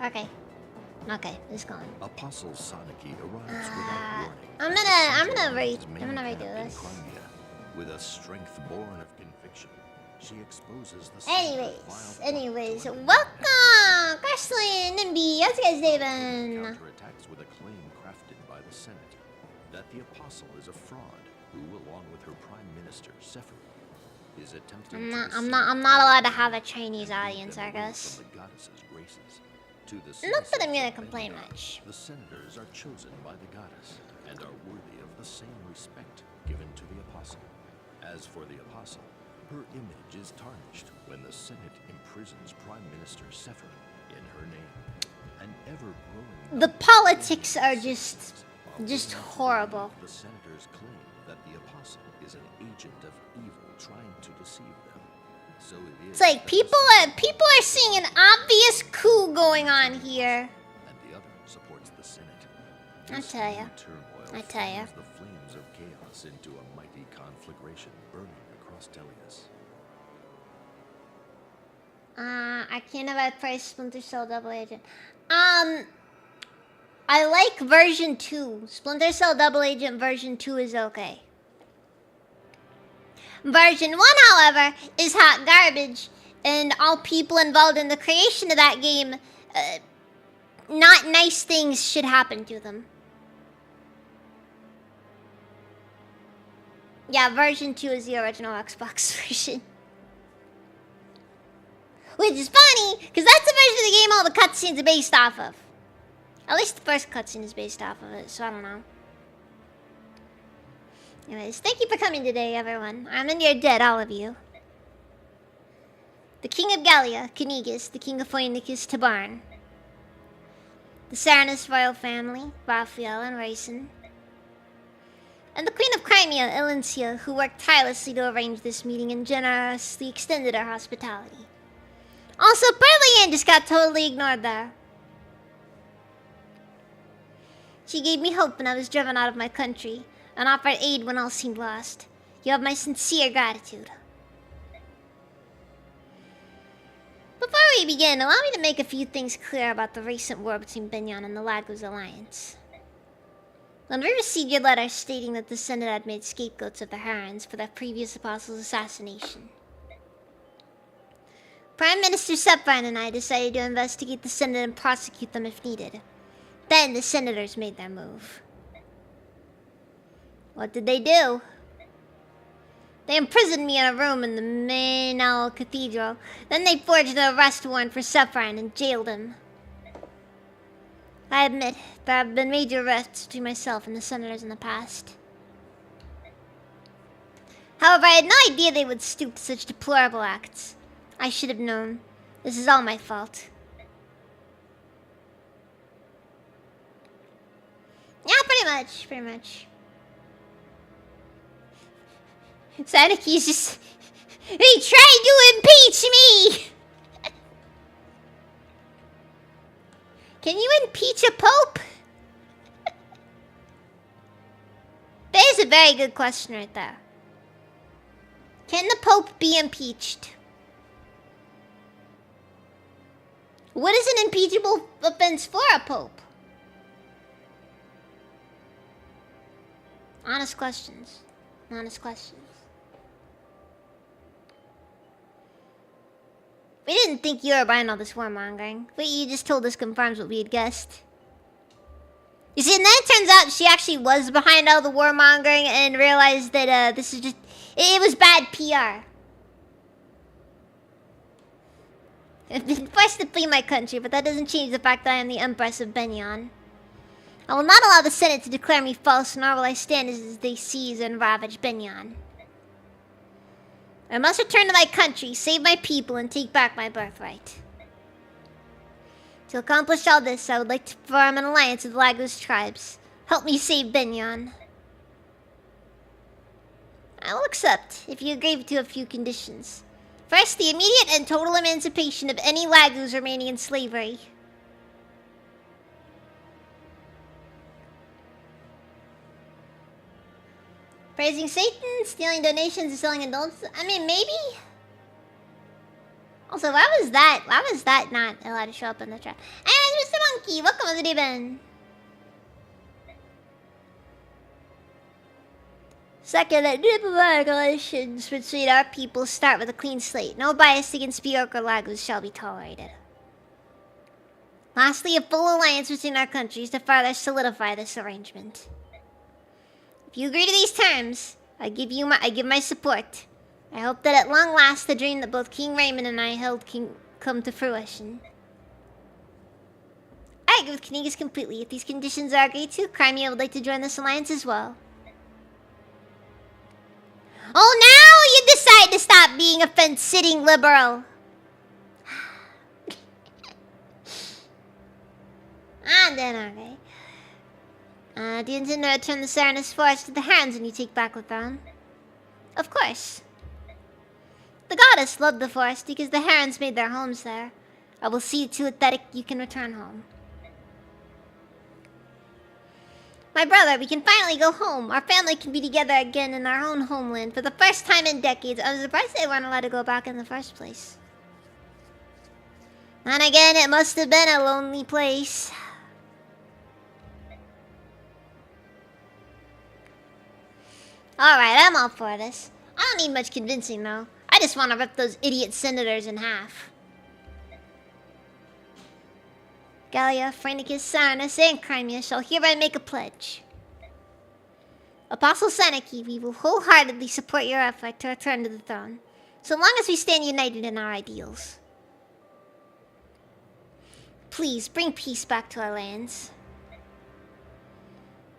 Okay. Okay, it's gone. Apostle Sonicky arrives without warning. I'm gonna redo this. With a strength born of conviction, she exposes the Anyways, welcome, Crashly and Nimby. How's you guys doing? Counterattacks with a claim crafted by the Senate that the apostle is a fraud who, along with her prime minister Sephiri, is attempting I'm not allowed to have a Chinese audience, I guess. Not that I'm gonna complain much. The senators are chosen by the goddess and are worthy of the same respect given to the apostle. As for the apostle, her image is tarnished when the Senate imprisons Prime Minister Sephiri in her name. An ever-growing the politics are just horrible. The senators claim that the apostle is an agent of evil trying to deceive them. So it is. It's like people are seeing an obvious coup going on here. And the other supports the Senate. I tell ya. The flames of chaos into a mighty conflagration burning across Telius. I can't have a price Splinter Cell Double Agent. I like version 2. Splinter Cell Double Agent version 2 is okay. Version 1, however, is hot garbage, and all people involved in the creation of that game, not nice things should happen to them. Yeah, version 2 is the original Xbox version. Which is funny, because that's the version of the game all the cutscenes are based off of. At least the first cutscene is based off of it, so I don't know. Anyways, thank you for coming today, everyone. I'm in your debt, all of you. The King of Gallia, Knigas, the King of Phoenicus, Tabarn. The Saranus royal family, Raphael and Raisin. And the Queen of Crimea, Elincia, who worked tirelessly to arrange this meeting and generously extended her hospitality. Also, Brilliant just got totally ignored there. She gave me hope when I was driven out of my country, and offered aid when all seemed lost. You have my sincere gratitude. Before we begin, allow me to make a few things clear about the recent war between Benyon and the Lagos Alliance. When we received your letter stating that the Senate had made scapegoats of the Harans for their previous apostle's assassination, Prime Minister Sepvine and I decided to investigate the Senate and prosecute them if needed. Then the senators made their move. What did they do? They imprisoned me in a room in the main owl cathedral. Then they forged an arrest warrant for Sepvine and jailed him. I admit there have been major rifts between myself and the senators in the past. However, I had no idea they would stoop to such deplorable acts. I should have known. This is all my fault. Yeah, pretty much. Saniki's just... He tried to impeach me! Can you impeach a pope? That is a very good question right there. Can the pope be impeached? What is an impeachable offense for a pope? Honest questions. We didn't think you were behind all this warmongering. What you just told us confirms what we had guessed. You see, and then it turns out she actually was behind all the warmongering and realized that this is just... It was bad PR. I've been forced to flee my country, but that doesn't change the fact that I am the Empress of Benyon. I will not allow the Senate to declare me false, nor will I stand as they seize and ravage Benyon. I must return to my country, save my people, and take back my birthright. To accomplish all this, I would like to form an alliance with Lagos tribes. Help me save Benyon. I will accept, if you agree to a few conditions. First, the immediate and total emancipation of any Lagos remaining in slavery. Praising Satan, stealing donations, and selling indulgences. I mean, maybe? Also, why was that not allowed to show up in the chat? Anyways, Mr. Monkey, welcome to the event. Second, that diplomatic relations between our people start with a clean slate. No bias against mediocre Lagos shall be tolerated. Lastly, a full alliance between our countries to further solidify this arrangement. If you agree to these terms, I give my support. I hope that at long last the dream that both King Raymond and I held can come to fruition. I agree with Knigas completely. If these conditions are agreed to, Crimea would like to join this alliance as well. Oh, now you decide to stop being a fence-sitting liberal. Then okay. Do you intend to return the Serenus Forest to the hands when you take back the throne? Of course. The goddess loved the forest because the herons made their homes there. I will see to it that you can return home. My brother, we can finally go home. Our family can be together again in our own homeland for the first time in decades. I was surprised they weren't allowed to go back in the first place. And again, it must have been a lonely place. Alright, I'm all for this. I don't need much convincing, though. I just want to rip those idiot senators in half. Gallia, Phrynicus, Serenus, and Crimea shall hereby make a pledge. Apostle Seneca, we will wholeheartedly support your effort to return to the throne, so long as we stand united in our ideals. Please, bring peace back to our lands.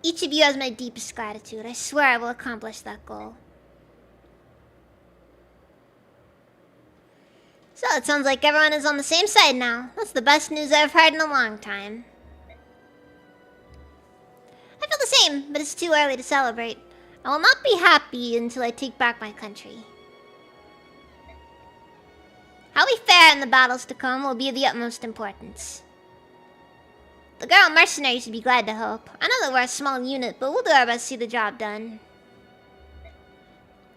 Each of you has my deepest gratitude. I swear I will accomplish that goal. So it sounds like everyone is on the same side now. That's the best news I've heard in a long time. I feel the same, but it's too early to celebrate. I will not be happy until I take back my country. How we fare in the battles to come will be of the utmost importance. The girl mercenaries would be glad to help. I know that we're a small unit, but we'll do our best to see the job done.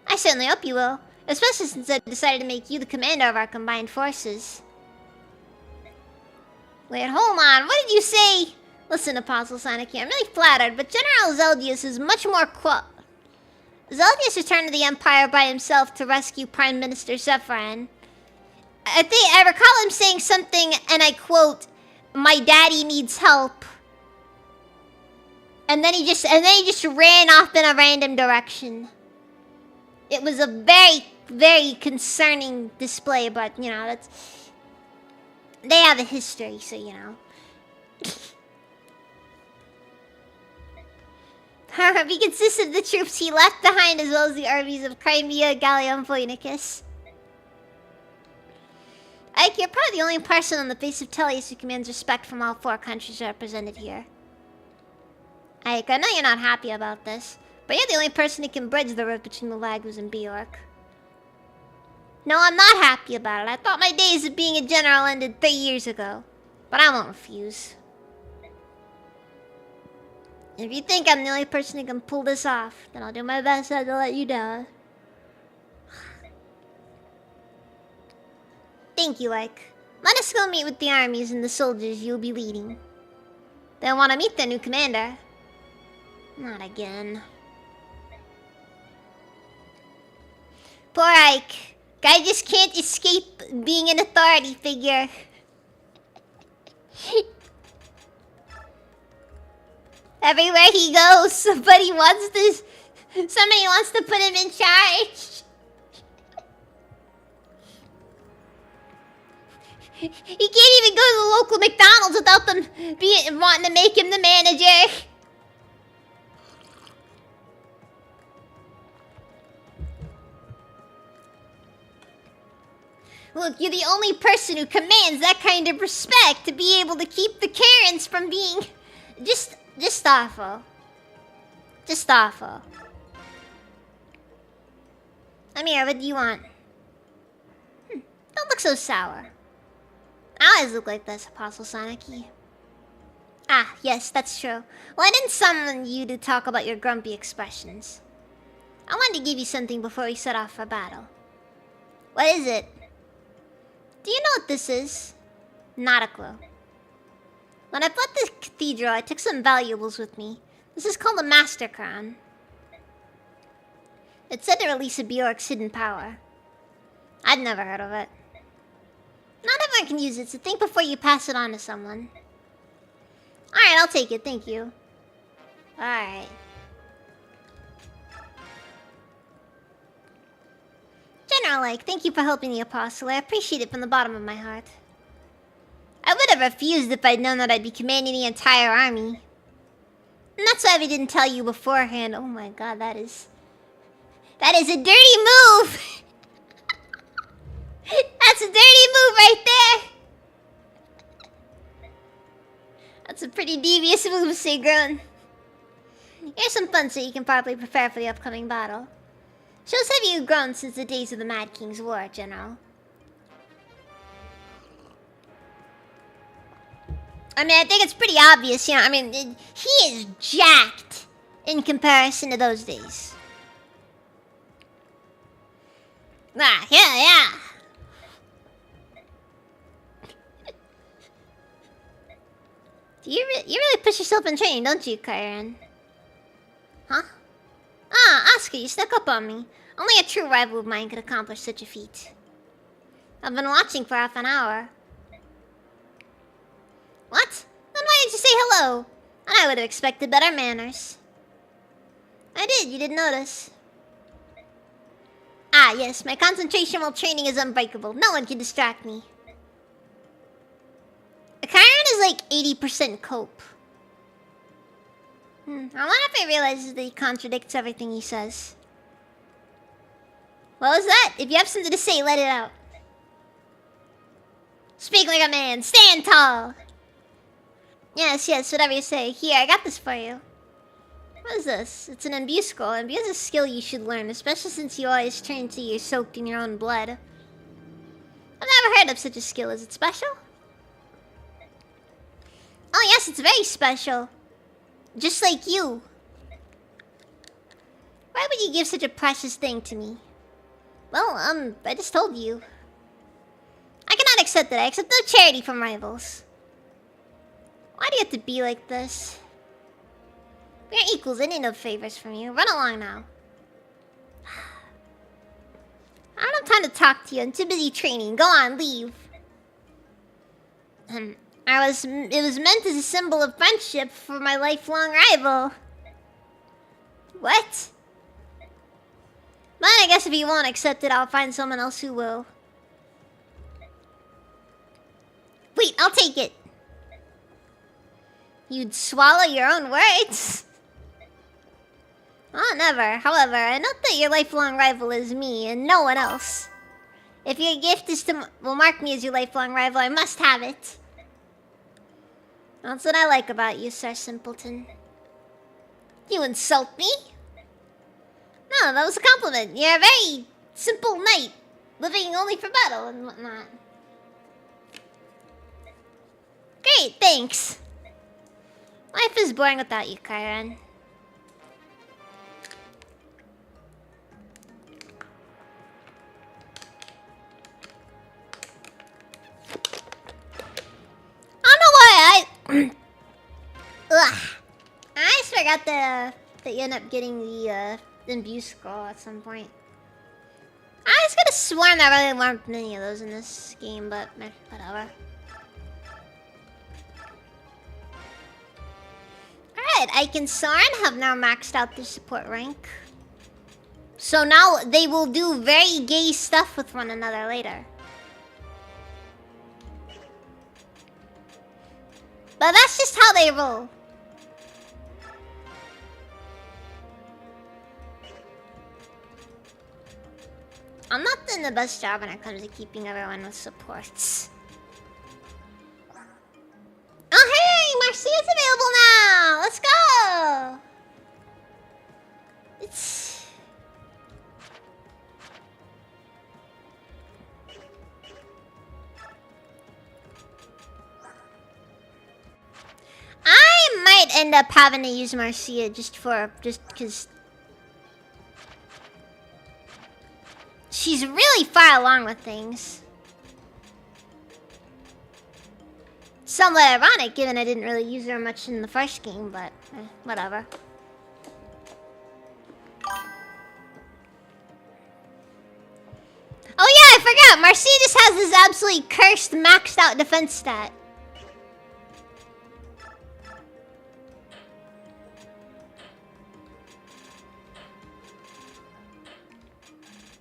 I certainly hope you will, especially since I've decided to make you the commander of our combined forces. Wait, hold on. What did you say? Listen, Apostle Sanaki, I'm really flattered, but General Zeldius is much more Zeldius returned to the Empire by himself to rescue Prime Minister Zephyrin. I recall him saying something, and I quote, "My daddy needs help." And then he just ran off in a random direction. It was a very, very concerning display, but you know, they have a history, so you know. He consisted of the troops he left behind as well as the armies of Crimea, Gallia, and Phoenicus. Ike, you're probably the only person on the face of Tellius who commands respect from all 4 countries represented here. Ike, I know you're not happy about this, but you're the only person who can bridge the rift between the Lagus and Bjork. No, I'm not happy about it. I thought my days of being a general ended 3 years ago. But I won't refuse. If you think I'm the only person who can pull this off, then I'll do my best not to let you down. Thank you, Ike. Let us go meet with the armies and the soldiers you'll be leading. They'll want to meet their new commander. Not again. Poor Ike. Guy just can't escape being an authority figure. Everywhere he goes, somebody wants to put him in charge. He can't even go to the local McDonald's without them wanting to make him the manager. Look, you're the only person who commands that kind of respect to be able to keep the Karens from being just awful. Just awful. Amir, what do you want? Don't look so sour. I always look like this, Apostle Sanaki. Ah, yes, that's true. Well, I didn't summon you to talk about your grumpy expressions. I wanted to give you something before we set off for battle. What is it? Do you know what this is? Not a clue. When I fled the cathedral, I took some valuables with me. This is called a Master Crown. It's said to release a Bjork's hidden power. I'd never heard of it. Not everyone can use it, so think before you pass it on to someone. Alright, I'll take it, thank you. Alright. General Lake, thank you for helping the Apostle. I appreciate it from the bottom of my heart. I would have refused if I'd known that I'd be commanding the entire army. And that's why we didn't tell you beforehand. Oh my god, that is a dirty move! That's a dirty move right there! That's a pretty devious move, Sigrun. Here's some fun so you can properly prepare for the upcoming battle. Shows have you grown since the days of the Mad King's War, General. I mean, I think it's pretty obvious, you know, I mean, he is jacked in comparison to those days. Ah, yeah. You really push yourself in training, don't you, Kyron? Huh? Ah, Asuka, you snuck up on me. Only a true rival of mine could accomplish such a feat. I've been watching for half an hour. What? Then why didn't you say hello? And I would have expected better manners. I did, you didn't notice. Ah, yes, my concentration while training is unbreakable. No one can distract me. Kyron is like 80% cope. I wonder if he realizes that he contradicts everything he says. What was that? If you have something to say, let it out. Speak like a man. Stand tall. Yes, whatever you say. Here, I got this for you. What is this? It's an imbue scroll. Imbue is a skill you should learn, especially since you always train till you're soaked in your own blood. I've never heard of such a skill. Is it special? Oh yes, it's very special. Just like you. Why would you give such a precious thing to me? Well, I just told you. I cannot accept that. I accept no charity from rivals. Why do you have to be like this? We're equals. I need no favors from you. Run along now. I don't have time to talk to you. I'm too busy training. Go on, leave. It was meant as a symbol of friendship for my lifelong rival. What? Well, I guess if you won't accept it, I'll find someone else who will. Wait, I'll take it. You'd swallow your own words? Oh, never. However, I note that your lifelong rival is me and no one else. If your gift will mark me as your lifelong rival, I must have it. That's what I like about you, Sir Simpleton. You insult me? No, that was a compliment. You're a very simple knight, living only for battle and whatnot. Great, thanks. Life is boring without you, Kyron. I don't know why Ugh. I just forgot that you end up getting the imbue scroll at some point. I was gonna sworn there really weren't many of those in this game, but whatever. Alright, Ike and Soren have now maxed out their support rank. So now they will do very gay stuff with one another later. But that's just how they roll. I'm not doing the best job when it comes to keeping everyone with supports. Oh hey, Marcia's available now! Let's go! I might end up having to use Marcia just because she's really far along with things. Somewhat ironic, given I didn't really use her much in the first game, but whatever. Oh yeah, I forgot! Marcia just has this absolutely cursed maxed out defense stat.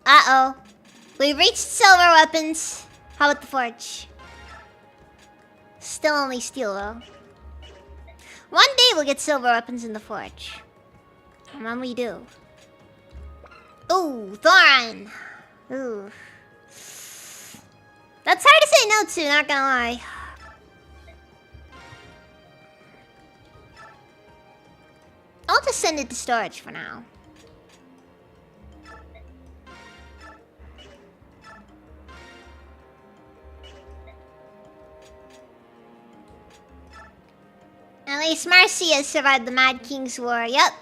Uh-oh. We've reached silver weapons. How about the forge? Still only steel, though. One day we'll get silver weapons in the forge. And when we do... Ooh, Thorin! Ooh. That's hard to say no to, not gonna lie. I'll just send it to storage for now. At least Marcia survived the Mad King's War, yep.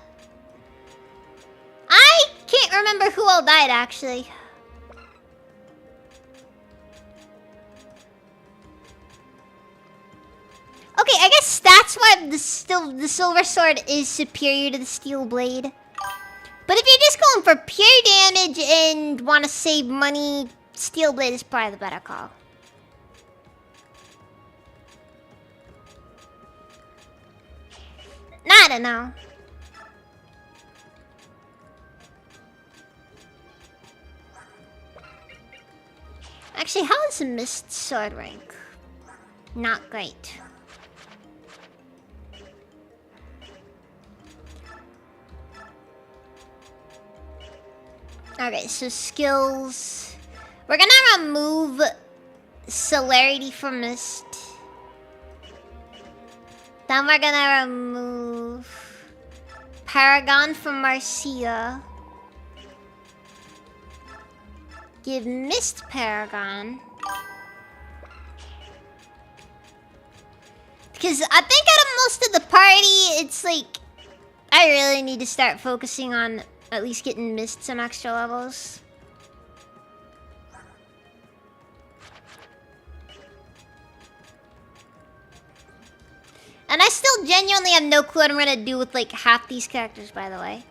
I can't remember who all died, actually. Okay, I guess that's why the silver sword is superior to the steel blade. But if you're just going for pure damage and want to save money, steel blade is probably the better call. I don't know. Actually, how is the Mist sword rank? Not great. Okay, so skills. We're gonna remove Celerity from Mist. Then we're gonna remove Paragon from Marcia. Give Mist Paragon. Because I think out of most of the party, it's like... I really need to start focusing on at least getting Mist some extra levels. And I still genuinely have no clue what I'm gonna do with like half these characters, by the way.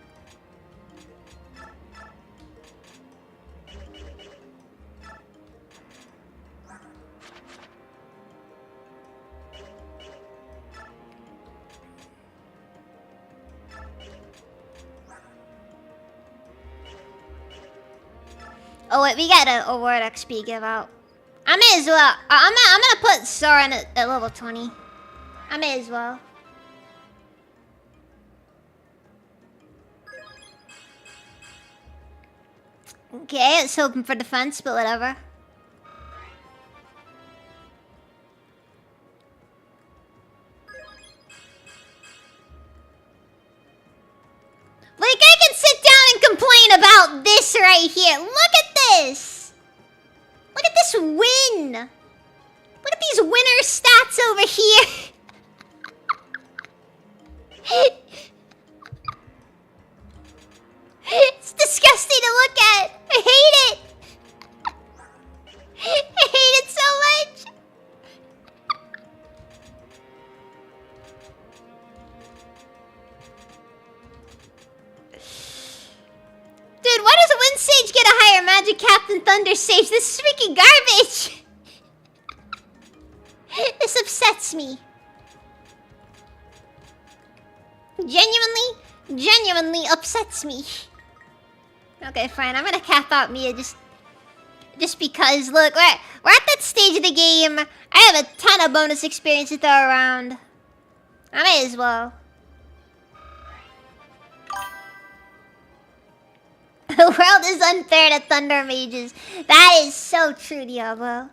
Oh wait, we got a award XP give out. I may as well. I'm gonna put Soren at level 20. I may as well. Okay, I was hoping for defense, but whatever. Like, I can sit down and complain about this right here. Look at this! Look at this win! Look at these winner stats over here! It's disgusting to look at! I hate it! I hate it so much! Dude, why does Wind Sage get a higher magic cap than Thunder Sage? This is freaking garbage! This upsets me. Genuinely upsets me. Okay, fine. I'm gonna cap out Mia just because. Look, we're at that stage of the game. I have a ton of bonus experience to throw around. I may as well. The world is unfair to Thunder Mages. That is so true, Diablo.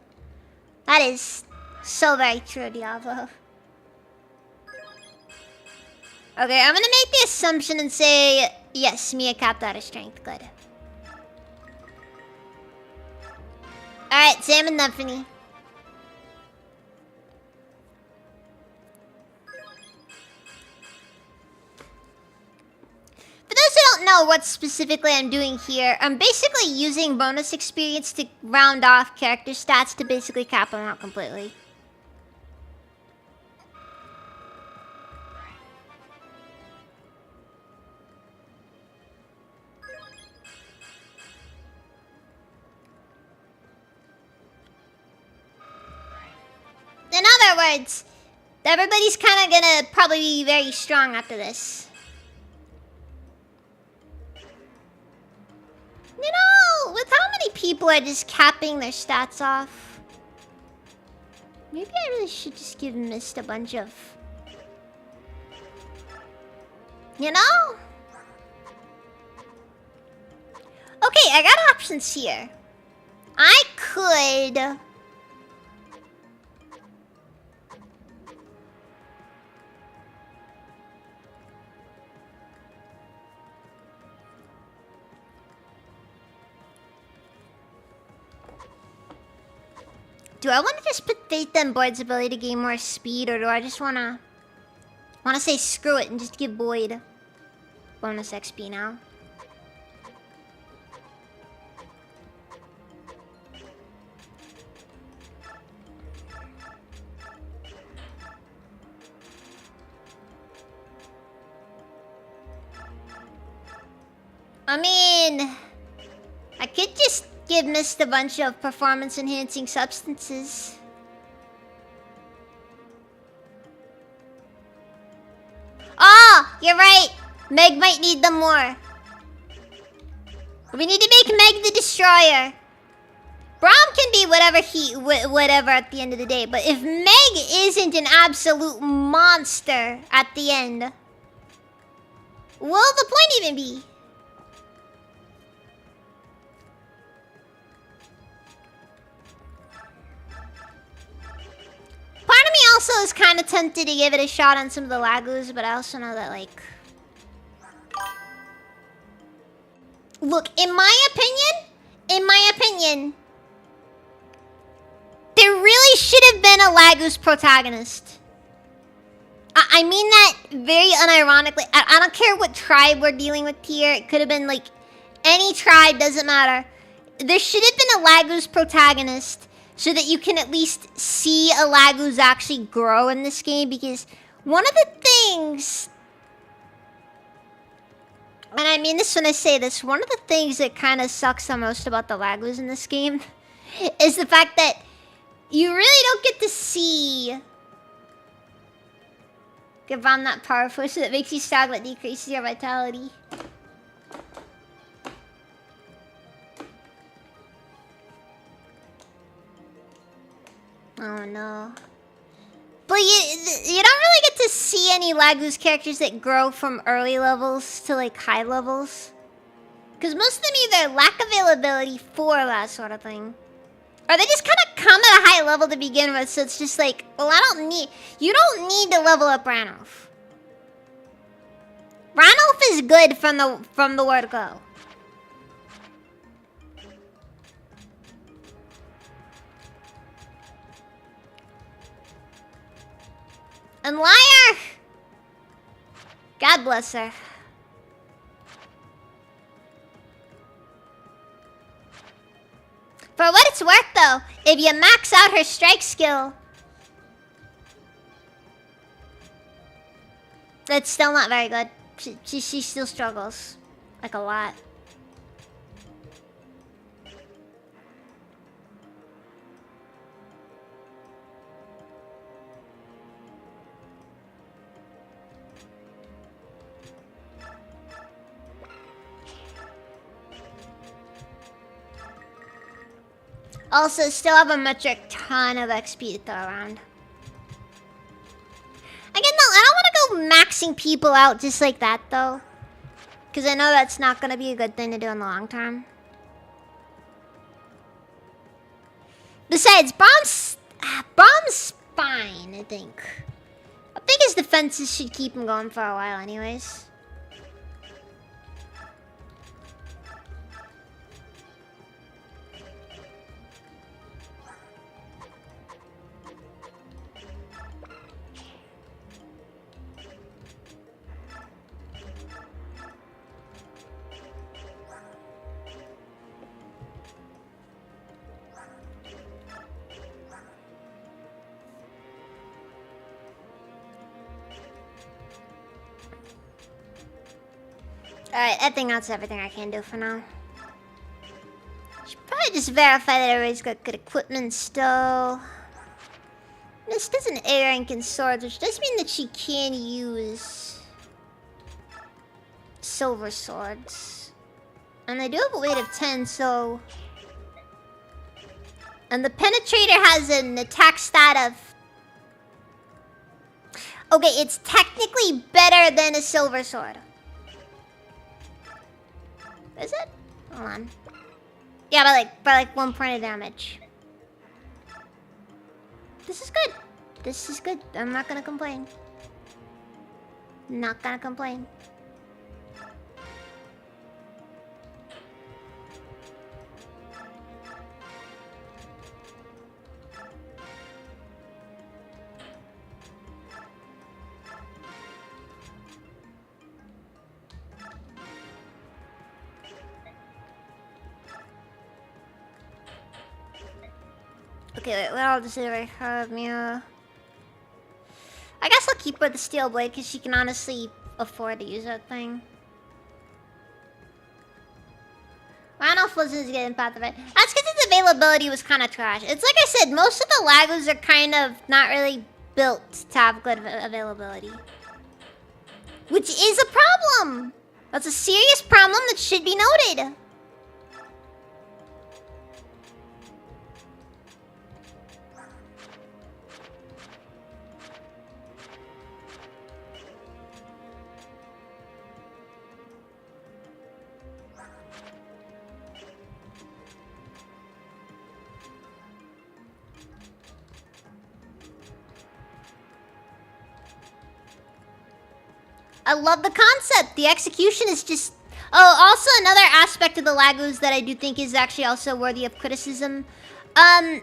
That is so very true, Diablo. Okay, I'm gonna make the assumption and say, yes, Mia capped out her strength. Good. Alright, Sam and Nymphany. For those who don't know what specifically I'm doing here, I'm basically using bonus experience to round off character stats to basically cap them out completely. In other words, everybody's kind of gonna probably be very strong after this. You know, with how many people are just capping their stats off, maybe I really should just give Mist a bunch of... You know? Okay, I got options here. I could... Do I want to just put Faith in Boyd's ability to gain more speed, or do I just want to say screw it and just give Boyd bonus XP now? I mean, I could just give Mist a bunch of performance-enhancing substances. Oh, you're right. Meg might need them more. We need to make Meg the Destroyer. Braum can be whatever at the end of the day, but if Meg isn't an absolute monster at the end, what will the point even be? Part of me also is kind of tempted to give it a shot on some of the Lagoos, but I also know that, like... Look, in my opinion, there really should have been a Lagoos protagonist. I mean that very unironically. I don't care what tribe we're dealing with here. It could have been, like, any tribe, doesn't matter. There should have been a Lagoos protagonist, so that you can at least see a Lagoos actually grow in this game, because One of the things, and I mean this when I say this, one of the things that kind of sucks the most about the Lagos in this game is the fact that you really don't get to see a bomb that powerful, so that makes you stagnant, decreases your vitality. Oh no. But you don't really get to see any Lagos characters that grow from early levels to like high levels. Because most of them either lack availability for that sort of thing, or they just kind of come at a high level to begin with, so it's just like, well, you don't need to level up Ranulf. Ranulf is good from the word go. And Liar! God bless her. For what it's worth, though, if you max out her strike skill, it's still not very good. She still struggles. Like a lot. Also, still have a metric ton of XP to throw around. Again, though, I don't want to go maxing people out just like that, though. Because I know that's not going to be a good thing to do in the long term. Besides, Bomb's fine, I think. I think his defenses should keep him going for a while anyways. Alright, I think that's everything I can do for now. Should probably just verify that everybody's got good equipment still. This doesn't A rank in swords, which does mean that she can use silver swords. And they do have a weight of 10, so... And the penetrator has an attack stat of... Okay, it's technically better than a silver sword. Is it? Hold on. Yeah, by like 1 point of damage. This is good. This is good. I'm not gonna complain. Not gonna complain. Okay, wait, what else do I have, Mia? I guess I'll keep her the steel blade because she can honestly afford to use that thing. Ranulf wasn't as good in Path of It. That's because its availability was kind of trash. It's like I said, most of the Lagos are kind of not really built to have good availability. Which is a problem! That's a serious problem that should be noted. I love the concept. The execution is just... Oh, also another aspect of the Lagos that I do think is actually also worthy of criticism. The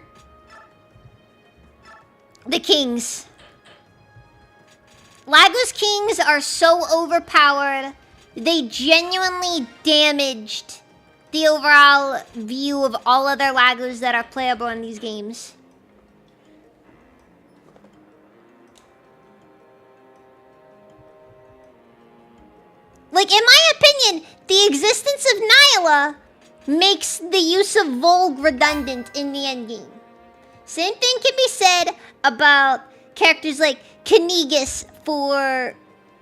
kings. Lagos kings are so overpowered. They genuinely damaged the overall view of all other Lagos that are playable in these games. Like, in my opinion, the existence of Nyla makes the use of Volg redundant in the endgame. Same thing can be said about characters like Knigas for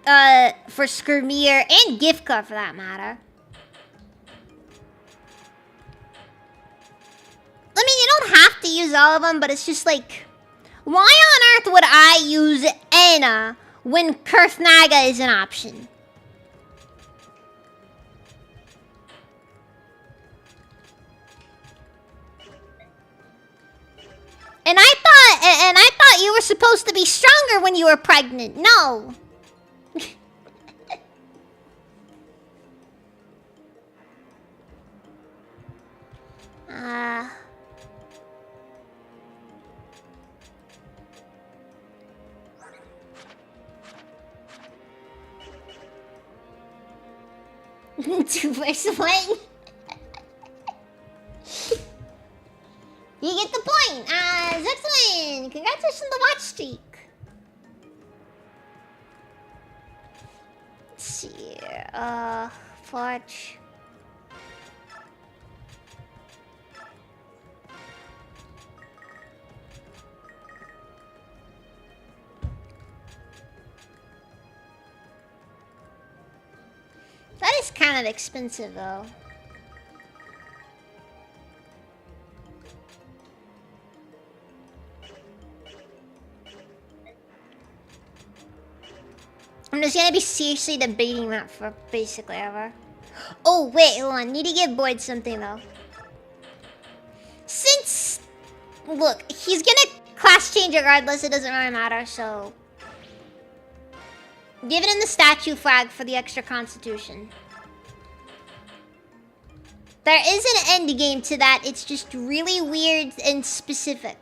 Skirmir and Gifka for that matter. I mean, you don't have to use all of them, but it's just like, why on earth would I use Anna when Kurthnaga is an option? And I thought you were supposed to be stronger when you were pregnant. No. Two versus one. You get the point. Excellent. Congratulations on the watch streak. Let's see here. Forge. That is kind of expensive, though. I'm just gonna be seriously debating that for basically ever. Oh, wait, hold on. Need to give Boyd something, though. Since... Look, he's gonna class change regardless. It doesn't really matter, so... Giving him the statue flag for the extra constitution. There is an end game to that. It's just really weird and specific.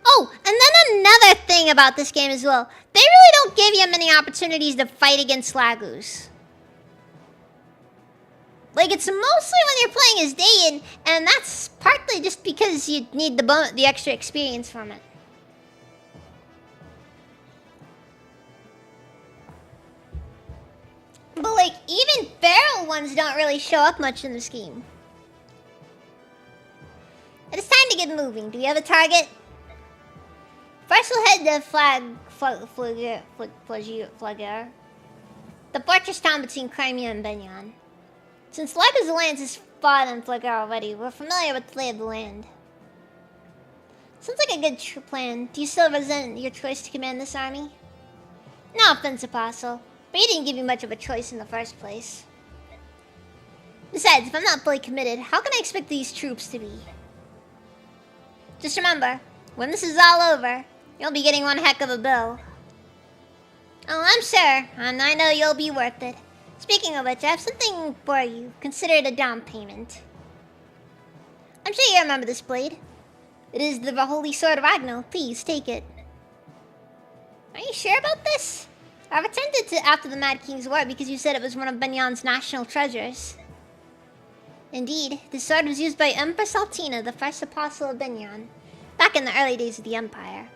Oh, and then another thing about this game as well. They really don't give you many opportunities to fight against Slagoos. Like, it's mostly when you're playing as Dayan, and that's partly just because you need the extra experience from it. But, like, even feral ones don't really show up much in this game. It is time to get moving. Do we have a target? First, we'll head to Flagger, the fortress town between Crimea and Benyon. Since Lyca's alliance has fought in Flagger already, we're familiar with the lay of the land. Sounds like a good plan. Do you still resent your choice to command this army? No offense, Apostle, but you didn't give me much of a choice in the first place. Besides, if I'm not fully committed, how can I expect these troops to be? Just remember, when this is all over, you'll be getting one heck of a bill. Oh, I'm sure, and I know you'll be worth it. Speaking of which, I have something for you. Consider it a down payment. I'm sure you remember this blade. It is the Holy Sword of Agno. Please, take it. Are you sure about this? I returned it to after the Mad King's War because you said it was one of Benyon's national treasures. Indeed, this sword was used by Empress Altina, the first apostle of Benyon, back in the early days of the Empire.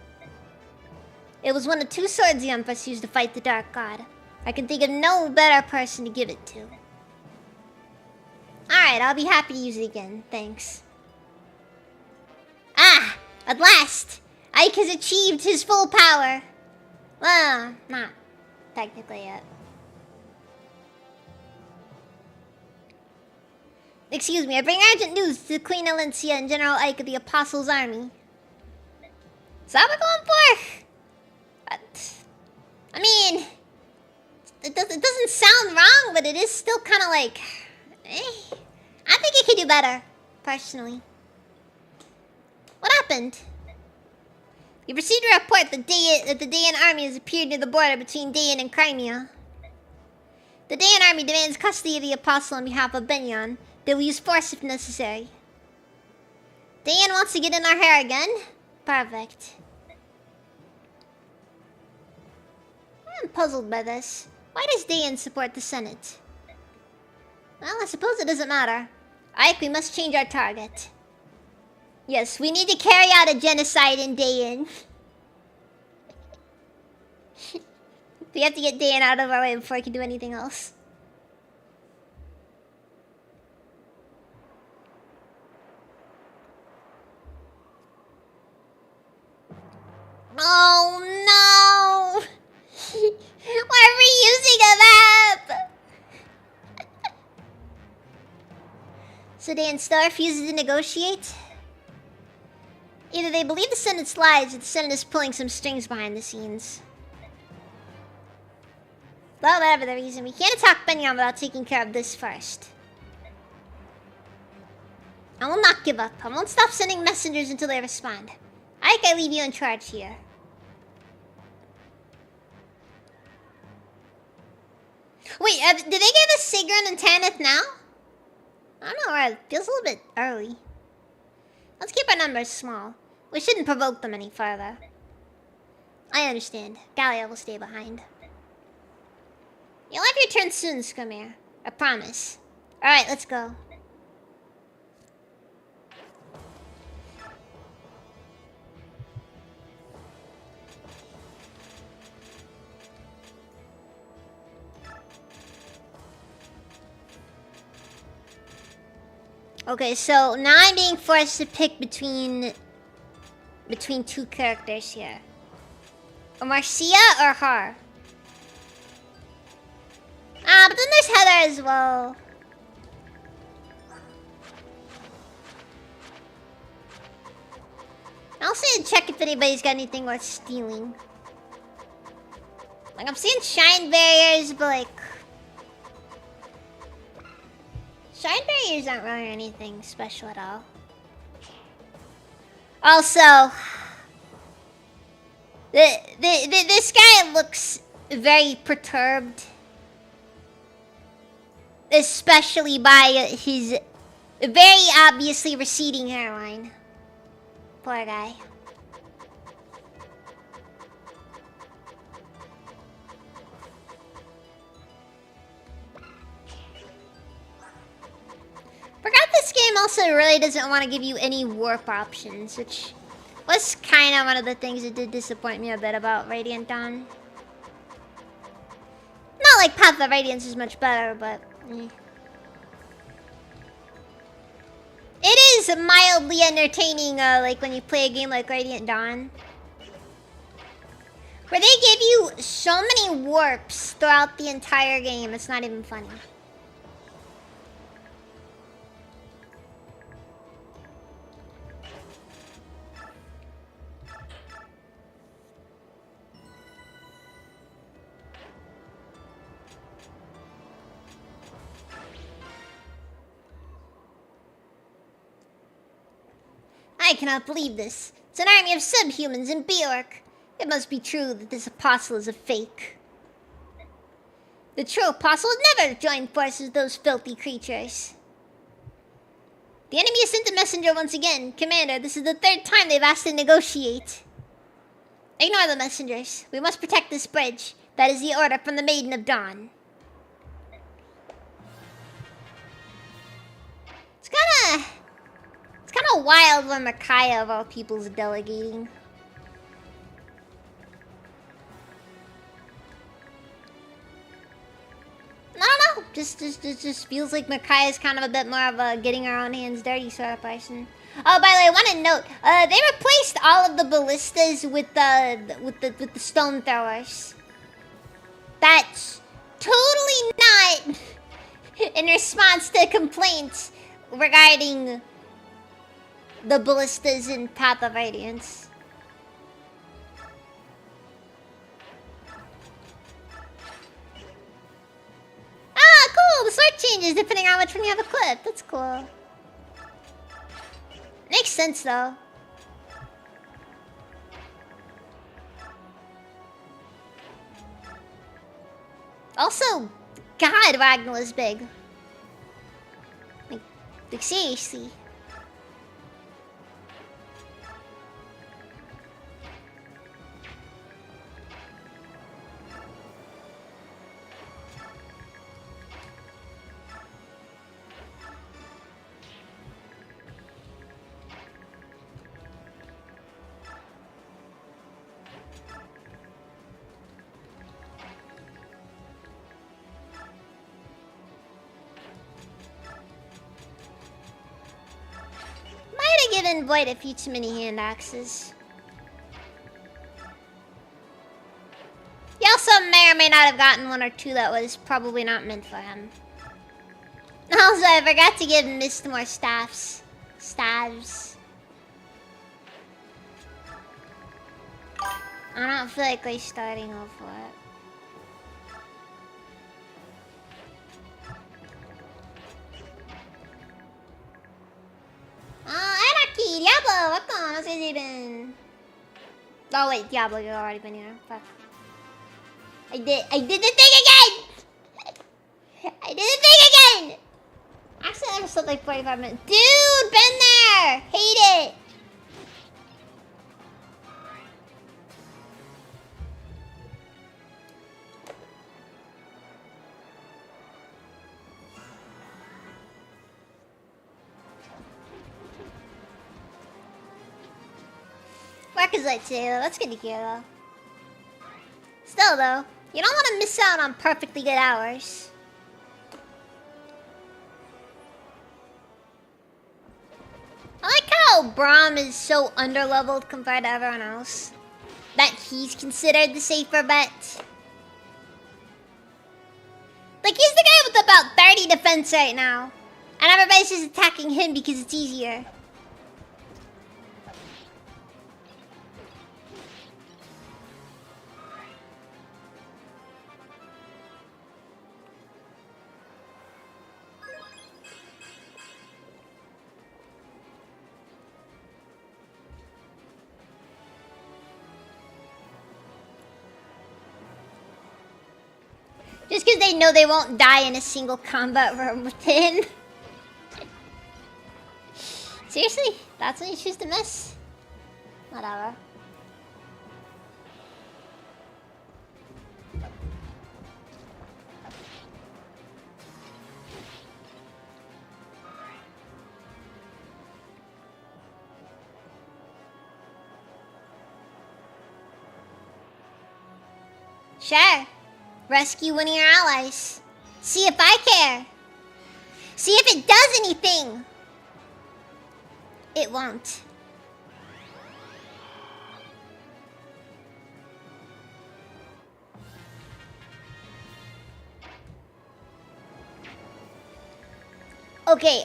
It was one of two swords the Empress used to fight the Dark God. I can think of no better person to give it to. Alright, I'll be happy to use it again. Thanks. Ah! At last! Ike has achieved his full power! Well, not technically yet. Excuse me, I bring urgent news to Queen Alencia and General Ike of the Apostles' Army. Is that what we're going for? I mean, it doesn't sound wrong, but it is still kind of like, I think it could do better, personally. What happened? You've received a report that the Dayan army has appeared near the border between Dayan and Crimea. The Dayan army demands custody of the Apostle on behalf of Benyon. They will use force if necessary. Dayan wants to get in our hair again? Perfect. I'm puzzled by this. Why does Dayan support the Senate? Well, I suppose it doesn't matter. Ike, we must change our target. Yes, we need to carry out a genocide in Dayan. We have to get Dayan out of our way before I can do anything else. Oh no! Why are we using a map? So Dan still refuses to negotiate? Either they believe the Senate's lies or the Senate is pulling some strings behind the scenes. Well, whatever the reason, we can't attack Benyon without taking care of this first. I will not give up. I won't stop sending messengers until they respond. Ike, I leave you in charge here. Wait, did they give us Sigrun and Tanith now? I don't know, it feels a little bit early. Let's keep our numbers small. We shouldn't provoke them any further. I understand. Gallia will stay behind. You'll have your turn soon, Skrimir. I promise. Alright, let's go. Okay, so now I'm being forced to pick between two characters here. Marcia or her? Ah, but then there's Heather as well. I'll say to check if anybody's got anything worth stealing. Like, I'm seeing shine barriers, but like... Shine barriers aren't really anything special at all. Also... This guy looks very perturbed. Especially by his very obviously receding hairline. Poor guy. Forgot this game also really doesn't want to give you any warp options, which was kind of one of the things that did disappoint me a bit about Radiant Dawn. Not like Path of Radiance is much better, but... It is mildly entertaining, like when you play a game like Radiant Dawn. Where they give you so many warps throughout the entire game, it's not even funny. I cannot believe this. It's an army of subhumans in Bjork. It must be true that this apostle is a fake. The true apostle would never join forces with those filthy creatures. The enemy has sent a messenger once again. Commander, this is the third time they've asked to negotiate. Ignore the messengers. We must protect this bridge. That is the order from the Maiden of Dawn. It's kind of wild when Micaiah of all people's delegating. I don't know. Just feels like Micaiah's kind of a bit more of a getting our own hands dirty sort of person. Oh, by the way, I want to note they replaced all of the ballistas with the stone throwers. That's totally not in response to complaints regarding the ballistas in Path of Radiance. Ah, cool! The sword changes depending on which one you have equipped. That's cool. Makes sense, though. Also, God, Ragnar's big. Like seriously. didn't void a few too many hand axes. He also may or may not have gotten one or two that was probably not meant for him. Also, I forgot to give Mist more staffs. Staves. I don't feel like restarting all for it. Anarchy! Diablo! What the? What's it even? Oh wait, Diablo, you've already been here. Fuck. I did the thing again! I did the thing again! Actually, I never slept like 45 minutes. Dude, been there! Hate it! Marcus lightsaber, that's good to hear though. Still though, you don't want to miss out on perfectly good hours. I like how Braum is so underleveled compared to everyone else. That he's considered the safer bet. Like he's the guy with about 30 defense right now. And everybody's just attacking him because it's easier. Just because they know they won't die in a single combat room within. Seriously? That's when you choose to miss? Whatever. Sure. Rescue one of your allies. See if I care. See if it does anything. It won't. Okay,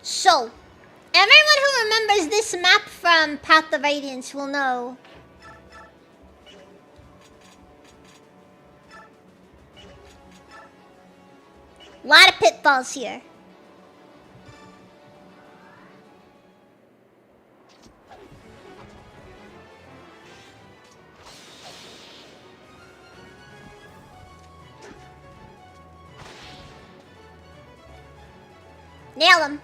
so, everyone who remembers this map from Path of Radiance will know a lot of pitfalls here. Nail him.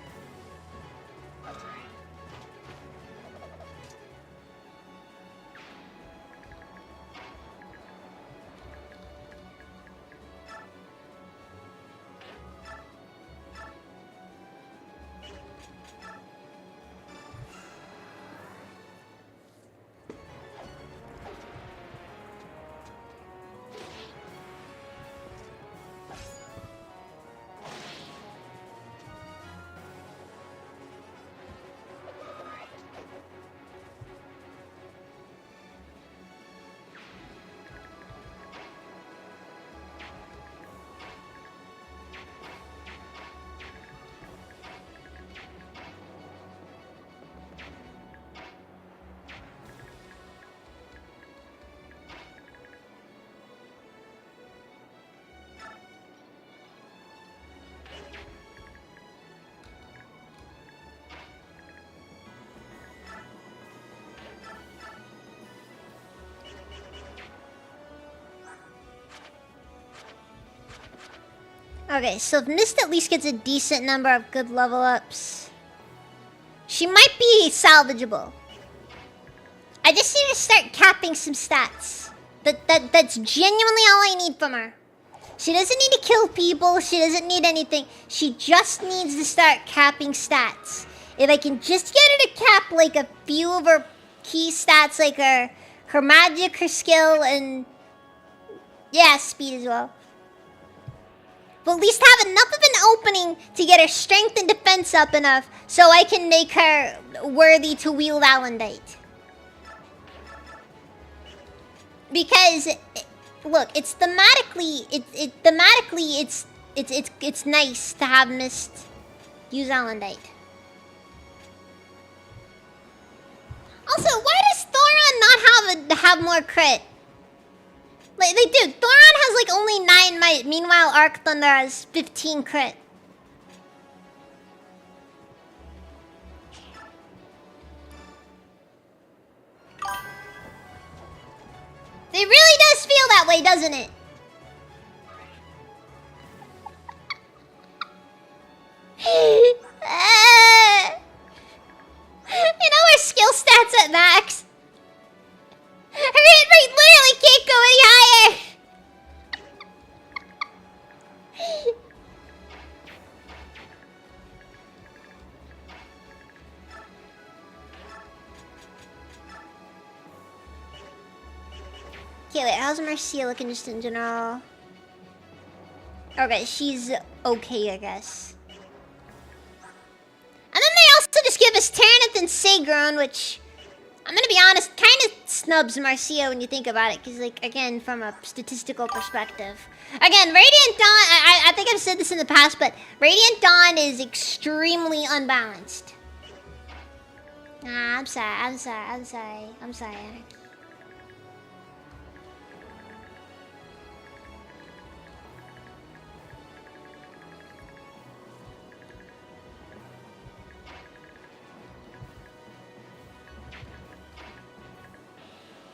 Okay, so if Mist at least gets a decent number of good level ups, she might be salvageable. I just need to start capping some stats. That's genuinely all I need from her. She doesn't need to kill people. She doesn't need anything. She just needs to start capping stats. If I can just get her to cap like a few of her key stats, like her magic, her skill, and yeah, speed as well. But at least have enough of an opening to get her strength and defense up enough so I can make her worthy to wield Alendite. Because, look, it's thematically, it's nice to have Mist use Alendite. Also, why does Thoron not have more crit? Like, dude, Thoron has like only 9 might. Meanwhile, Arc Thunder has 15 crit. It really does feel that way, doesn't it? You know her skill stats at max. Her hit rate literally can't go any higher. Okay, wait, how's Marcia looking just in general? Okay, she's okay, I guess. And then they also just give us Tyrannith and Sagron, which, I'm gonna be honest, kind of snubs Marcia when you think about it, because, like, again, from a statistical perspective. Again, Radiant Dawn, I think I've said this in the past, but Radiant Dawn is extremely unbalanced. I'm sorry.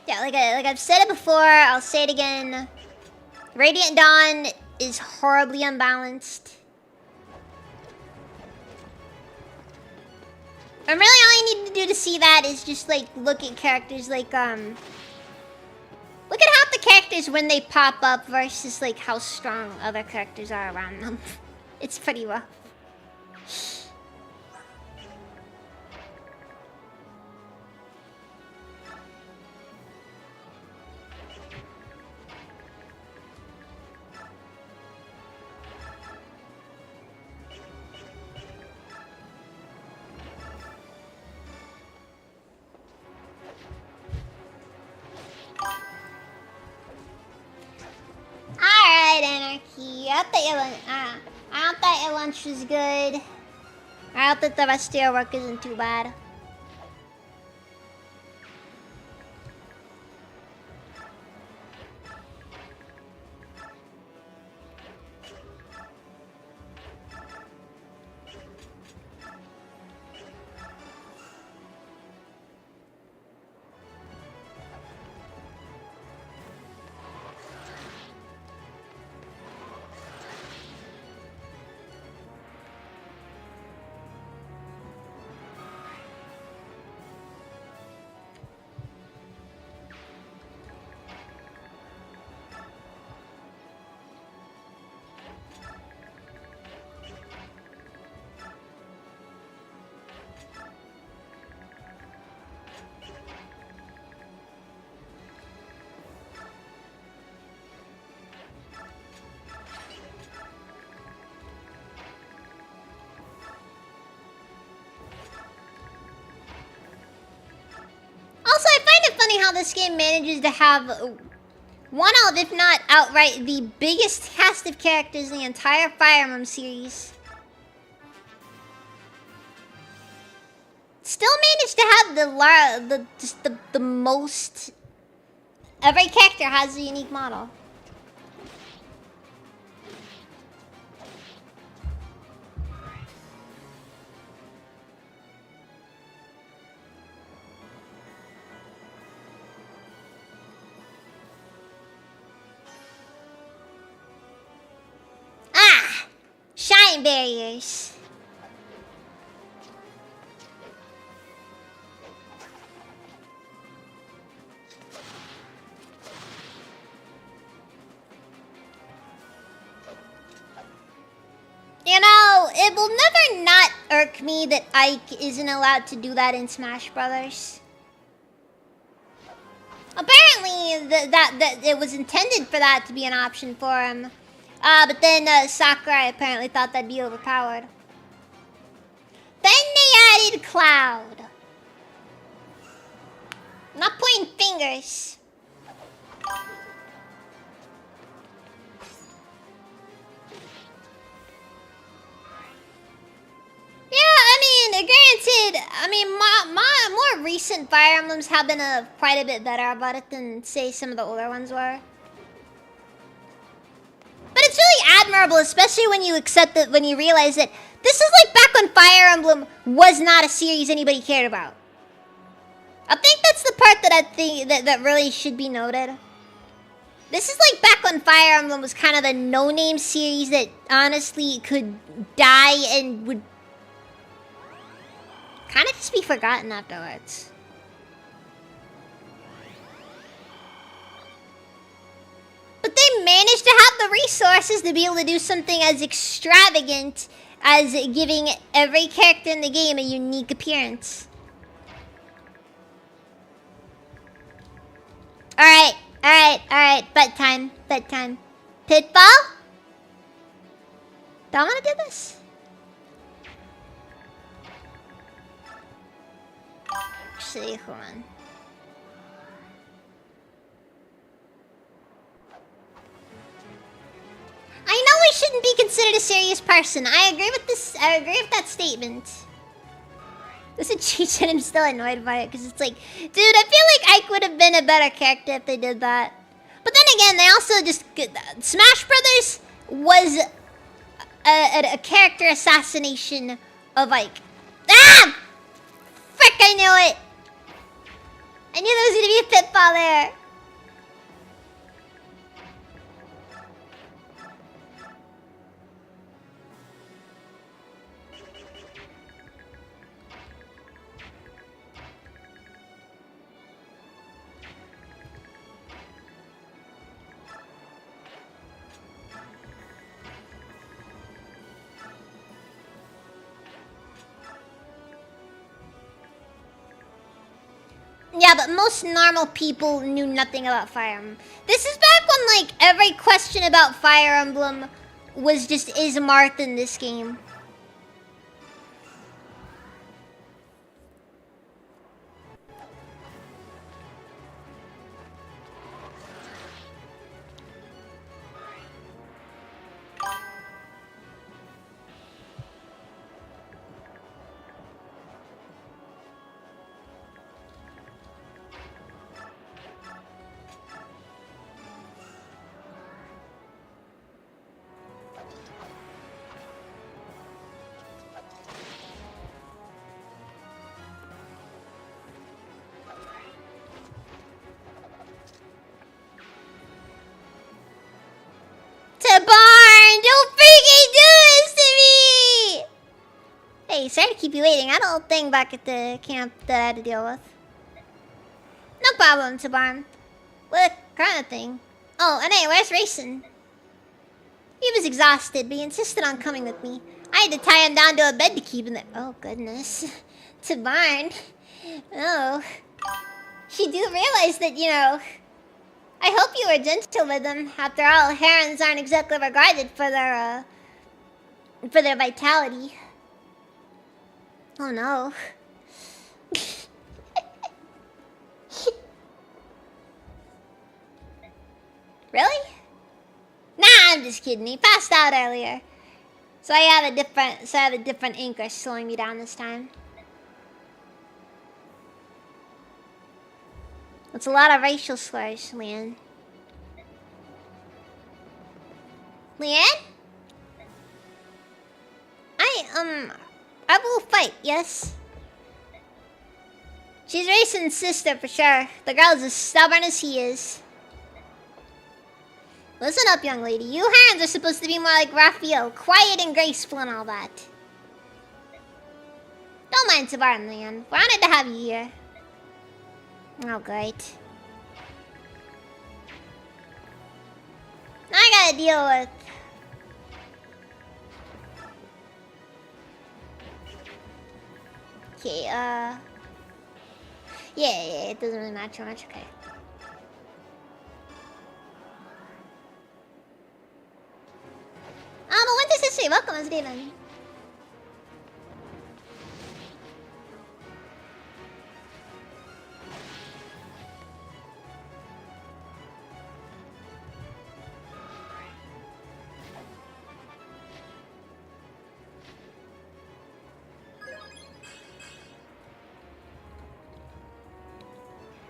Yeah, like I've said it before, I'll say it again. Radiant Dawn is horribly unbalanced. And really all you need to do to see that is just like look at characters like look at half the characters when they pop up versus like how strong other characters are around them. It's pretty rough. Alright, Anarchy. I thought your lunch was good. I don't think the rest of your work isn't too bad. How this game manages to have one of, if not outright, the biggest cast of characters in the entire Fire Emblem series. Still managed to have the most. Every character has a unique model. Shine barriers. You know, it will never not irk me that Ike isn't allowed to do that in Smash Brothers. Apparently, that it was intended for that to be an option for him. But then Sakurai apparently thought that'd be overpowered. Then they added Cloud. Not pointing fingers. Yeah, more recent Fire Emblems have been quite a bit better about it than, say, some of the older ones were. But it's really admirable, especially when you accept that, when you realize that this is like back when Fire Emblem was not a series anybody cared about. I think that's the part that really should be noted. This is like back when Fire Emblem was kind of a no-name series that honestly could die and would kind of just be forgotten afterwards. But they managed to have the resources to be able to do something as extravagant as giving every character in the game a unique appearance. Alright. Bedtime. Pitfall? Do I want to do this? Actually, hold on. I know I shouldn't be considered a serious person. I agree with this. I agree with that statement. This is cheat and I'm still annoyed by it because it's like, dude, I feel like Ike would have been a better character if they did that. But then again, they also just... Smash Brothers was a character assassination of Ike. Ah! Frick, I knew it! I knew there was going to be a pitfall there. Yeah, but most normal people knew nothing about Fire Emblem. This is back when, like, every question about Fire Emblem was just, is Marth in this game? Sorry to keep you waiting. I had a whole thing back at the camp that I had to deal with. No problem, Tabarn. What kind of thing? Oh, and hey, where's Racing? He was exhausted, but he insisted on coming with me. I had to tie him down to a bed to keep him there. Oh, goodness. Tabarn. Oh. You do realize that, you know... I hope you were gentle with him. After all, herons aren't exactly regarded for their vitality. Oh no. Really? Nah, I'm just kidding. He passed out earlier. So I have a different anchor slowing me down this time. It's a lot of racial slurs, Leanne. Leanne? I will fight, yes. She's Racing's sister for sure. The girl's as stubborn as he is. Listen up, young lady. You herons are supposed to be more like Raphael, quiet and graceful and all that. Don't mind Tabarn, Leanne. We're honored to have you here. Oh, great. Now I gotta deal with... Okay, yeah, it doesn't really matter much, okay. History. Welcome, Steven.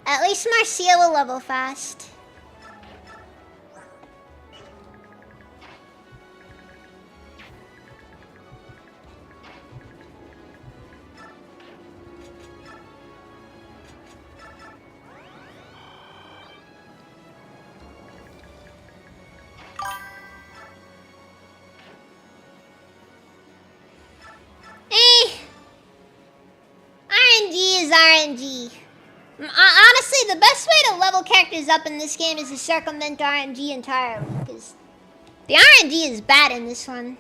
At least Marcia will level fast. RNG is RNG. Honestly, the best way to level characters up in this game is to circumvent RNG entirely, because the RNG is bad in this one.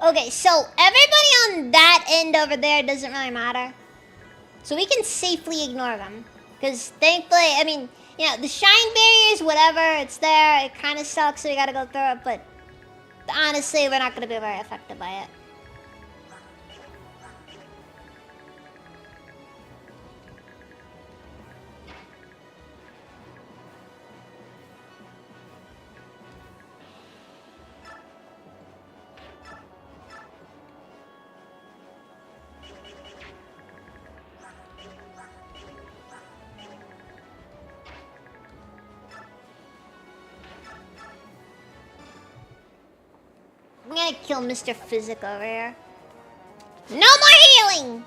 Okay, so everybody on that end over there doesn't really matter. So we can safely ignore them. Because thankfully, I mean, you know, the shine barriers, whatever, it's there. It kind of sucks, so we gotta go through it. But honestly, we're not gonna be very affected by it. I'm gonna kill Mr. Physic over here. No more healing!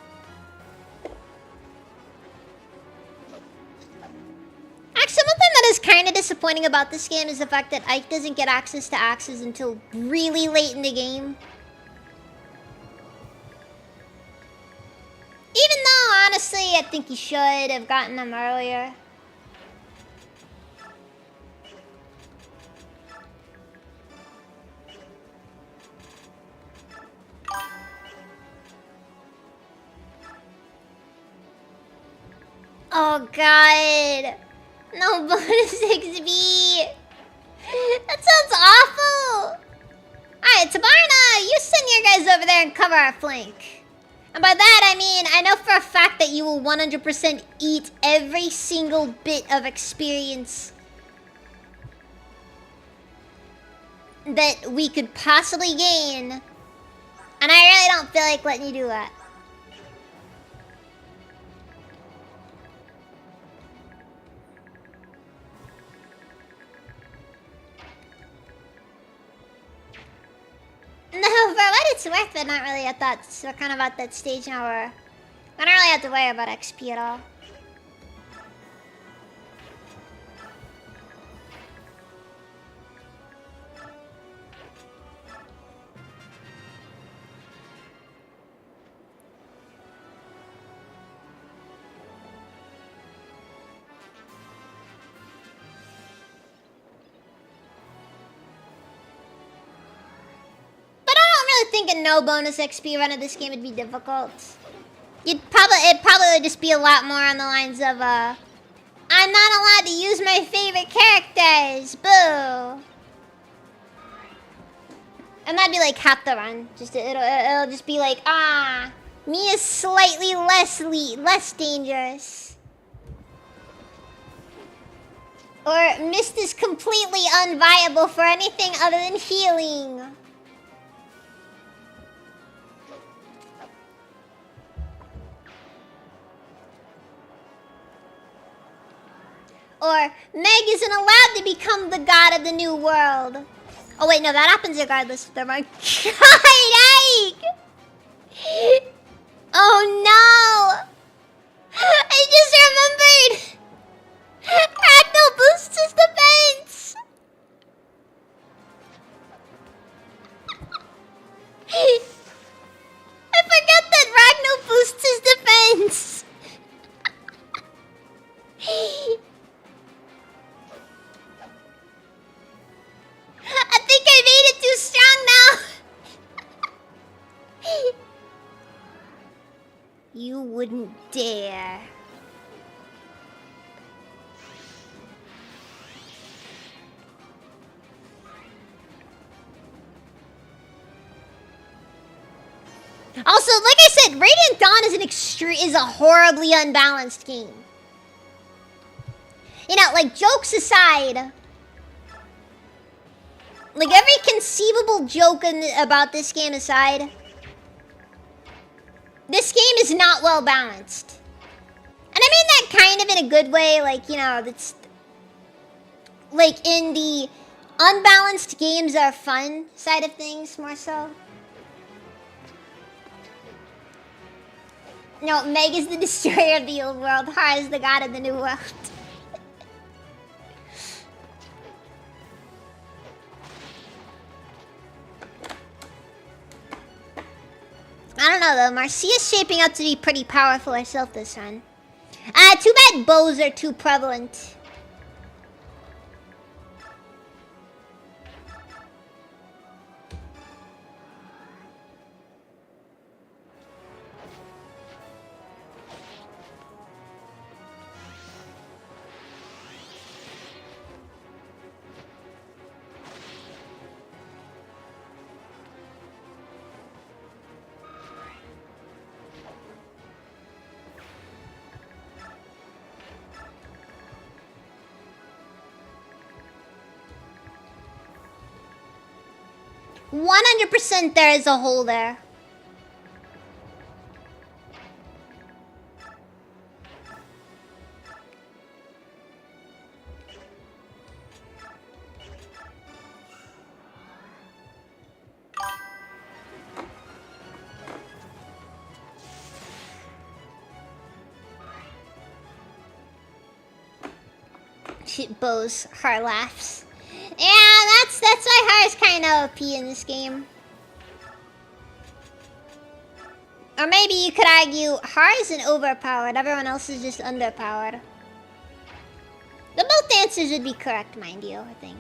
Actually, one thing that is kind of disappointing about this game is the fact that Ike doesn't get access to axes until really late in the game. Even though, honestly, I think he should have gotten them earlier. Oh god. No bonus XP. That sounds awful. Alright, Tabarna, you send your guys over there and cover our flank. And by that I mean, I know for a fact that you will 100% eat every single bit of experience that we could possibly gain. And I really don't feel like letting you do that. No, for what it's worth, but not really at that. So we're kind of at that stage now where I don't really have to worry about XP at all. I think a no bonus XP run of this game would be difficult. It'd probably would just be a lot more on the lines of I'm not allowed to use my favorite characters. Boo. And that'd be like half the run. It'll just be like, me is slightly less dangerous. Or Mist is completely unviable for anything other than healing. Or Meg isn't allowed to become the god of the new world. Oh wait, no, that happens regardless of their mark. God, Ike! Oh no! I just remembered! Ragnar boosts his defense! I forget that Ragnar boosts his defense! I think I made it too strong now! You wouldn't dare. Also, like I said, Radiant Dawn is a horribly unbalanced game. You know, like, jokes aside, like, every conceivable joke about this game aside, this game is not well balanced. And I mean that kind of in a good way, like, you know, that's, like, in the unbalanced games are fun side of things, more so. No, Meg is the destroyer of the old world. Har is the god of the new world. I don't know though, Marcia's shaping up to be pretty powerful herself this run. Too bad bows are too prevalent. %, there is a hole there. Bows, Har laughs. Yeah, that's why Har's kind of OP in this game. Or maybe you could argue Har isn't overpowered, everyone else is just underpowered. The both answers would be correct, mind you, I think.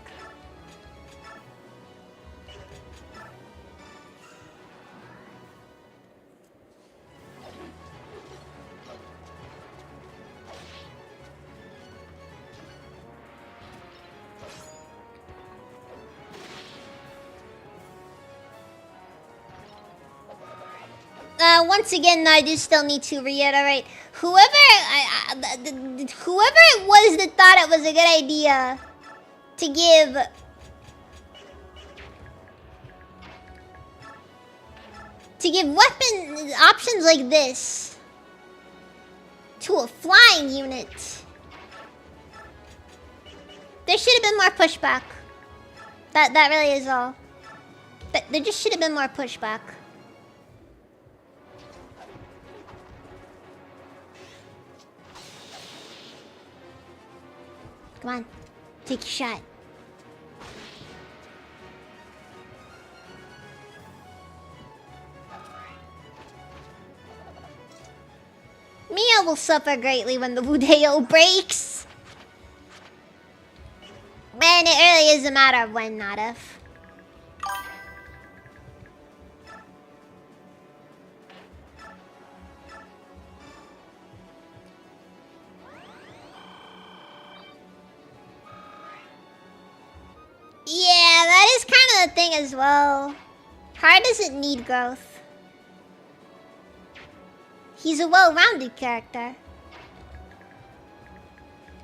Once again, I do still need to reiterate, whoever it was that thought it was a good idea to give weapon options like this to a flying unit, there should have been more pushback. That really is all. There just should have been more pushback. Come on, take your shot. Mia will suffer greatly when the Wudeo breaks. Man, it really is a matter of when, not if. Yeah, that is kind of the thing as well. Har doesn't need growth. He's a well-rounded character.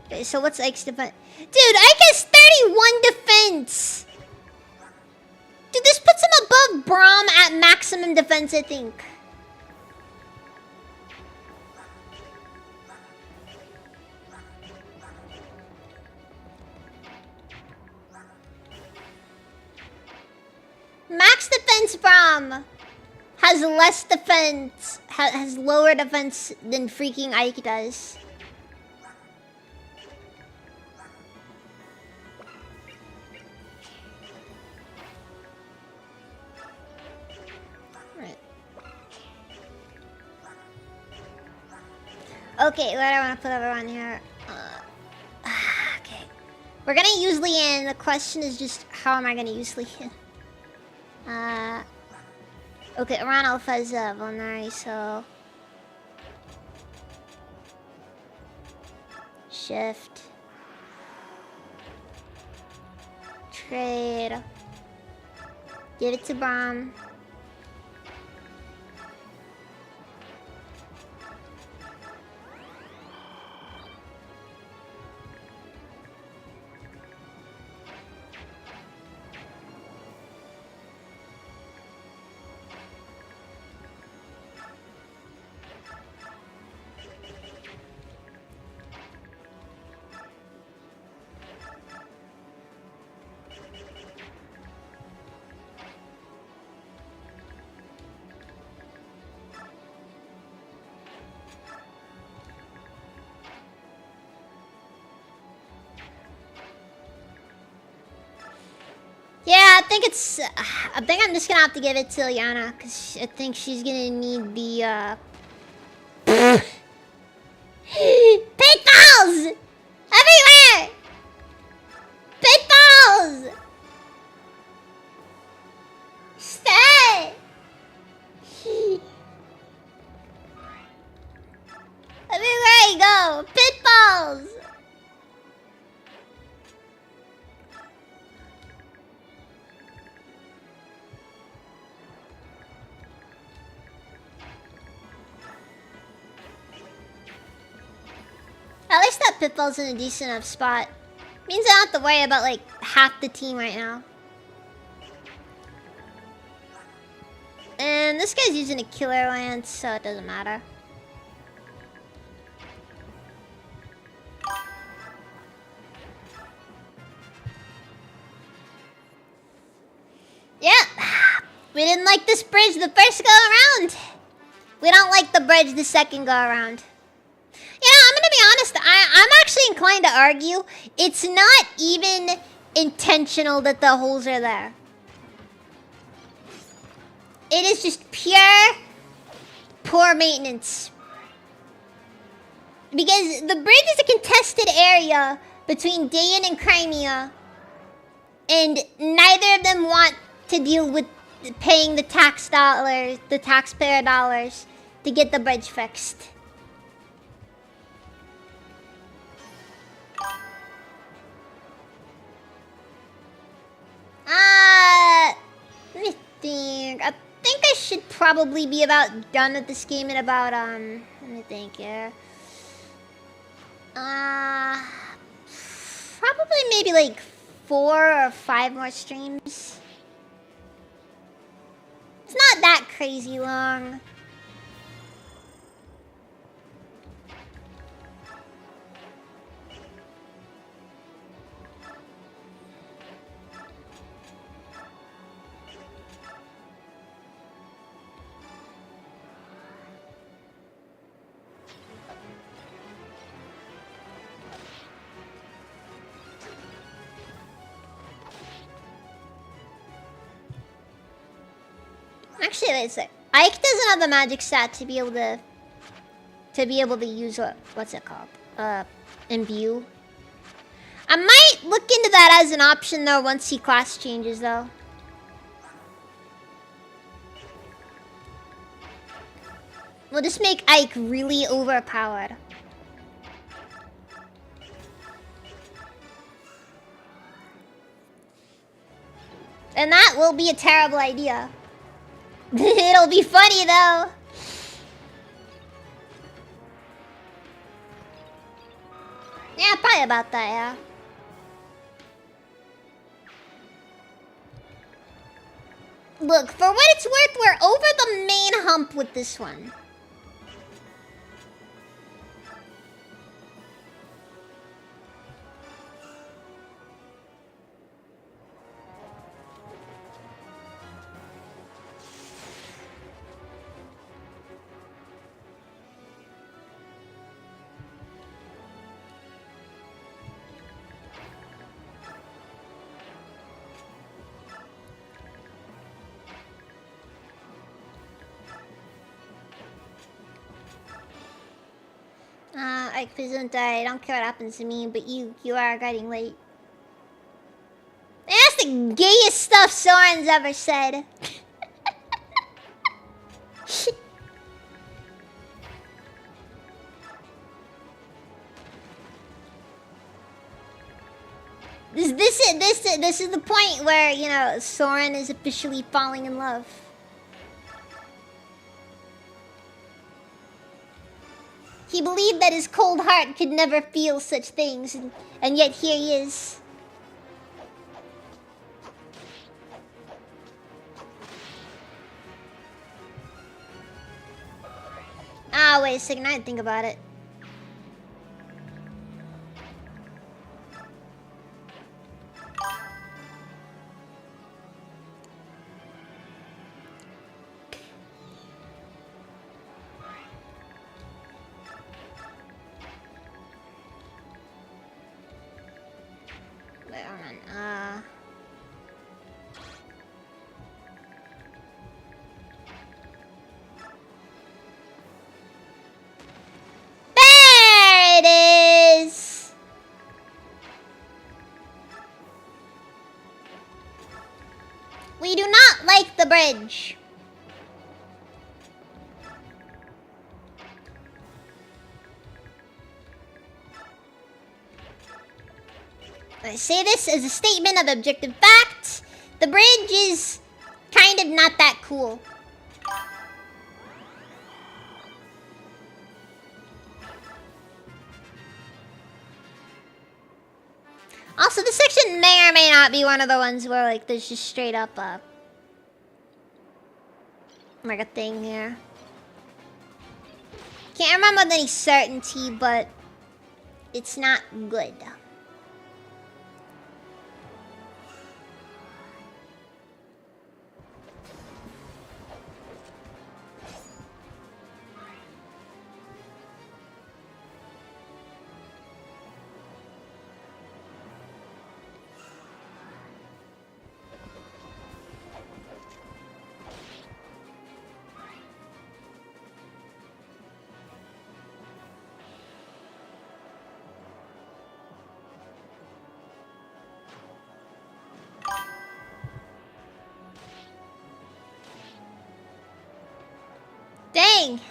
Okay, so what's Ike's defense? Dude, Ike has 31 defense! Dude, this puts him above Braum at maximum defense, I think. Max defense Braum has less defense, has lower defense than freaking Ike does. Right. Okay, what do I want to put everyone here? Okay. We're gonna use Leanne. The question is just, how am I gonna use Leanne? Okay, Ron Alpha is vulnerary, so... Shift. Trade. Give it to Bomb. Yeah, I think I'm just gonna have to give it to Ilyana, because I think she's gonna need the, pitfalls! Everywhere! Pitfalls! Stay! Everywhere you go! Pitfalls! At least that Pitfall's in a decent enough spot. Means I don't have to worry about like half the team right now. And this guy's using a killer lance, so it doesn't matter. Yep. We didn't like this bridge the first go around. We don't like the bridge the second go around. Yeah, I'm gonna be honest. I'm actually inclined to argue it's not even intentional that the holes are there. It is just pure poor maintenance. Because the bridge is a contested area between Dayan and Crimea, and neither of them want to deal with paying the taxpayer dollars to get the bridge fixed. Let me think. I think I should probably be about done with this game in about, let me think here. Probably maybe like 4 or 5 more streams. It's not that crazy long. Actually, wait a sec. Ike doesn't have the magic stat to be able to use what's it called? Imbue. I might look into that as an option though once he class changes though. We'll just make Ike really overpowered. And that will be a terrible idea. It'll be funny though. Yeah, probably about that, yeah. Look, for what it's worth, we're over the main hump with this one. Alright, Kazunta, I don't care what happens to me, but you are getting late. That's the gayest stuff Soren's ever said. This is the point where, you know, Soren is officially falling in love. He believed that his cold heart could never feel such things, and yet here he is. Ah, wait a second, I didn't think about it. Wait, hold on, There it is! We do not like the bridge. I say this as a statement of objective fact. The bridge is kind of not that cool. Also, this section may or may not be one of the ones where, like, there's just straight up like a thing here. Can't remember with any certainty, but it's not good. Dang!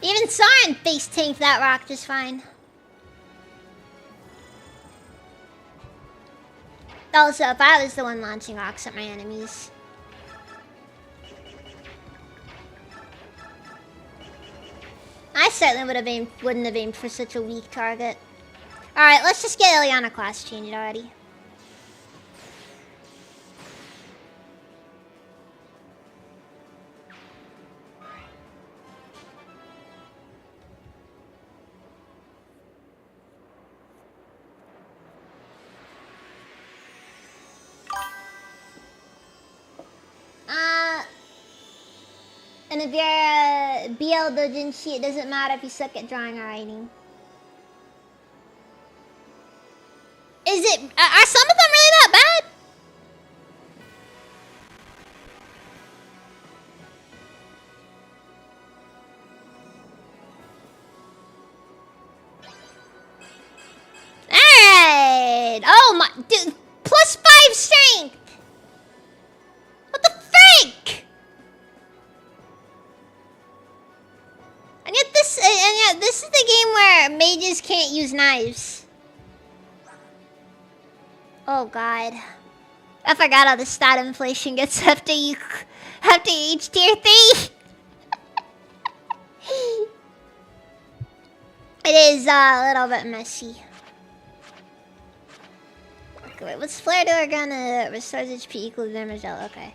Even Soren face tanked that rock just fine. Also, if I was the one launching rocks at my enemies. I certainly wouldn't have aimed for such a weak target. Alright, let's just get Ileana class changed already. And if you're a BL doujinshi, it doesn't matter if you suck at drawing or writing. Are some of them really that bad? Alright! Oh my, dude, +5 strength! What the frick? And yet this is the game where mages can't use knives. Oh god. I forgot how the stat inflation gets after you reach tier 3. It is a little bit messy. Okay, wait, what's flare door gonna restores HP equal to damage dealt? Okay.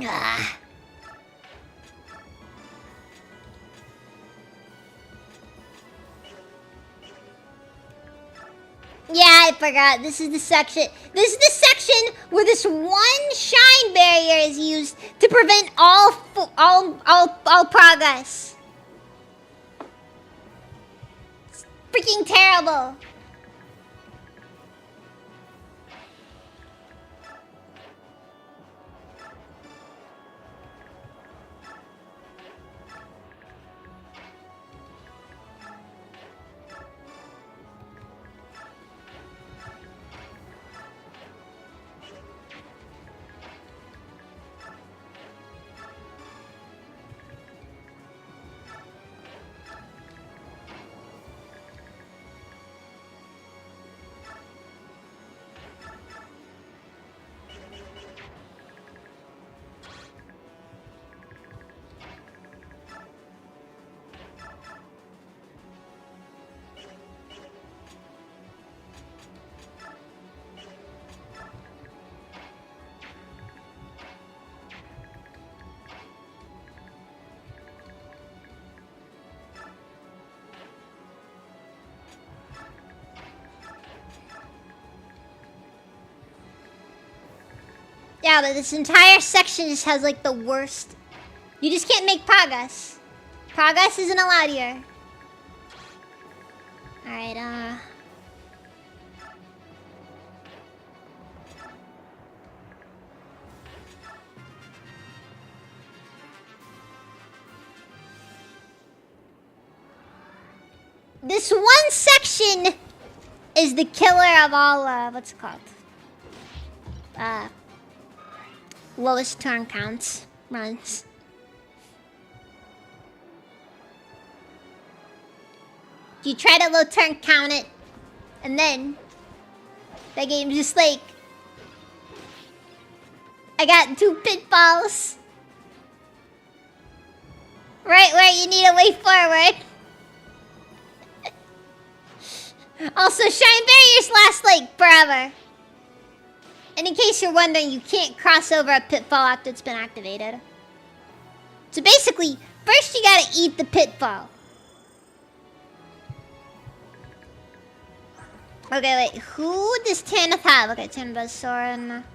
Ah. Yeah, I forgot. This is the section. This is the section where this one shine barrier is used to prevent all progress. It's freaking terrible. Yeah, but this entire section just has like the worst. You just can't make progress. Progress isn't allowed here. Alright, this one section is the killer of all, what's it called? Lowest turn counts runs. You try to low turn count it, and then that game's just like, I got 2 pitfalls right where you need a way forward. Also, shine barriers last like forever. And in case you're wondering, you can't cross over a pitfall after it's been activated. So basically, first you gotta eat the pitfall. Okay, wait, who does Tanith have? Okay, Tanith has Soren.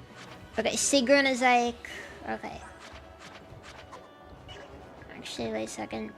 Okay, Sigrun is like... Okay. Actually, wait a second.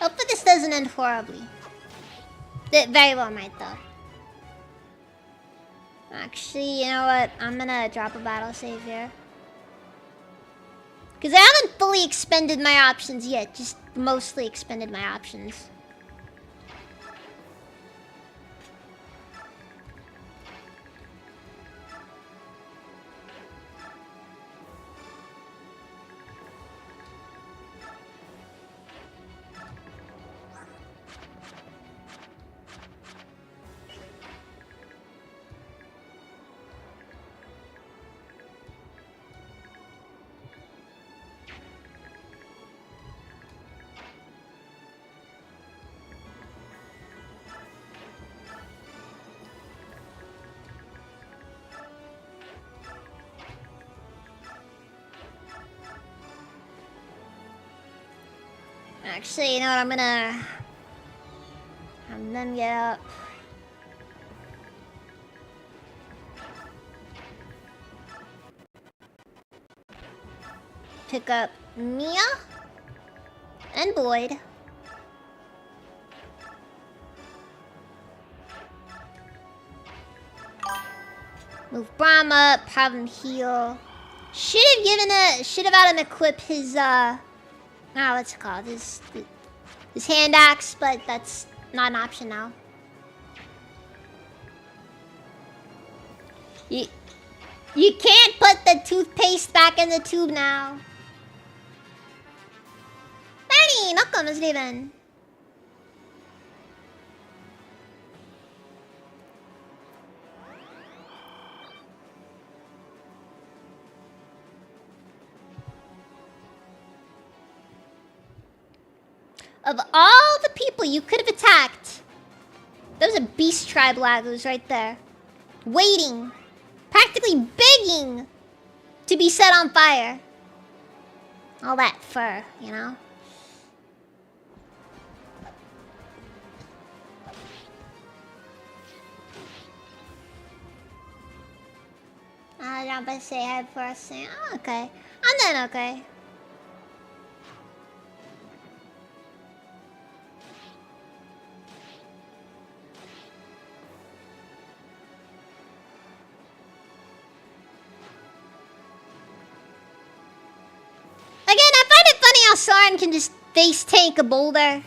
Hopefully this doesn't end horribly. It very well might though. Actually, you know what? I'm gonna drop a battle save here. Because I haven't fully expended my options yet, just mostly expended my options. Actually, you know what? I'm gonna get up. Pick up Mia and Boyd. Move Braum up, have him heal. Should have had him equip his what's it called? His hand axe, but that's not an option now. You, you can't put the toothpaste back in the tube now. Danny, welcome, Steven. Of all the people you could have attacked, there was a beast tribe laggers right there. Waiting. Practically begging to be set on fire. All that fur, you know? I'm not gonna say hi first thing. Oh, okay. I'm then okay. Again, I find it funny how Soren can just face tank a boulder.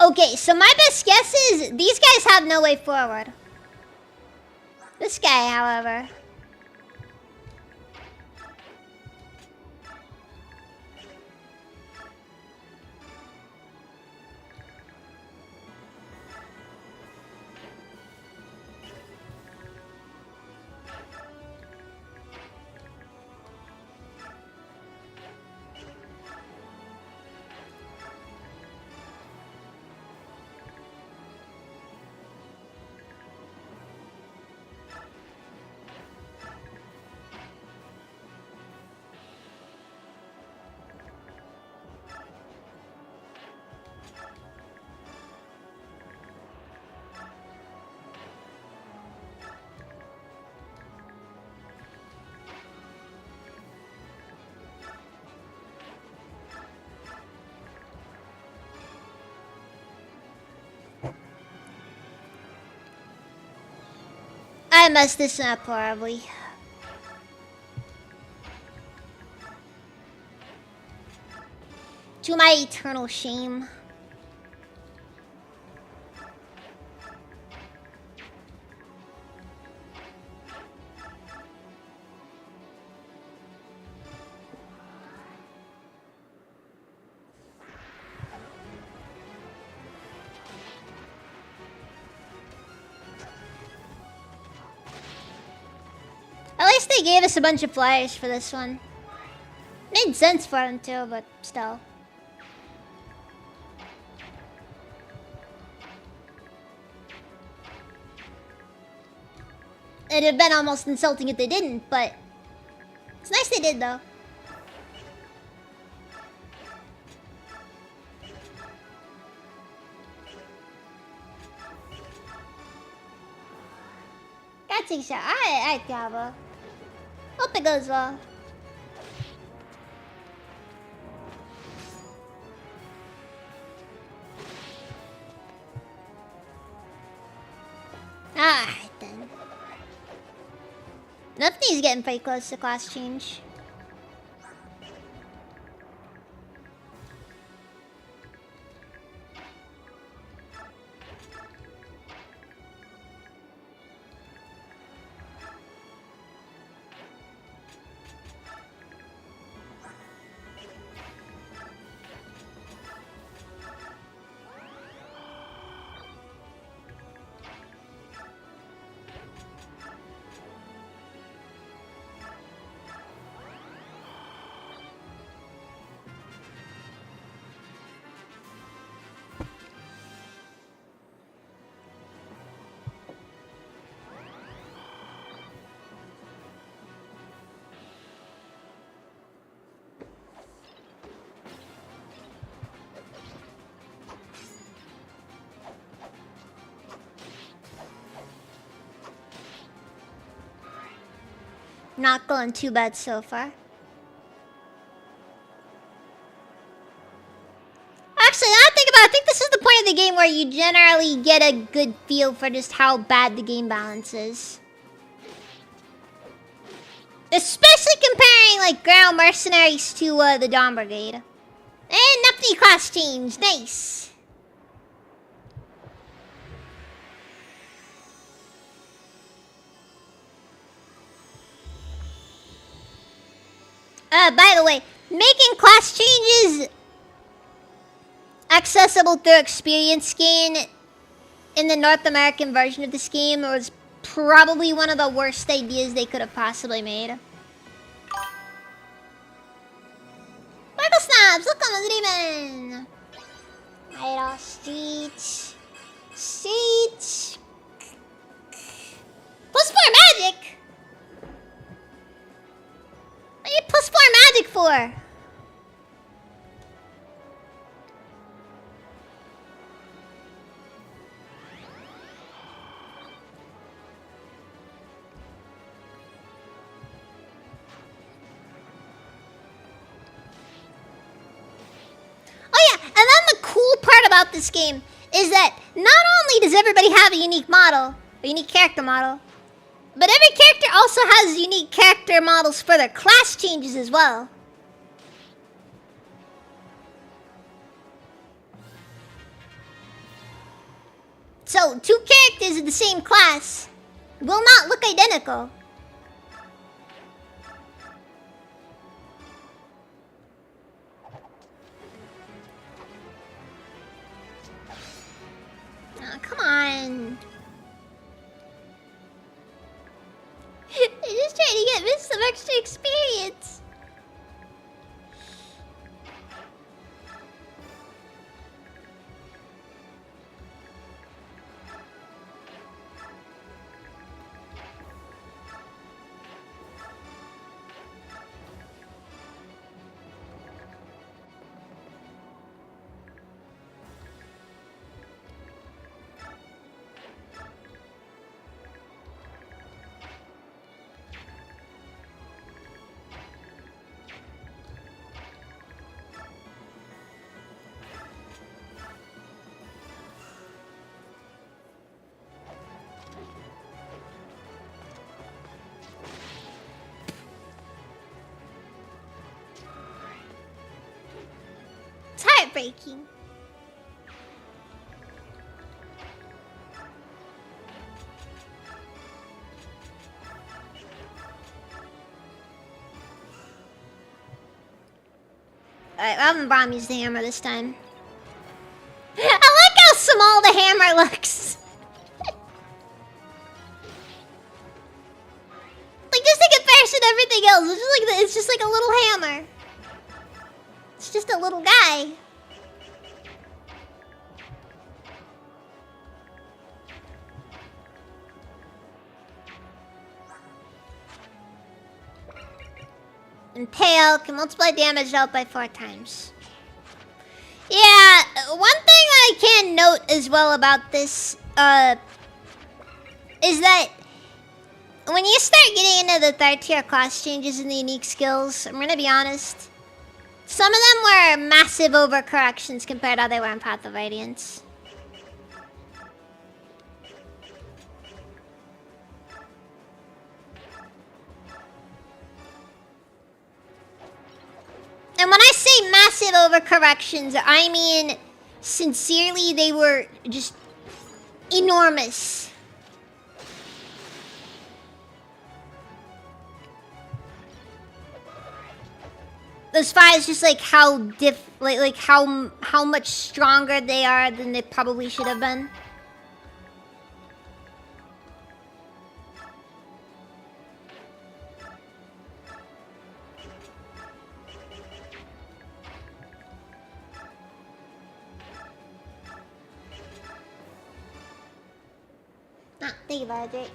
Okay, so my best guess is these guys have no way forward. This guy, however. I messed this up horribly. To my eternal shame. At least they gave us a bunch of flyers for this one. Made sense for them too, but still. It'd have been almost insulting if they didn't, but it's nice they did though. Gotta take a shot. Alright, Gabba. Hope it goes well. Alright then. Nothing's getting pretty close to class change. Not going too bad so far. Actually, now I think about it, I think this is the point of the game where you generally get a good feel for just how bad the game balance is. Especially comparing like Ground Mercenaries to the Dawn Brigade. And nothing class change, nice. By the way, making class changes accessible through experience gain in the North American version of this game was probably one of the worst ideas they could have possibly made. Sparkle Snobs, look on the demon! Idle Street. Street. +4 magic! What are you +4 magic for? Oh yeah, and then the cool part about this game is that not only does everybody have a unique model, a unique character model, but every character also has unique character models for their class changes as well. So, two characters of the same class will not look identical. Oh, come on. They're just trying to get me some extra experience. It's heartbreaking. Alright, I'm gonna bomb use the hammer this time. I like how small the hammer looks. Like just in comparison to everything else, it's just like a little hammer. It's just a little guy. And pale can multiply damage out by 4 times. Yeah, one thing I can note as well about this, is that when you start getting into the 3rd tier class changes and the unique skills, I'm gonna be honest, some of them were massive overcorrections compared to how they were in Path of Radiance. And when I say massive overcorrections, I mean sincerely they were just enormous. As far as just like how how much stronger they are than they probably should have been. Ah, thank you, Violet.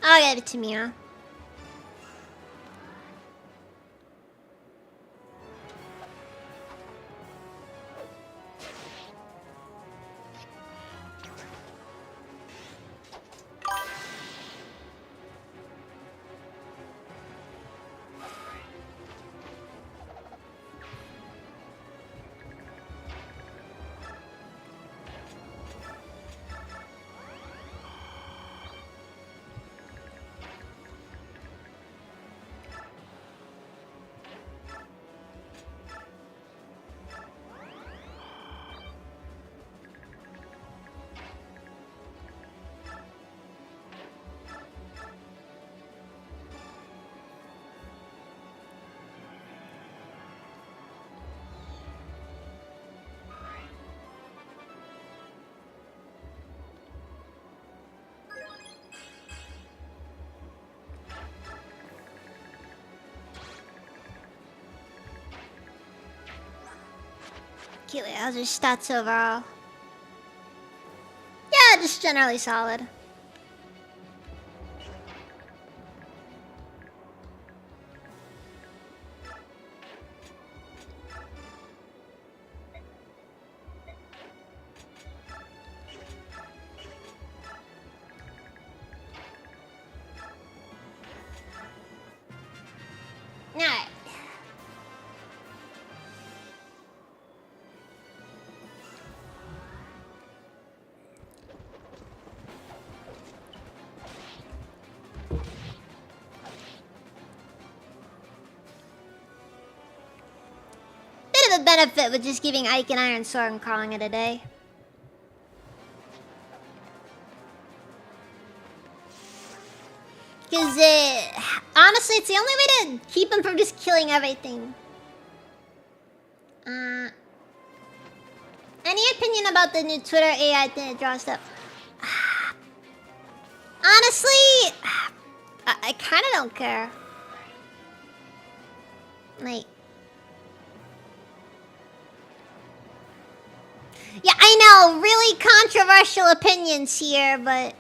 I'll give it to Mia. Okay, wait, how's your stats overall? Yeah, just generally solid. Alright. Bit of a benefit with just giving Ike an iron sword and calling it a day. Because, honestly, it's the only way to keep him from just killing everything. Any opinion about the new Twitter AI thing that draws stuff? Honestly, I kind of don't care. Like... Yeah, I know, really controversial opinions here, but...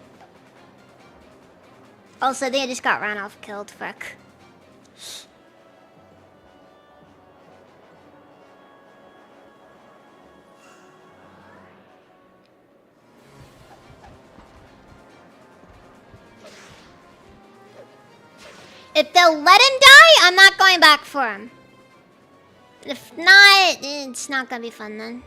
Also, they just got ran off killed, fuck. If they'll let him die, I'm not going back for him. If not, it's not gonna be fun then.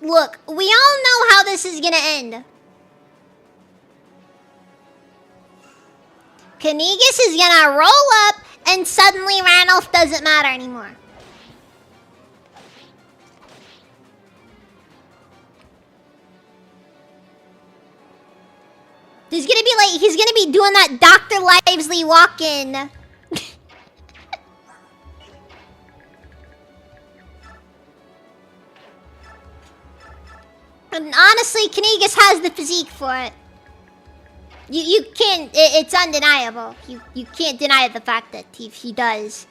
Look, we all know how this is gonna end. Kanigas is gonna roll up, and suddenly Ranulph doesn't matter anymore. He's gonna be doing that Dr. Lively walk-in. And honestly, Kanigas has the physique for it. You can't, it's undeniable. You can't deny the fact that he does.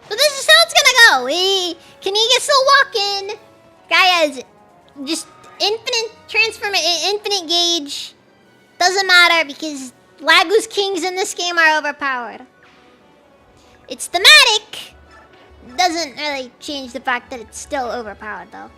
But this is how it's gonna go. Kaniga's still walking. Guy has just infinite gauge doesn't matter because Lagu's kings in this game are overpowered. It's thematic. Doesn't really change the fact that it's still overpowered though.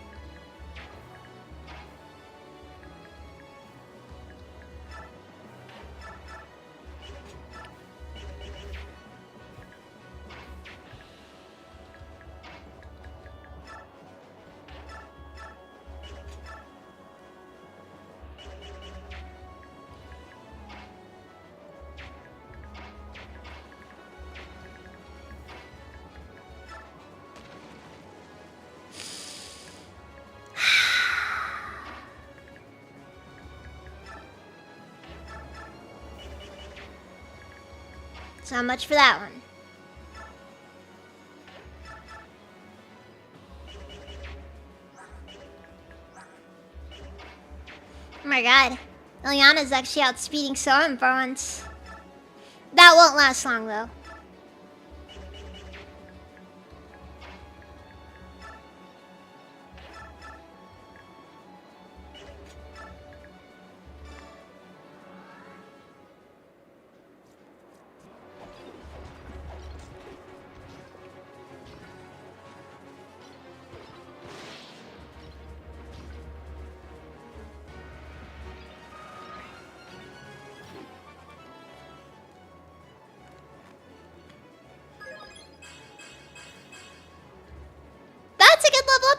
So much for that one. Oh my god. Ilyana's actually outspeeding Soren for once. That won't last long though.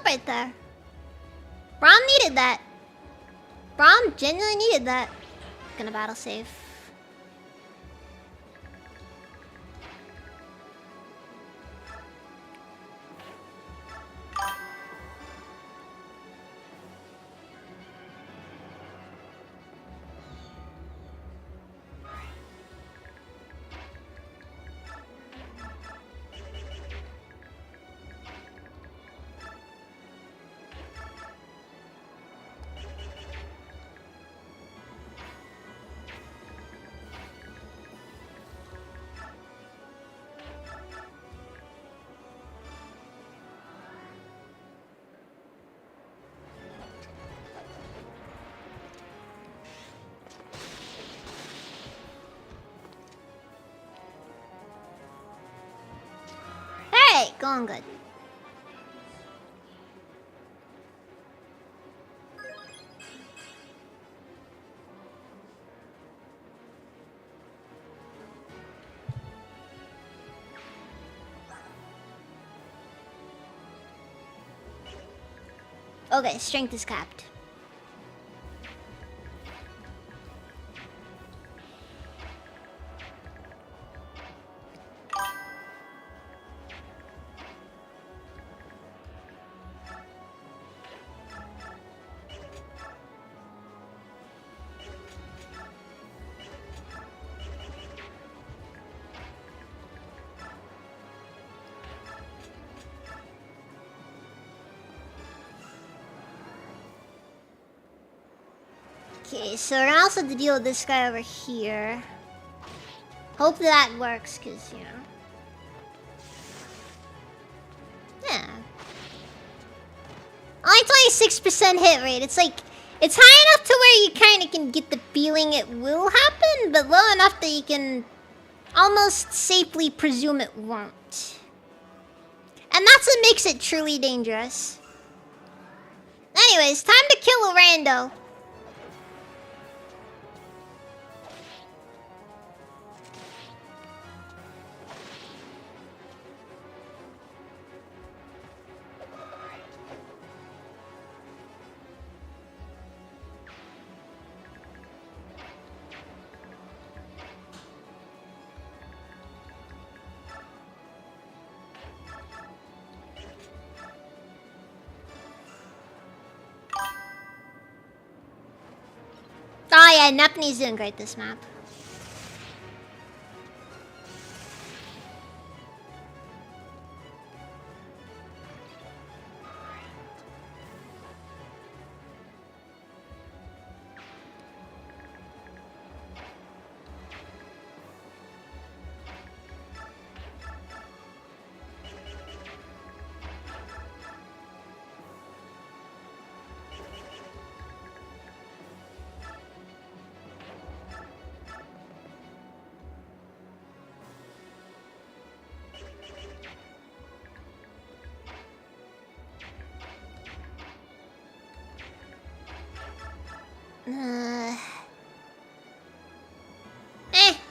Right there. Braum needed that. Braum genuinely needed that. Gonna battle save. Going good. Okay, strength is capped. Okay, so we're gonna also have to deal with this guy over here. Hope that works, cause you know. Yeah. Only 26% hit rate. It's like it's high enough to where you kind of can get the feeling it will happen, but low enough that you can almost safely presume it won't. And that's what makes it truly dangerous. Anyways, time to kill a rando. Oh yeah, Nepni's doing great this map.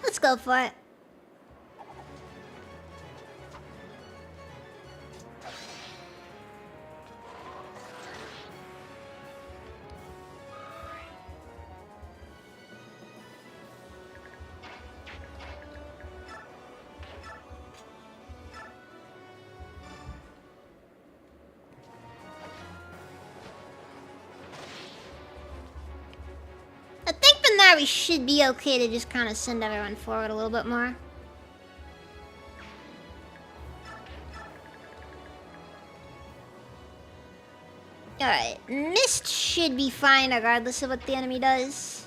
Let's go for it. I think from there we should be okay to just kind of send everyone forward a little bit more. Alright, Mist should be fine regardless of what the enemy does.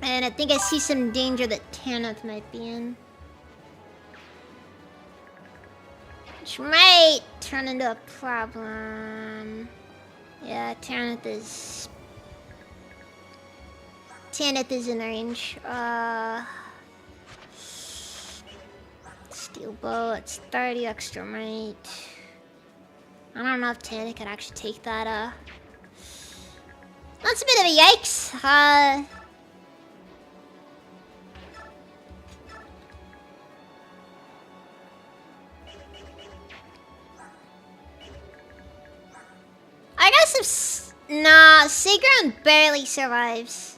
And I think I see some danger that Tanith might be in. Which might turn into a problem. Yeah, Tanith is in range. Steel bow, it's 30 extra might. I don't know if Tanith can actually take that, That's a bit of a yikes. I guess if... Nah, Sigrun barely survives.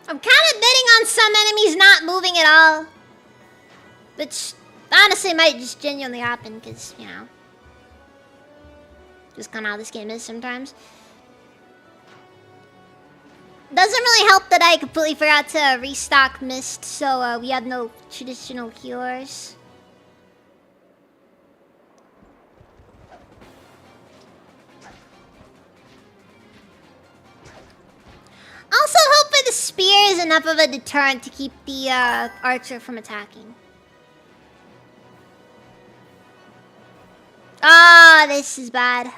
I'm kind of bidding on some enemies not moving at all. Which honestly might just genuinely happen because, you know, just kind of how this game is sometimes. Doesn't really help that I completely forgot to restock Mist, so we have no traditional healers. Also, hopefully the spear is enough of a deterrent to keep the archer from attacking. Ah, this is bad.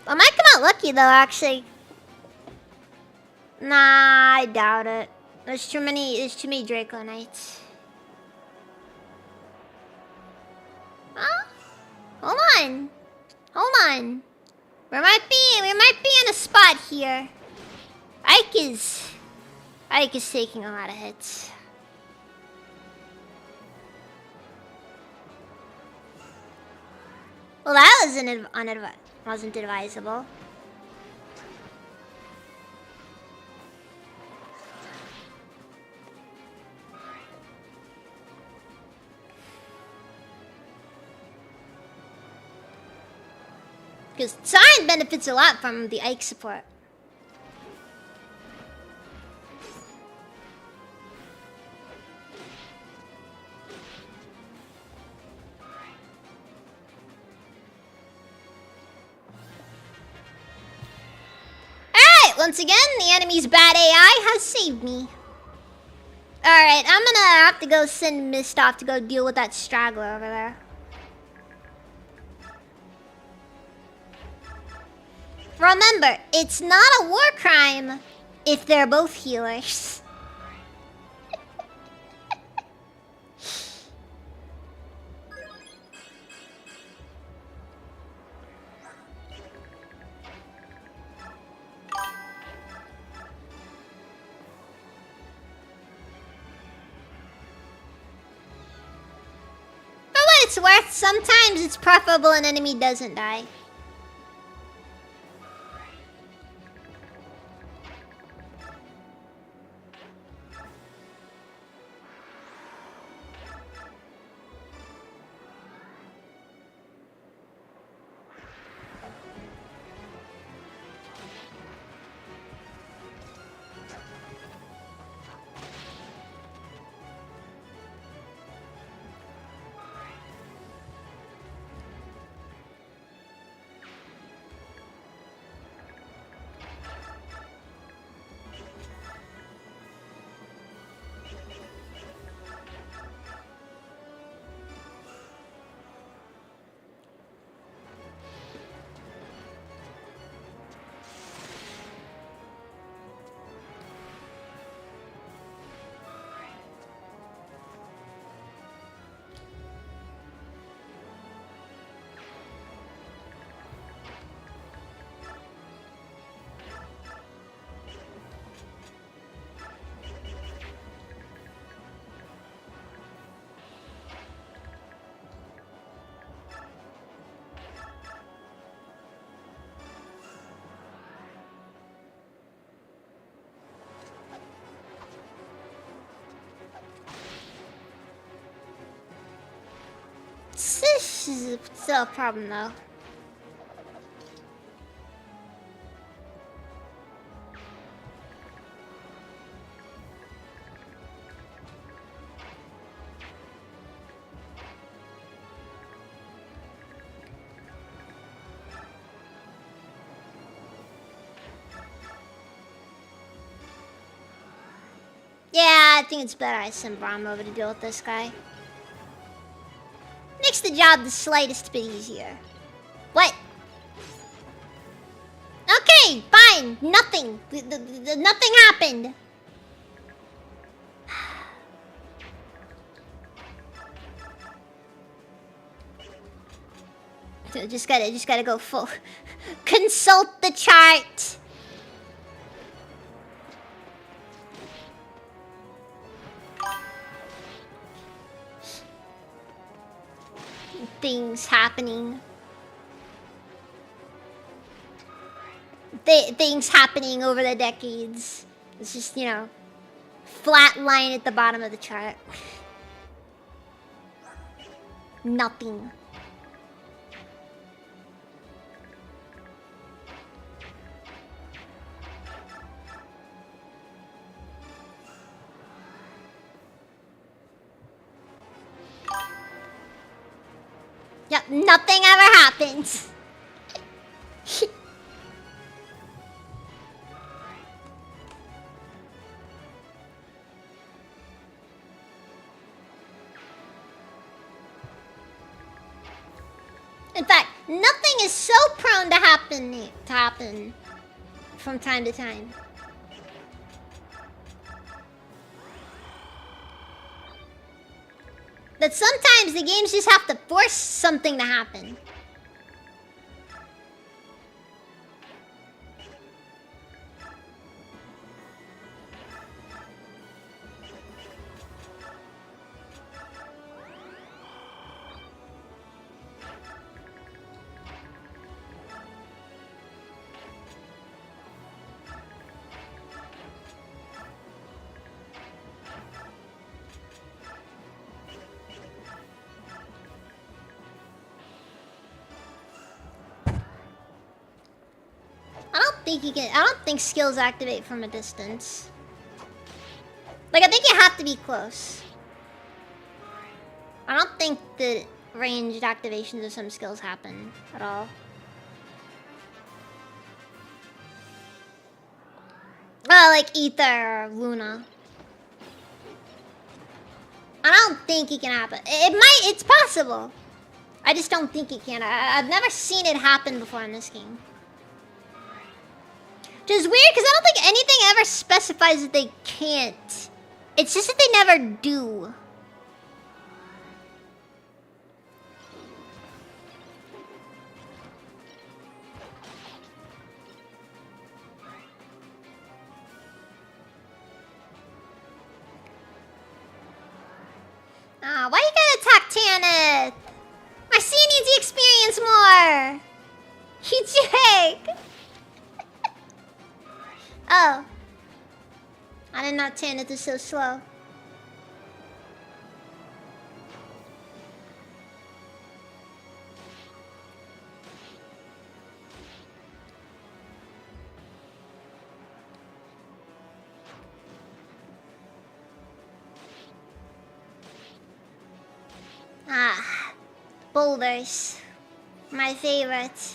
I might come out lucky though, actually. Nah, I doubt it. There's too many Draco Knights. Huh? Hold on. Hold on. We might be in a spot here. Ike is taking a lot of hits. Well, that wasn't advisable. Because Siren benefits a lot from the Ike support. Alright, once again, the enemy's bad AI has saved me. Alright, I'm gonna have to go send Mist off to go deal with that straggler over there. Remember, it's not a war crime if they're both healers. it's worth, sometimes it's preferable an enemy doesn't die. This is still a problem though. Yeah, I think it's better I send Braum over to deal with this guy. Makes the job the slightest bit easier. What? Okay, fine. Nothing. Nothing happened. Just gotta go full. Consult the chart. Things happening. Things happening over the decades. It's just, you know, flat line at the bottom of the chart. Nothing. Yep, nothing ever happens. In fact, nothing is so prone to happen from time to time. That sometimes the games just have to force something to happen. I don't think skills activate from a distance. Like, I think you have to be close. I don't think that ranged activations of some skills happen at all. Like Ether or Luna. I don't think it can happen. It's possible. I just don't think it can. I've never seen it happen before in this game. Which is weird, because I don't think anything ever specifies that they can't. It's just that they never do. Why you gotta attack Tanith? work? Oh. I did not turn it to so slow. Ah, boulders. My favorite.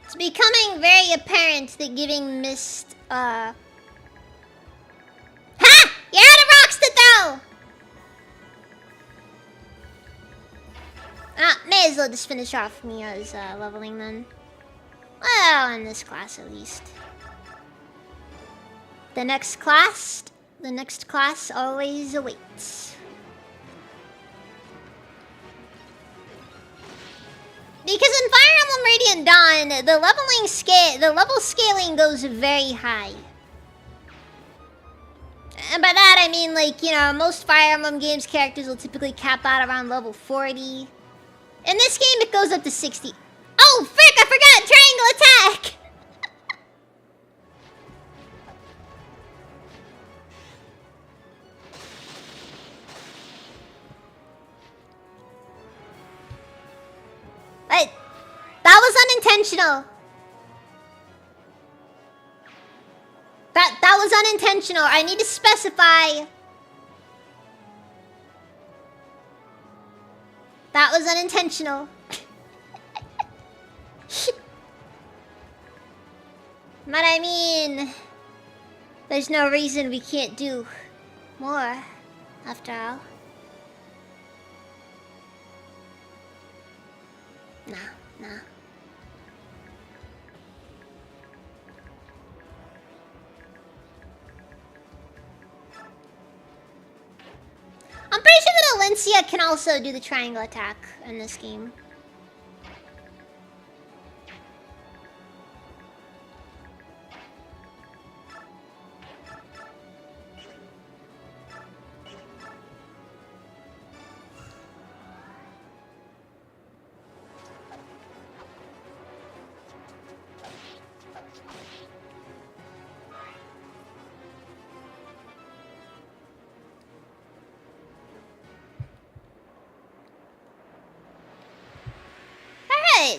It's becoming very apparent that giving Mist, Ha! You're out of rocks to throw! May as well just finish off Mia's leveling then. Well, in this class at least. The next class always awaits. Because in Fire Emblem Radiant Dawn, the level scaling goes very high. And by that I mean, like, you know, most Fire Emblem games characters will typically cap out around level 40. In this game, it goes up to 60. Oh, frick! I forgot! Triangle attack! But that was unintentional. That was unintentional. I need to specify. That was unintentional. But I mean, there's no reason we can't do more, after all. Nah. I'm pretty sure that Valencia can also do the triangle attack in this game.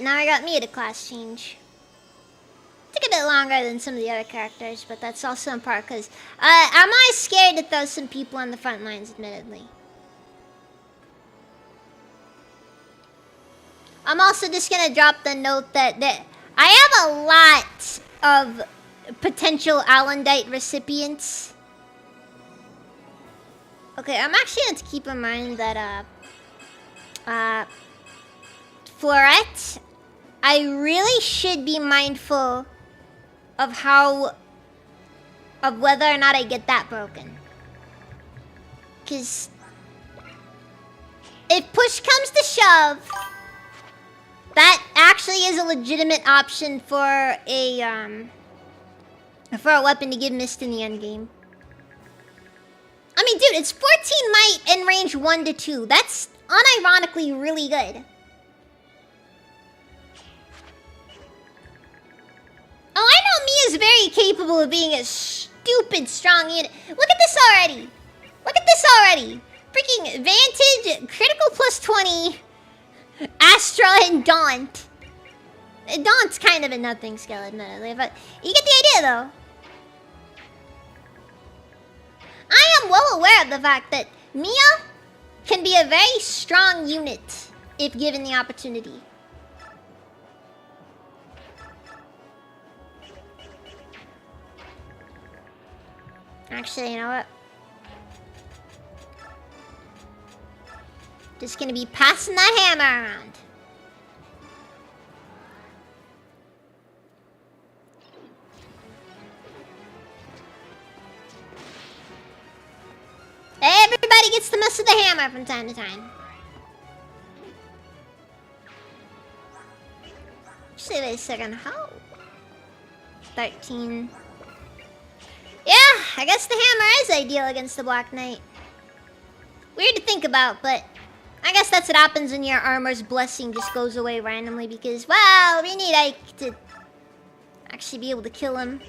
Now I got me to class change. Took a bit longer than some of the other characters, but that's also in part because I'm always scared to throw some people on the front lines, admittedly. I'm also just gonna drop the note that I have a lot of potential Alendite recipients. Okay, I'm actually going to keep in mind that Florette, I really should be mindful of whether or not I get that broken. Because if push comes to shove, that actually is a legitimate option for a weapon to give Mist in the endgame. I mean, dude, it's 14 might and range 1 to 2. That's unironically really good. Oh, I know Mia's very capable of being a stupid strong unit. Look at this already. Look at this already. Freaking Vantage, critical plus 20, Astra, and Daunt. Daunt's kind of a nothing skill, admittedly, but you get the idea, though. I am well aware of the fact that Mia can be a very strong unit if given the opportunity. Actually, you know what? Just gonna be passing that hammer around. Everybody gets to mess with the hammer from time to time. Actually, wait a second. How? 13. Yeah, I guess the hammer is ideal against the Black Knight. Weird to think about, but I guess that's what happens when your armor's blessing just goes away randomly because, well, we need Ike to actually be able to kill him.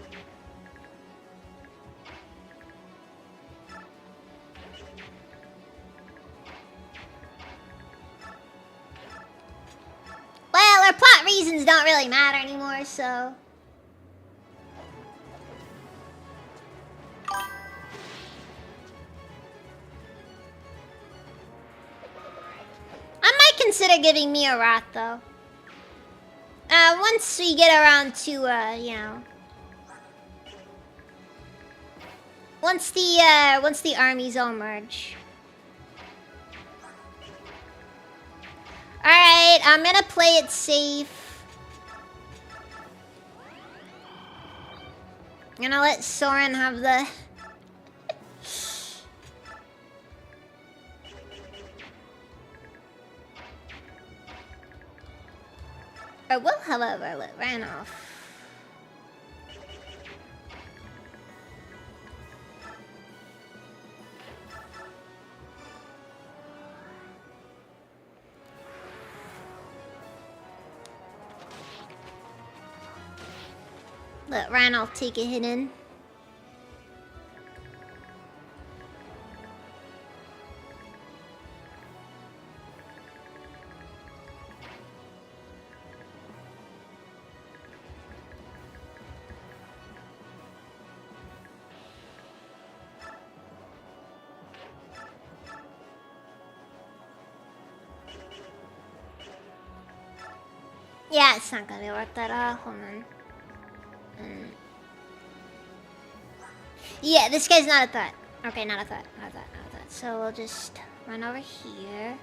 Well, our plot reasons don't really matter anymore, so... I might consider giving me a rat, though. Once we get around to, you know... Once the armies all merge. Alright, I'm gonna play it safe. I'm gonna let Soren have the... I will, however, let Ranulf. Let Ranulf take a hit in. Yeah, it's not gonna be worth that. Hold on. Yeah, this guy's not a threat. Okay, not a threat. Not a threat. Not a threat. So we'll just run over here.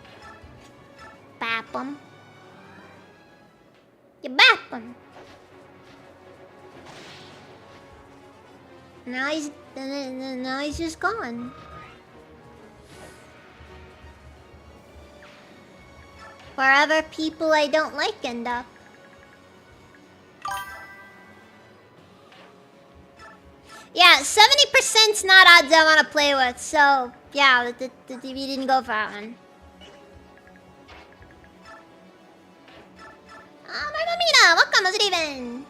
Bap him. You bap him. Now he's just gone. Wherever people I don't like end up. Yeah, 70%'s not odds I want to play with, so yeah, the TV didn't go for that one. Margomita, welcome, how's it even?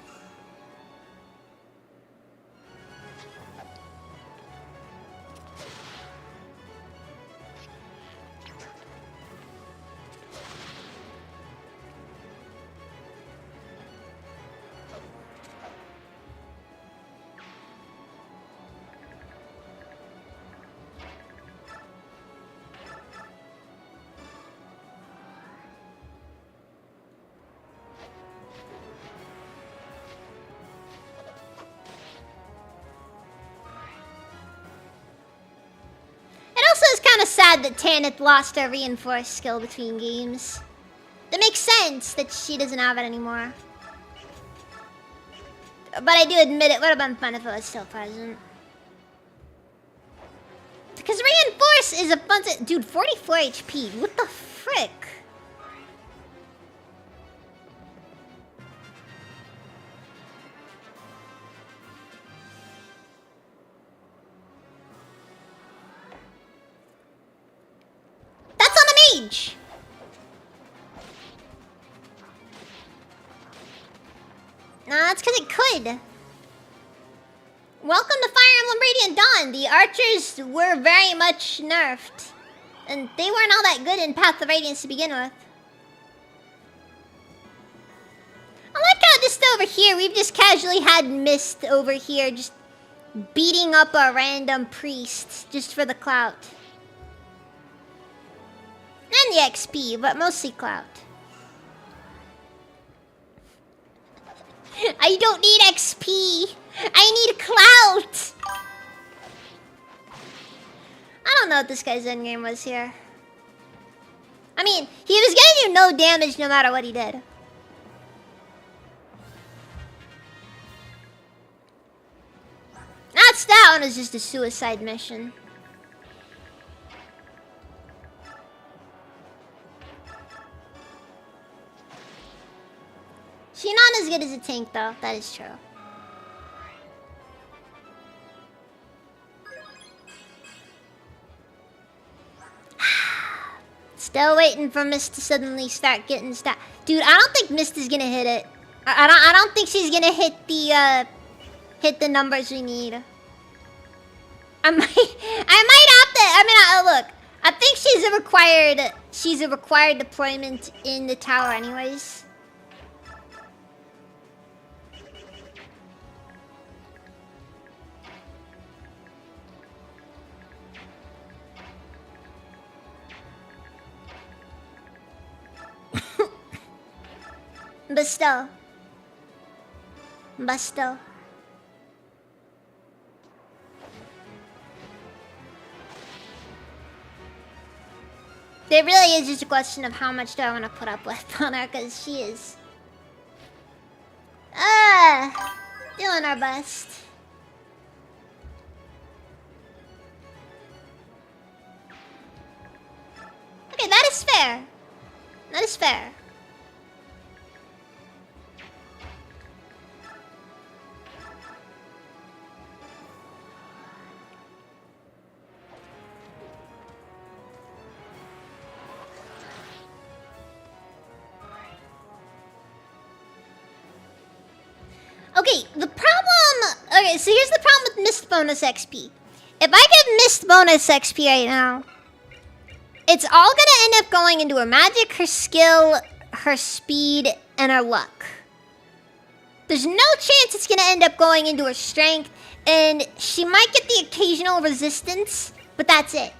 Sad that Tanith lost her reinforced skill between games. It makes sense that she doesn't have it anymore. But I do admit it would have been fun if it was still present. Because reinforce is a fun... Dude, 44 HP. What the frick? Mage. Nah, that's because it could. Welcome to Fire Emblem Radiant Dawn. The archers were very much nerfed. And they weren't all that good in Path of Radiance to begin with. I like how just over here, we've just casually had Mist over here just beating up a random priest just for the clout. And the XP, but mostly clout. I don't need XP. I need clout. I don't know what this guy's endgame was here. I mean, he was gonna do no damage no matter what he did. That one is just a suicide mission. She's not as good as a tank though, that is true. Still waiting for Mist to suddenly start getting stat. Dude, I don't think Mist is gonna hit it. I don't think she's gonna hit the numbers we need. I might have to. I mean, look. I think she's a required deployment in the tower, anyways. But still. It really is just a question of how much do I want to put up with on her, because she is... doing our best. Okay, that is fair. That is fair. Okay, the problem... Okay, so here's the problem with Mist bonus XP. If I give Mist bonus XP right now, it's all gonna end up going into her magic, her skill, her speed, and her luck. There's no chance it's gonna end up going into her strength, and she might get the occasional resistance, but that's it.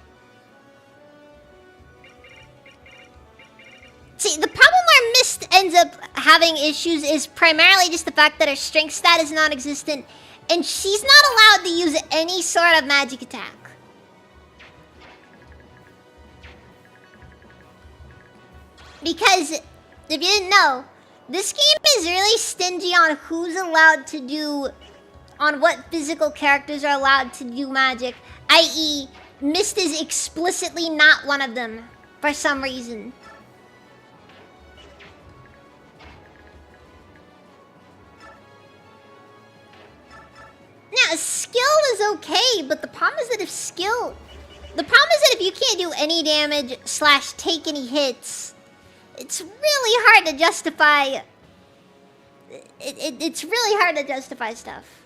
See, the problem where Mist ends up having issues is primarily just the fact that her strength stat is non-existent, and she's not allowed to use any sort of magic attack. Because, if you didn't know, this game is really stingy on who's allowed to do... on what physical characters are allowed to do magic, i.e. Mist is explicitly not one of them, for some reason. Now, skill is okay, but the problem is that if skill... The problem is that if you can't do any damage / take any hits, it's really hard to justify... It's really hard to justify stuff.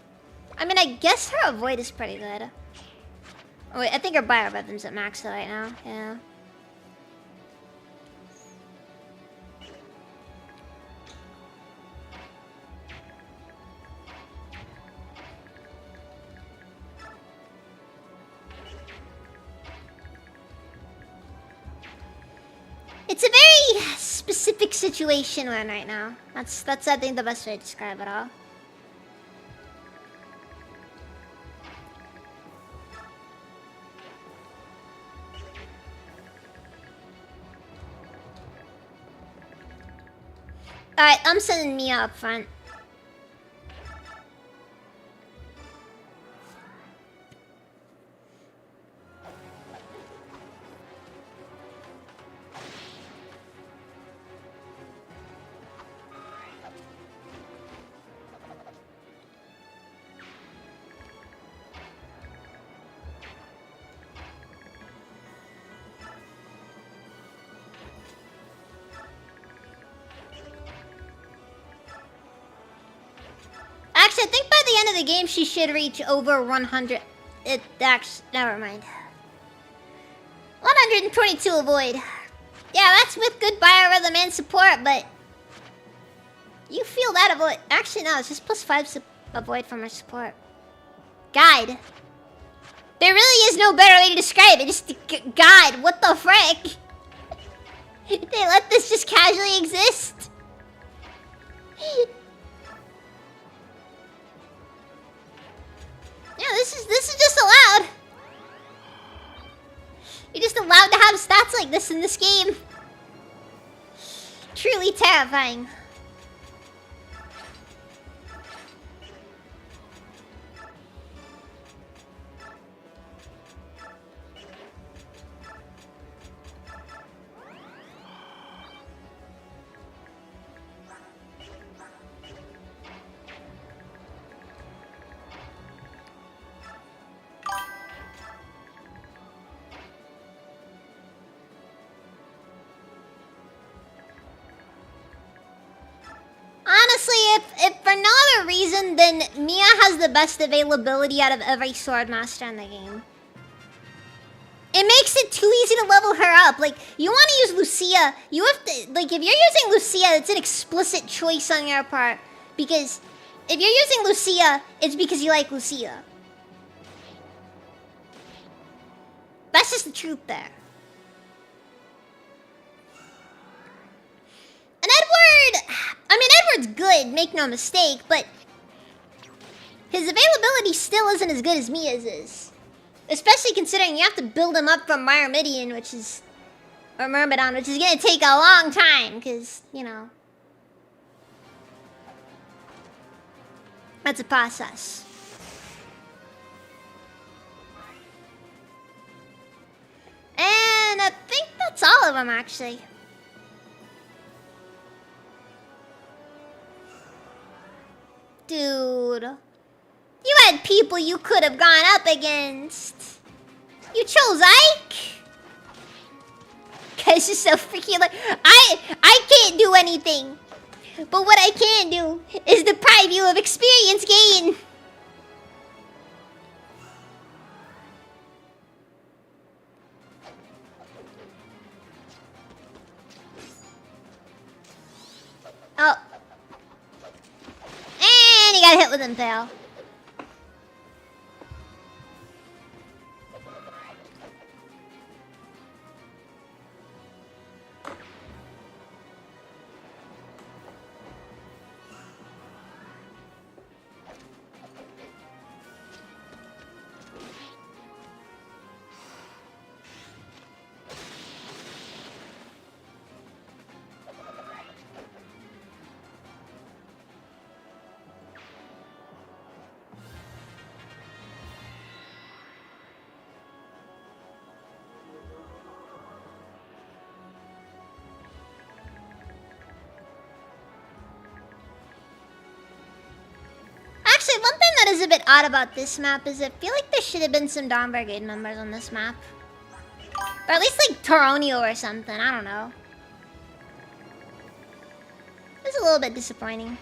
I mean, I guess her avoid is pretty good. Oh wait, I think her bio rhythm's at max though right now, yeah. It's a very specific situation we're in right now. That's I think the best way to describe it all. Alright, I'm sending Mia up front. Actually, I think by the end of the game, she should reach over 100. It actually, never mind. 122 avoid. Yeah, that's with good biorhythm and support, but you feel that avoid. Actually, no, it's just +5 avoid from her support. Guide. There really is no better way to describe it. Just guide. What the frick? They let this just casually exist. Yeah, this is just allowed. You're just allowed to have stats like this in this game. Truly terrifying. Honestly, if for no other reason, then Mia has the best availability out of every Swordmaster in the game. It makes it too easy to level her up. Like, you want to use Lucia, you have to, like, if you're using Lucia, it's an explicit choice on your part. Because if you're using Lucia, it's because you like Lucia. That's just the truth there. And Edward, I mean, Edward's good, make no mistake, but his availability still isn't as good as Mia's is. Especially considering you have to build him up from Myrmidon, which is, or Myrmidon, which is gonna take a long time, because, you know, that's a process. And I think that's all of them, actually. Dude, you had people you could have gone up against. You chose Ike? Cause you're so freaking like, I can't do anything. But what I can do is deprive you of experience gain. Oh. And you got hit with Impale. Actually, one thing that is a bit odd about this map is I feel like there should have been some Dawn Brigade members on this map. Or at least like Toronio or something, I don't know. It's a little bit disappointing.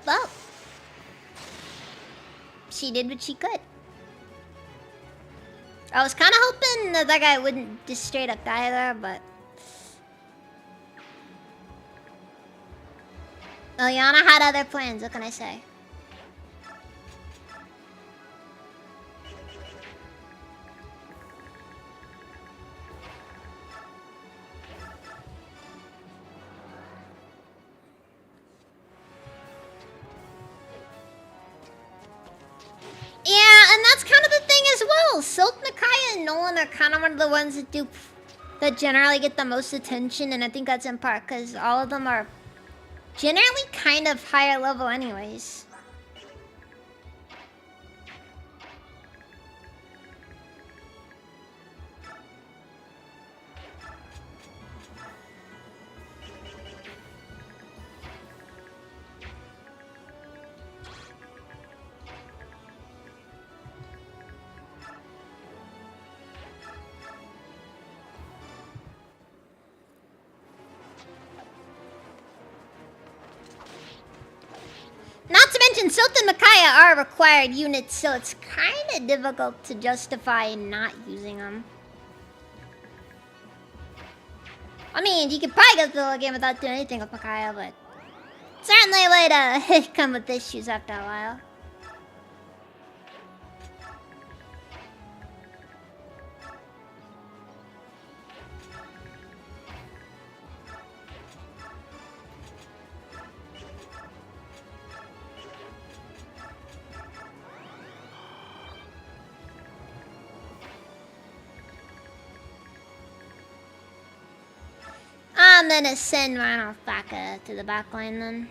Well, she did what she could. I was kind of hoping that that guy wouldn't just straight up die there, but... Liliana had other plans, what can I say? Yeah, and that's kind of the thing as well. Silk, Nakaya, and Nolan are kind of one of the ones that generally get the most attention, and I think that's in part because all of them are generally kind of higher level anyways. mention, Silt and Micaiah are required units, so it's kind of difficult to justify not using them. I mean, you could probably go through the whole game without doing anything with Micaiah, but certainly a way to come with issues after a while. I'm gonna send Randolph back to the back line then.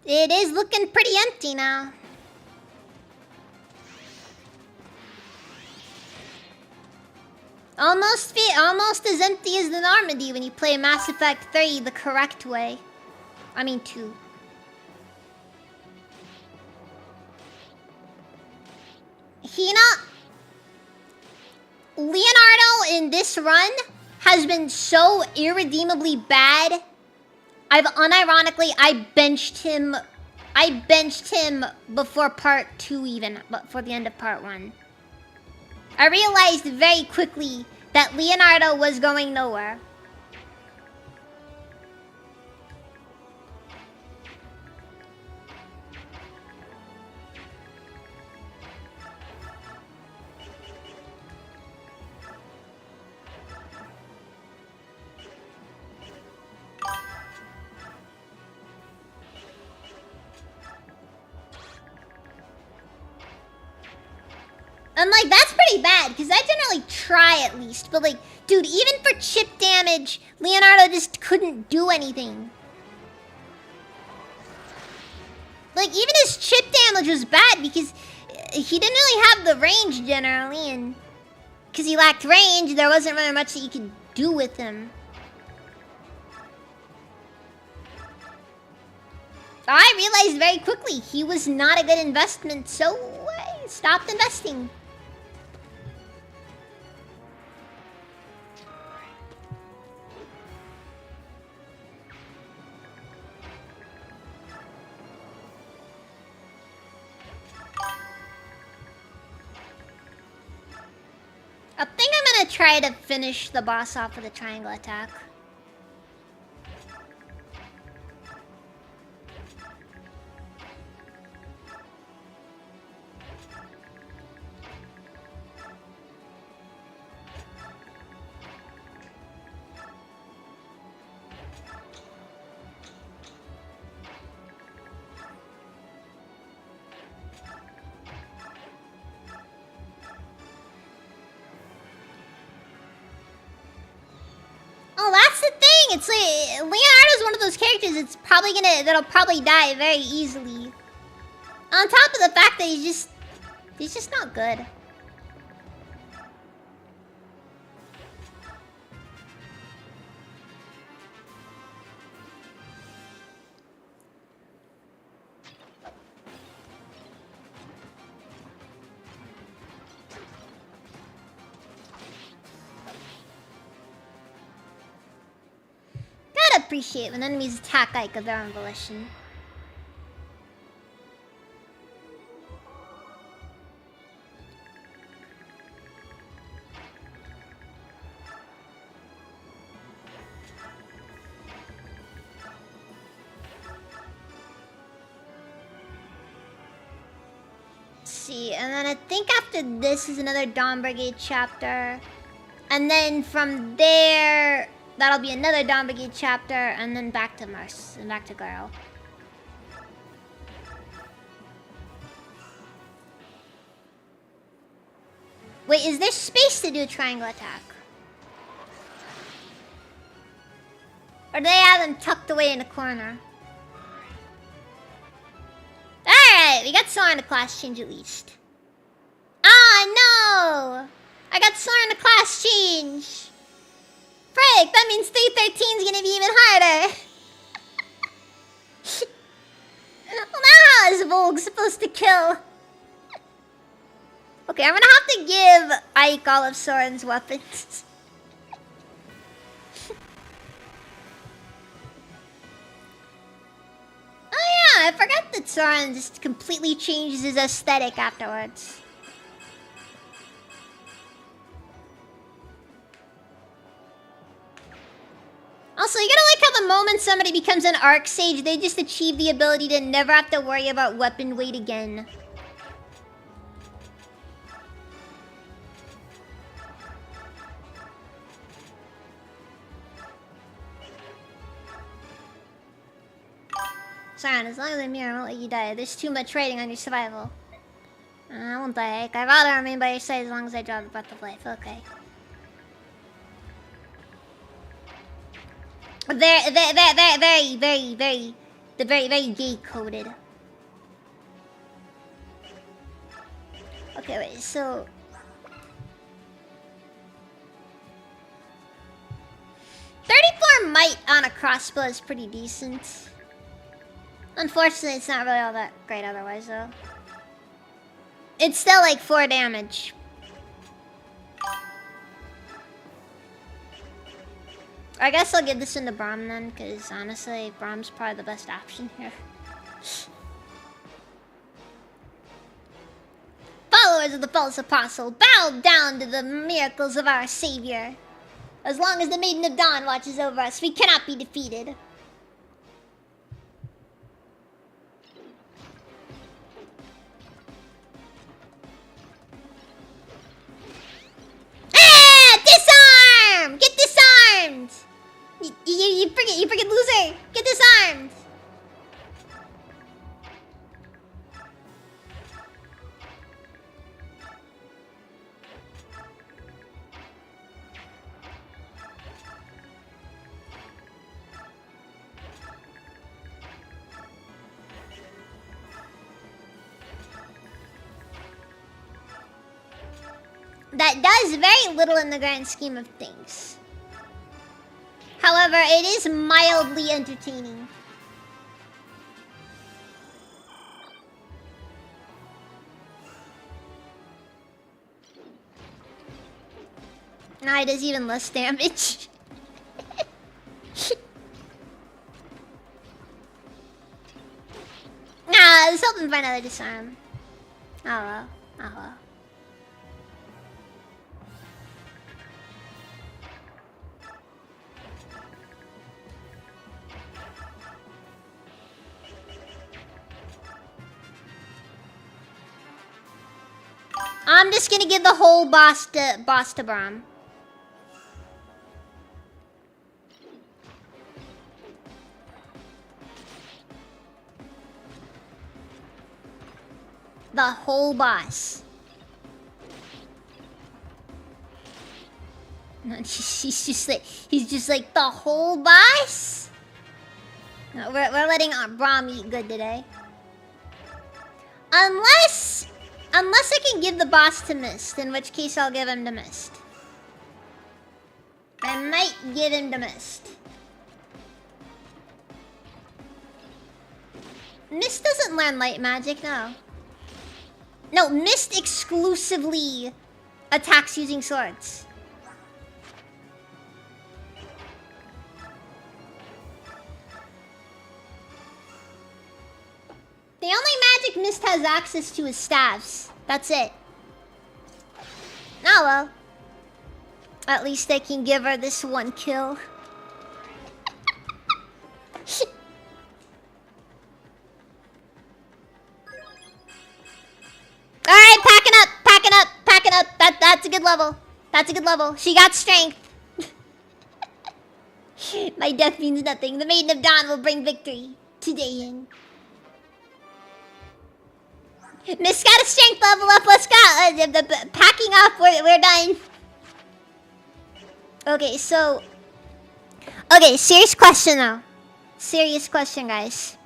It is looking pretty empty now. Almost as empty as the Normandy when you play Mass Effect 3 the correct way. I mean 2. Leonardo in this run has been so irredeemably bad. I benched him. I benched him before part 2 even, but for the end of part 1. I realized very quickly that Leonardo was going nowhere. And like, that's pretty bad, because I generally try at least. But like, dude, even for chip damage, Leonardo just couldn't do anything. Like, even his chip damage was bad because he didn't really have the range generally, and because he lacked range, there wasn't really much that you could do with him. I realized very quickly he was not a good investment, so I stopped investing. I think I'm gonna try to finish the boss off with a triangle attack. Oh, that's the thing. It's like Leonardo's one of those characters that'll probably die very easily. On top of the fact that he's just not good. Gotta appreciate when enemies attack like of their own volition. See, and then I think after this is another Dawn Brigade chapter. And then from there, that'll be another Dawn Brigade chapter, and then back to Mars, and back to Girl. Wait, is there space to do a triangle attack? Or do they have them tucked away in a corner? Alright, we got Soren to class change at least. Ah, no! I got Soren to class change! Frick, that means 313 is gonna be even harder! Well, now how is Volg supposed to kill? Okay, I'm gonna have to give Ike all of Soren's weapons. Oh yeah, I forgot that Soren just completely changes his aesthetic afterwards. Also, you gotta like how the moment somebody becomes an Arc Sage, they just achieve the ability to never have to worry about weapon weight again. Soren, as long as I'm here, I won't let you die. There's too much rating on your survival. I won't die, Ike. I'd rather remain by your side as long as I draw the breath of life. Okay. Very gay coded. Okay, wait, so 34 might on a crossbow is pretty decent. Unfortunately, it's not really all that great otherwise, though. It's still like 4 damage. I guess I'll give this into Braum then, because honestly, Braum's probably the best option here. Followers of the false apostle, bow down to the miracles of our Savior. As long as the Maiden of Dawn watches over us, we cannot be defeated. Disarm! Get disarmed! You freaking loser! Get disarmed! That does very little in the grand scheme of things. However, it is mildly entertaining. Nah, it does even less damage. Nah, let's help him find another disarm. Oh well. Oh well. I'm just gonna give the whole boss to Braum. The whole boss. He's just like the whole boss. No, we're letting Braum eat good today. Unless I can give the boss to Mist, in which case I'll give him to Mist. I might give him to Mist. Mist doesn't learn light magic, no. No, Mist exclusively attacks using swords. The only magic Mist has access to is staves. That's it. Oh well. At least they can give her this one kill. Alright, packing up. That's a good level. That's a good level. She got strength. My death means nothing. The Maiden of Dawn will bring victory today in. Miss got a strength level up. Let's go. Packing up. We're done. Okay, so Okay, serious question though. Serious question, guys.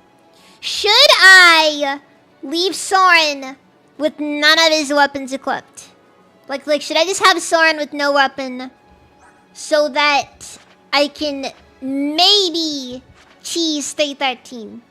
Should I leave Soren with none of his weapons equipped? Like, should I just have Soren with no weapon so that I can maybe cheese 313?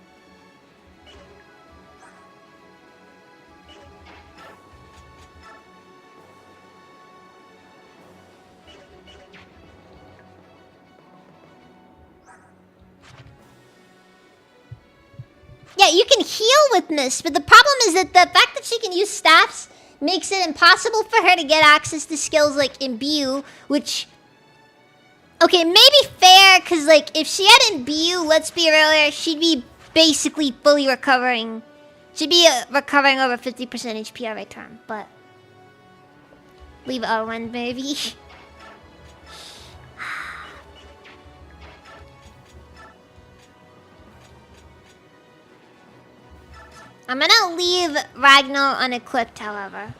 Yeah, you can heal with Mist, but the problem is that the fact that she can use staffs makes it impossible for her to get access to skills like Imbue, which... Okay, maybe fair, because, like, if she had Imbue, let's be real here, she'd be basically fully recovering. She'd be recovering over 50% HP every turn, but... Leave Owen, maybe. I'm gonna leave Ragnar unequipped, however.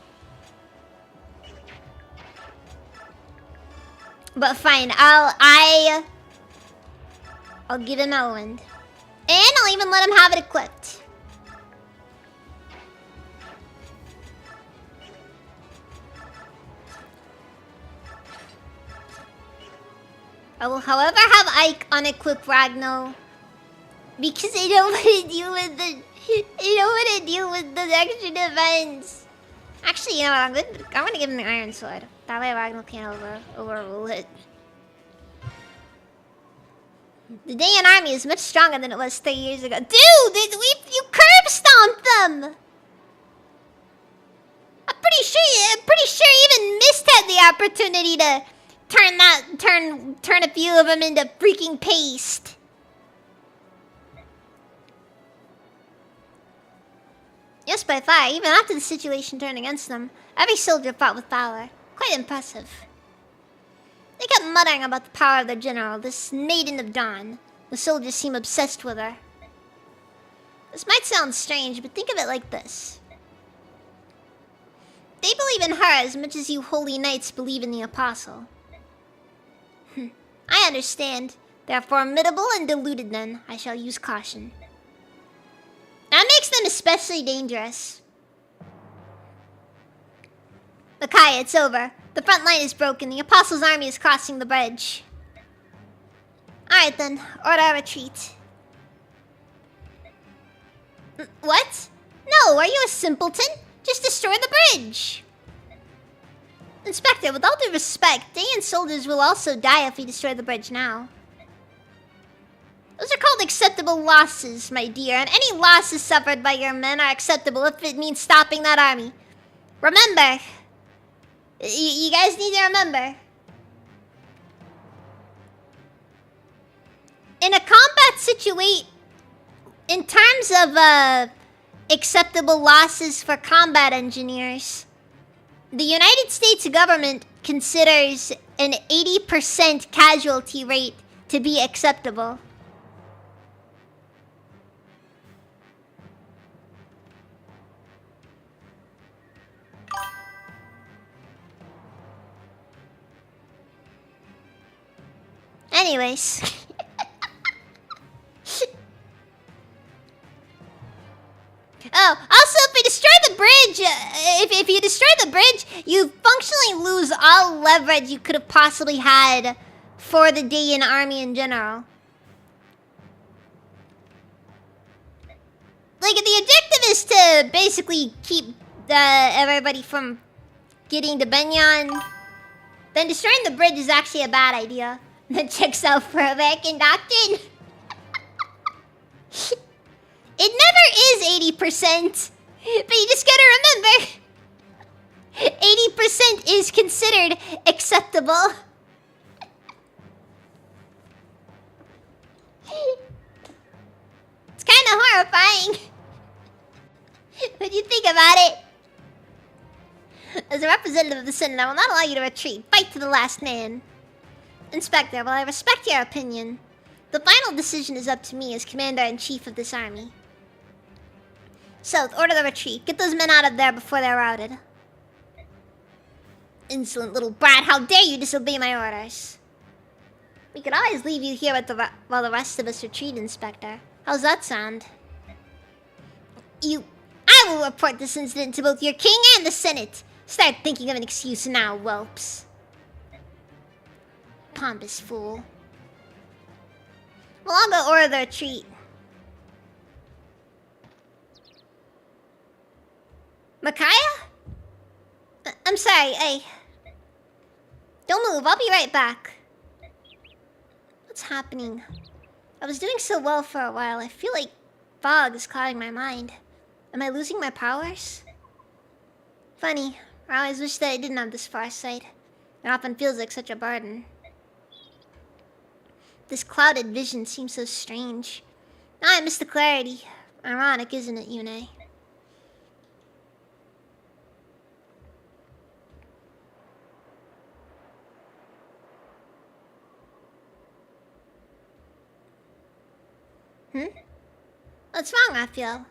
But fine, I'll give him Elwind. And I'll even let him have it equipped. I will, however, have Ike unequip Ragnar. Because I don't want to deal with the... I don't want to deal with the extra defense. Actually, you know what? I'm gonna give him the Iron Sword. That way Ragnar can't overrule it. The Dayan army is much stronger than it was 3 years ago. Dude, you curb stomped them! I'm pretty sure even Mist had the opportunity to turn a few of them into freaking paste. Yes, by far, even after the situation turned against them, every soldier fought with valor. Quite impressive. They kept muttering about the power of their general, this Maiden of Dawn. The soldiers seem obsessed with her. This might sound strange, but think of it like this. They believe in her as much as you holy knights believe in the apostle. I understand. They are formidable and deluded then. I shall use caution. That makes them especially dangerous. Micaiah, it's over. The front line is broken. The Apostles' army is crossing the bridge. Alright then, order a retreat. What? No, are you a simpleton? Just destroy the bridge. Inspector, with all due respect, Dayan soldiers will also die if we destroy the bridge now. Those are called acceptable losses, my dear, and any losses suffered by your men are acceptable if it means stopping that army. Remember. You guys need to remember. In a combat situation, in terms of acceptable losses for combat engineers, the United States government considers an 80% casualty rate to be acceptable. Anyways. Oh, also if we destroy the bridge, if you destroy the bridge, you functionally lose all leverage you could have possibly had for the Dayan army in general. Like, the objective is to basically keep everybody from getting to Benyon. Then destroying the bridge is actually a bad idea. That checks out for American doctrine. It never is 80%. But you just gotta remember, 80% is considered acceptable. It's kind of horrifying. What do you think about it? As a representative of the Senate, I will not allow you to retreat. Fight to the last man. Inspector, while I respect your opinion, the final decision is up to me as Commander-in-Chief of this army. South, order the retreat. Get those men out of there before they're routed. Insolent little brat, how dare you disobey my orders? We could always leave you here with while the rest of us retreat, Inspector. How's that sound? I will report this incident to both your king and the Senate. Start thinking of an excuse now, whelps. Pompous fool. Well, I'll go order the retreat. Micaiah? I'm sorry, hey. Don't move, I'll be right back. What's happening? I was doing so well for a while, I feel like fog is clouding my mind. Am I losing my powers? Funny, I always wish that I didn't have this farsight. It often feels like such a burden. This clouded vision seems so strange. Now I miss the clarity. Ironic, isn't it, Yune? What's wrong, Raphael?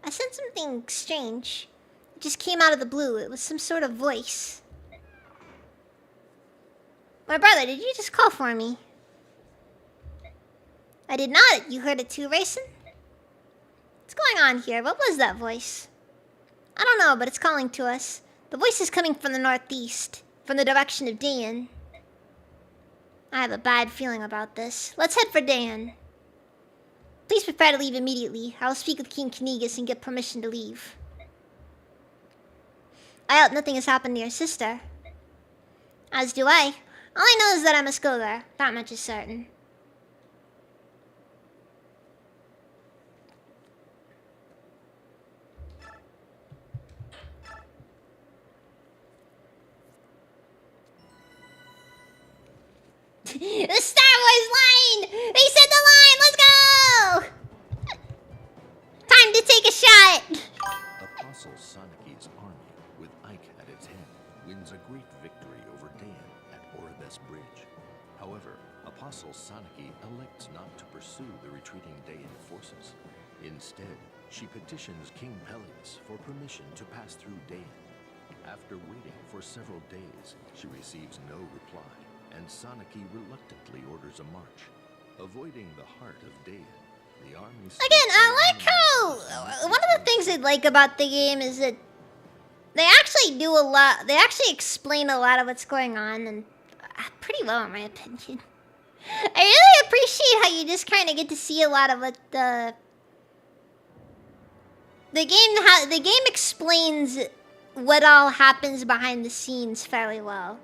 I sensed something strange. It just came out of the blue. It was some sort of voice. My brother, did you just call for me? I did not. You heard it too, Raisin? What's going on here? What was that voice? I don't know, but it's calling to us. The voice is coming from the northeast, from the direction of Dan. I have a bad feeling about this. Let's head for Dan. Please prepare to leave immediately. I will speak with King Knigas and get permission to leave. I hope nothing has happened to your sister. As do I. All I know is that I must go there. That much is certain. The Star Wars line! They said the line! Let's go! Time to take a shot! Apostle Soniki's army, with Ike at its head, wins a great victory over Dan at Oribes Bridge. However, Apostle Soniki elects not to pursue the retreating Dayan forces. Instead, she petitions King Pelias for permission to pass through Dayan. After waiting for several days, she receives no reply, and Soniki reluctantly orders a march. Avoiding the heart of Dayan, the army... Again, I like how... One of the things I like about the game is that they actually do a lot... They actually explain a lot of what's going on, and pretty well in my opinion. I really appreciate how you just kind of get to see a lot of what the game explains what all happens behind the scenes fairly well.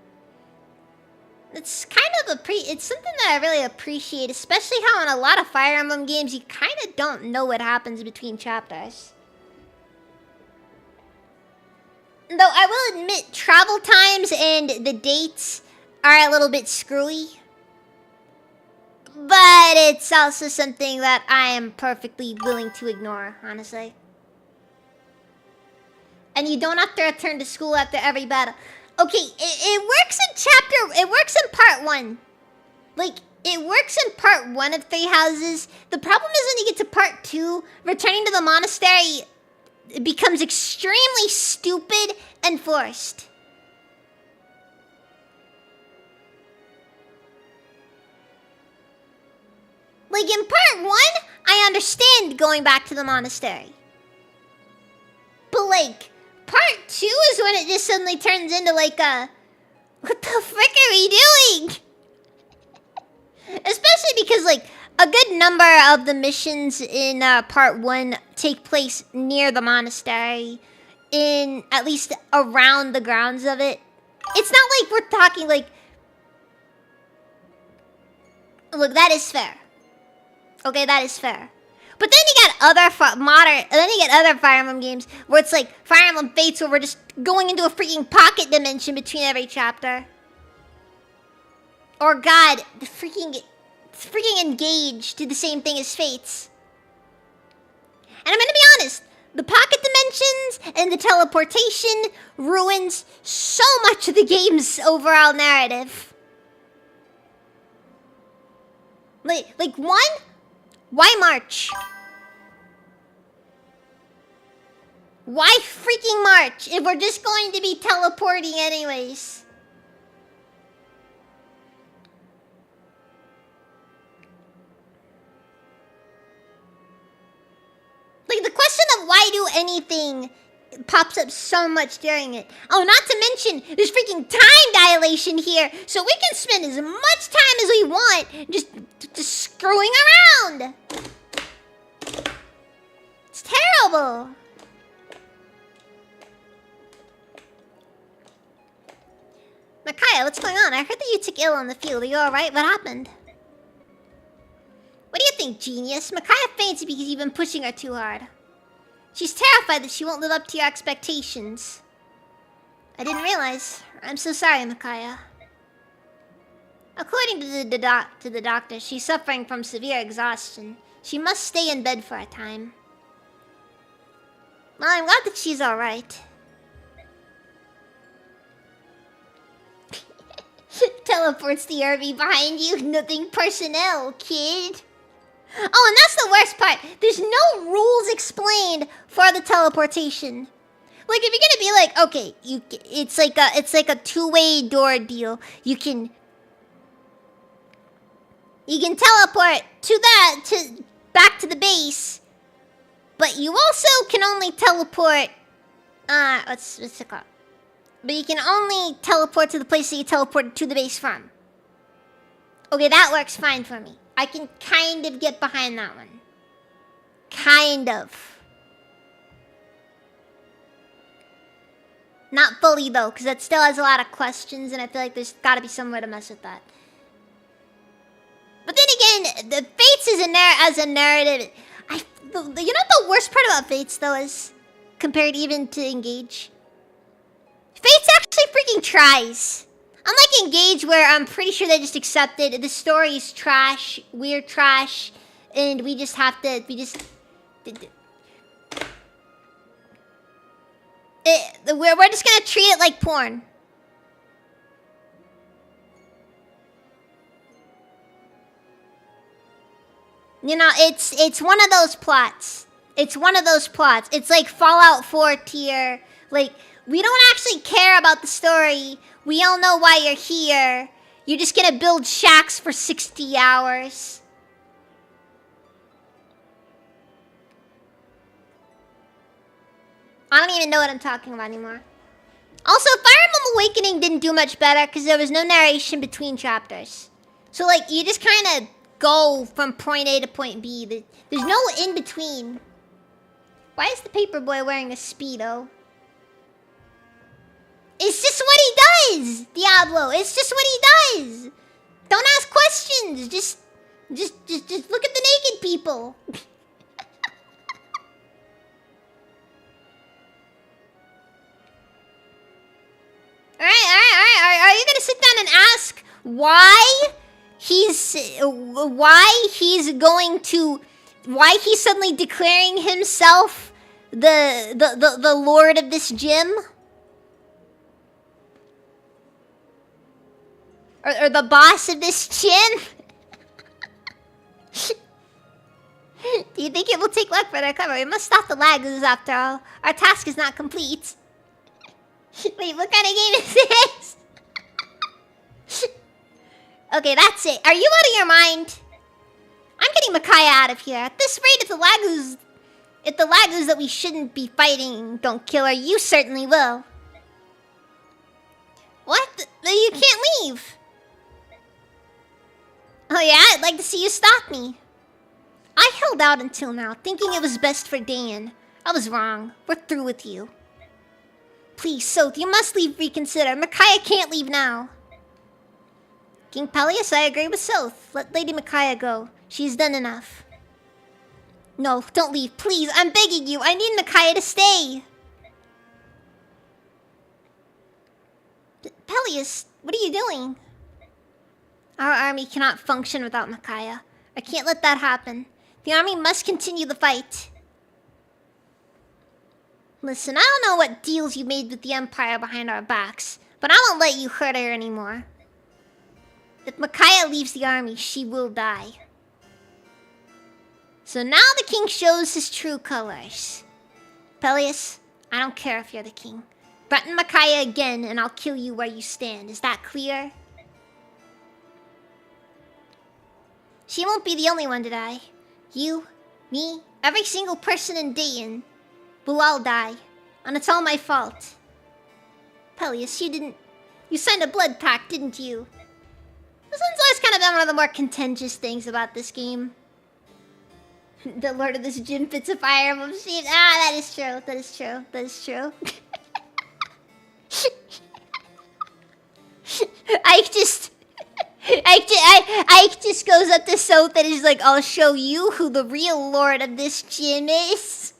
It's kind of it's something that I really appreciate, especially how in a lot of Fire Emblem games you kind of don't know what happens between chapters. Though I will admit, travel times and the dates are a little bit screwy. But it's also something that I am perfectly willing to ignore, honestly. And you don't have to return to school after every battle. Okay, it works it works in part 1. Like, it works in part 1 of Three Houses. The problem is when you get to part 2, returning to the monastery becomes extremely stupid and forced. Like, in part 1, I understand going back to the monastery. But, like, part 2 is when it just suddenly turns into, like, what the frick are we doing? Especially because, like, a good number of the missions in part 1 take place near the monastery. In, at least, around the grounds of it. It's not like we're talking, like... Look, that is fair. Okay, that is fair. But then you got other Fire Emblem games where it's like Fire Emblem Fates, where we're just going into a freaking pocket dimension between every chapter. Or God, the freaking Engaged did the same thing as Fates. And I'm gonna be honest, the pocket dimensions and the teleportation ruins so much of the game's overall narrative. Like one. Why march? Why freaking march if we're just going to be teleporting anyways? of why do anything pops up so much during it. Oh, not to mention, there's freaking time dilation here, so we can spend as much time as we want just screwing around. It's terrible. Micaiah, what's going on? I heard that you took ill on the field. Are you alright? What happened? What do you think, genius? Micaiah faints because you've been pushing her too hard. She's terrified that she won't live up to your expectations. I didn't realize. I'm so sorry, Micaiah. According to the doctor, she's suffering from severe exhaustion. She must stay in bed for a time. Well, I'm glad that she's alright. Teleports the RV behind you. Nothing personnel, kid. Oh, and that's the worst part. There's no rules explained for the teleportation. Like, if you're gonna be like, okay, it's like a two-way door deal. You can teleport back to the base, but you also can only teleport. What's it called? But you can only teleport to the place that you teleported to the base from. Okay, that works fine for me. I can kind of get behind that one. Kind of. Not fully, though, because that still has a lot of questions, and I feel like there's gotta be some way to mess with that. But then again, the Fates is in there as a narrative. You know what the worst part about Fates, though, is? Compared even to Engage? Fates actually freaking tries. Unlike Engage, where I'm pretty sure they just accepted the story's trash, we're trash, and we're just gonna treat it like porn. You know, it's one of those plots. It's one of those plots. It's like Fallout 4 tier. Like, we don't actually care about the story. We all know why you're here. You're just gonna build shacks for 60 hours. I don't even know what I'm talking about anymore. Also, Fire Emblem Awakening didn't do much better because there was no narration between chapters. So, like, you just kind of go from point A to point B. There's no in between. Why is the paperboy wearing a Speedo? It's just what he does, Diablo. It's just what he does. Don't ask questions. Just look at the naked people. Alright. Are you gonna sit down and ask why he's suddenly declaring himself the lord of this gym? Or the boss of this gym? Do you think it will take luck for their cover? We must stop the laggers after all. Our task is not complete. Wait, what kind of game is this? Okay, that's it. Are you out of your mind? I'm getting Micaiah out of here. At this rate, if the laggers that we shouldn't be fighting don't kill her, you certainly will. What? You can't leave. Oh yeah? I'd like to see you stop me. I held out until now, thinking it was best for Dan. I was wrong. We're through with you. Please, Soth, you must leave reconsider. Micaiah can't leave now. King Peleus, I agree with Soth. Let Lady Micaiah go. She's done enough. No, don't leave. Please, I'm begging you. I need Micaiah to stay. Peleus, what are you doing? Our army cannot function without Micaiah. I can't let that happen. The army must continue the fight. Listen, I don't know what deals you made with the Empire behind our backs, but I won't let you hurt her anymore. If Micaiah leaves the army, she will die. So now the king shows his true colors. Peleus, I don't care if you're the king. Threaten Micaiah again and I'll kill you where you stand. Is that clear? She won't be the only one to die. You, me, every single person in Dayton. We'll all die. And it's all my fault. Peleus, you signed a blood pact, didn't you? This one's always kind of been one of the more contentious things about this game. The Lord of this gym fits a Fire Emblem sheep. Ah, that is true. That is true. That is true. Ike just goes up to Soth and is like, I'll show you who the real Lord of this gym is.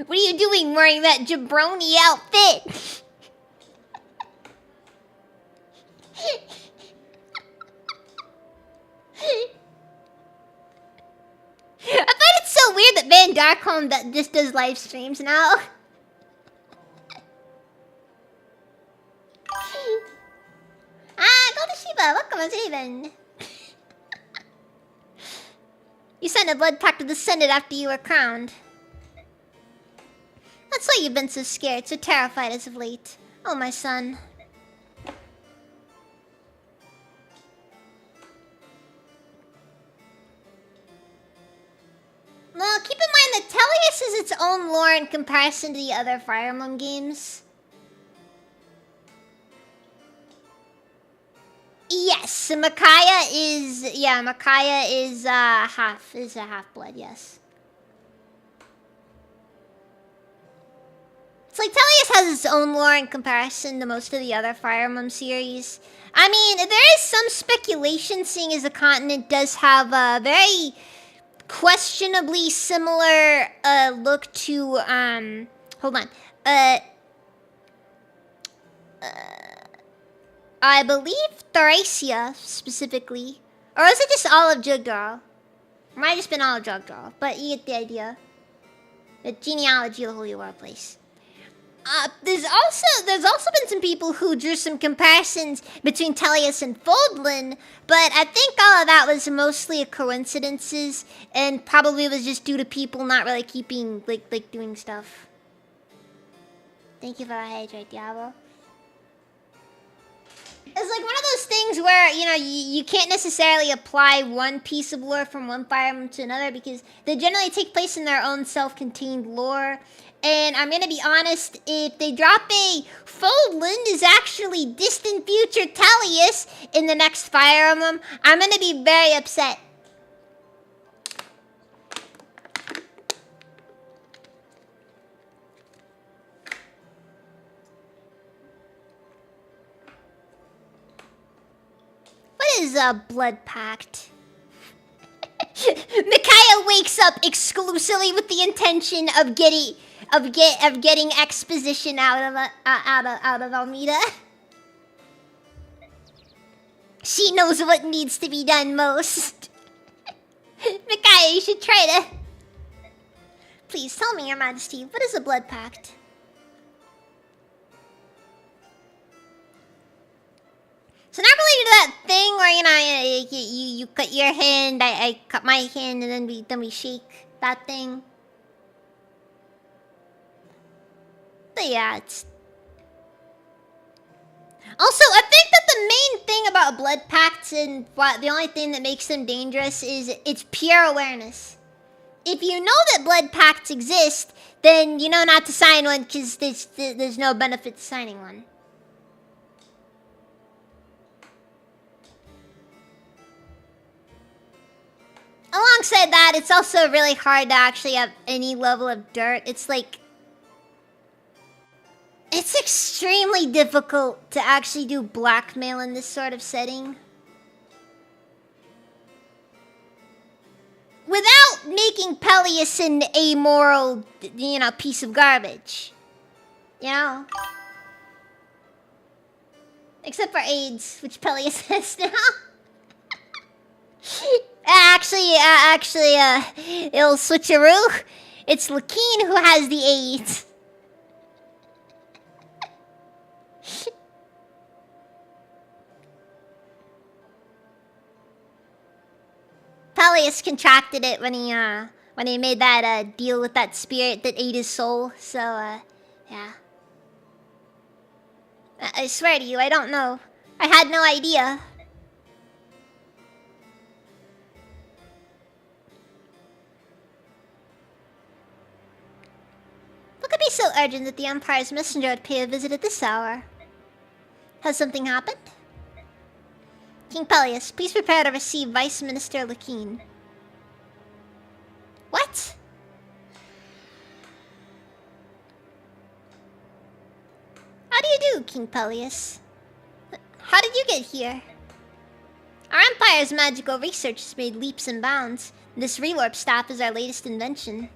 What are you doing wearing that jabroni outfit? I find it so weird that Van Darkholm just does live streams now. Golden Shiba, welcome on Steven. You signed a blood pact with the Senate after you were crowned. That's why you've been so scared, so terrified as of late. Oh, my son. Well, keep in mind that Tellius is its own lore in comparison to the other Fire Emblem games. Yes, Micaiah is... Yeah, Micaiah is a half-blood, yes. It's like Tellius has its own lore in comparison to most of the other Fire Emblem series. I mean, there is some speculation, seeing as the continent does have a very questionably similar look to, hold on. I believe Thracia, specifically. Or is it just all of Jugdral? It might have just been all of Jugdral, but you get the idea. The genealogy of the Holy War place. There's also been some people who drew some comparisons between Tellius and Foldland, but I think all of that was mostly a coincidences, and probably was just due to people not really keeping, like doing stuff. Thank you for the hydrate, Diablo. It's like one of those things where, you know, you can't necessarily apply one piece of lore from one Fire Emblem to another, because they generally take place in their own self-contained lore. And I'm gonna be honest, if they drop a Foldland is actually distant future Tellius in the next Fire Emblem, I'm gonna be very upset. What is a blood pact? Micaiah wakes up exclusively with the intention of getting exposition out of Almeida. She knows what needs to be done most. Micaiah, you should try to... Please tell me, Your Majesty, what is a blood pact? So not related to that thing where, you know, you cut your hand, I cut my hand, and then we shake that thing. But yeah, it's... Also, I think that the main thing about blood pacts and the only thing that makes them dangerous is it's pure awareness. If you know that blood pacts exist, then you know not to sign one because there's no benefit to signing one. Alongside that, it's also really hard to actually have any level of dirt. It's like... It's extremely difficult to actually do blackmail in this sort of setting. Without making Peleus an amoral, you know, piece of garbage. You know? Except for AIDS, which Peleus has now. Actually, it'll switcheroo. It's Lakeen who has the AIDS. Peleus contracted it when he made that deal with that spirit that ate his soul. So yeah. I swear to you, I don't know. I had no idea. so urgent that the Empire's messenger would pay a visit at this hour. Has something happened? King Peleus, please prepare to receive Vice Minister Lakeen. What? How do you do, King Peleus? How did you get here? Our Empire's magical research has made leaps and bounds. This rewarp staff is our latest invention.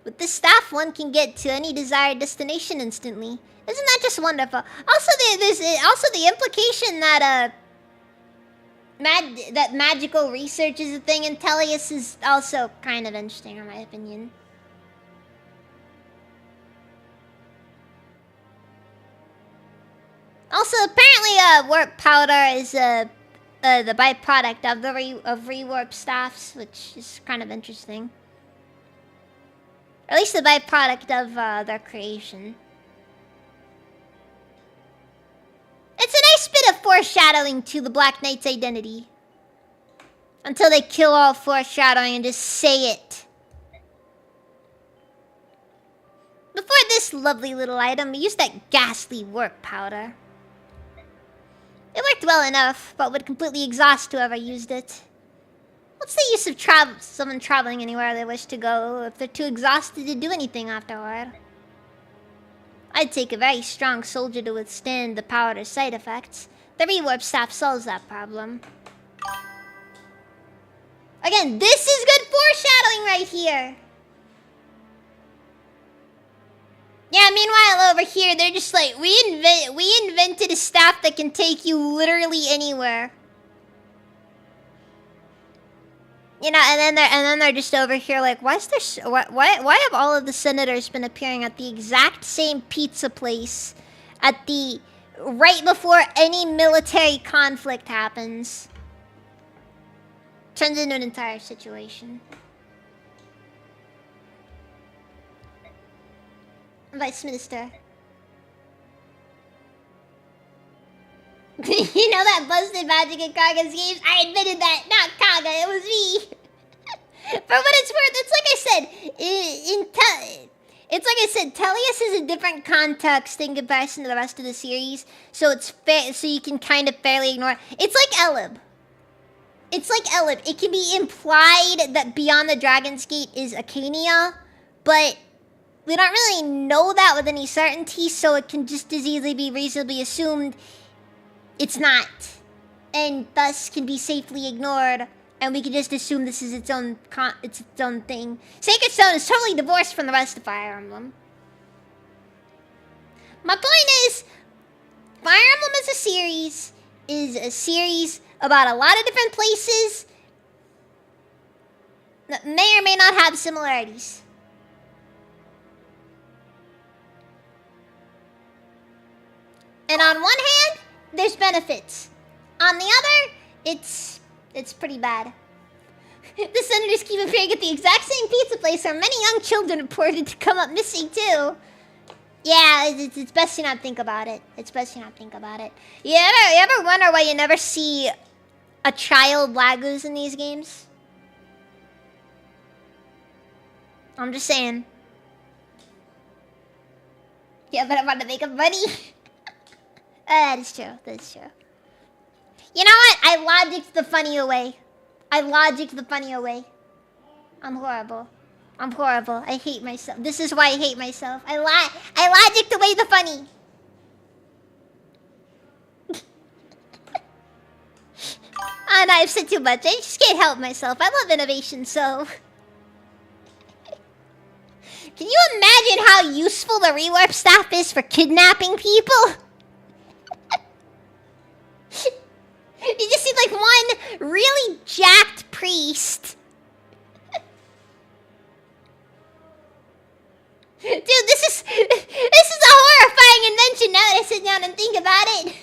With this staff, one can get to any desired destination instantly. Isn't that just wonderful? Also, there's also the implication that that magical research is a thing in Teleus is also kind of interesting, in my opinion. Also, apparently, warp powder is the byproduct of rewarp staffs, which is kind of interesting. Or at least the byproduct of their creation. It's a nice bit of foreshadowing to the Black Knight's identity. Until they kill all foreshadowing and just say it. Before this lovely little item, we used that ghastly warp powder. It worked well enough, but would completely exhaust whoever used it. What's the use of someone traveling anywhere they wish to go if they're too exhausted to do anything afterward? I'd take a very strong soldier to withstand the powder's side effects. The rewarp staff solves that problem. Again, this is good foreshadowing right here. Yeah, meanwhile over here, they're just like, we invented a staff that can take you literally anywhere. You know, and then they're just over here like, why have all of the senators been appearing at the exact same pizza place at the right before any military conflict happens? Turns into an entire situation. Vice Minister. You know that busted magic in Kaga's games? I admitted that, not Kaga, it was me. For what it's worth, it's like I said, it's like I said, Teleus is a different context in comparison to the rest of the series, so it's fair, so you can kind of fairly ignore it. It's like Elib. It's like Elib. It can be implied that Beyond the Dragon's Gate is Acania, but we don't really know that with any certainty, so it can just as easily be reasonably assumed it's not, and thus can be safely ignored, and we can just assume this is its own thing. Sacred Stone is totally divorced from the rest of Fire Emblem. My point is, Fire Emblem as a series is a series about a lot of different places that may or may not have similarities. And on one hand, there's benefits. On the other, it's pretty bad. The senators keep appearing at the exact same pizza place where many young children reported to come up missing too. Yeah, it's best to not think about it. It's best to not think about it. You ever wonder why you never see a child Laguz in these games? I'm just saying. Yeah, but I want to make them money. That is true. That's true. You know what? I logicked the funny away. I'm horrible. I hate myself. This is why I hate myself. I logicked away the funny. And I've said too much. I just can't help myself. I love innovation, so... Can you imagine how useful the rewarp staff is for kidnapping people? You just see like one really jacked priest. Dude, this is a horrifying invention now that I sit down and think about it.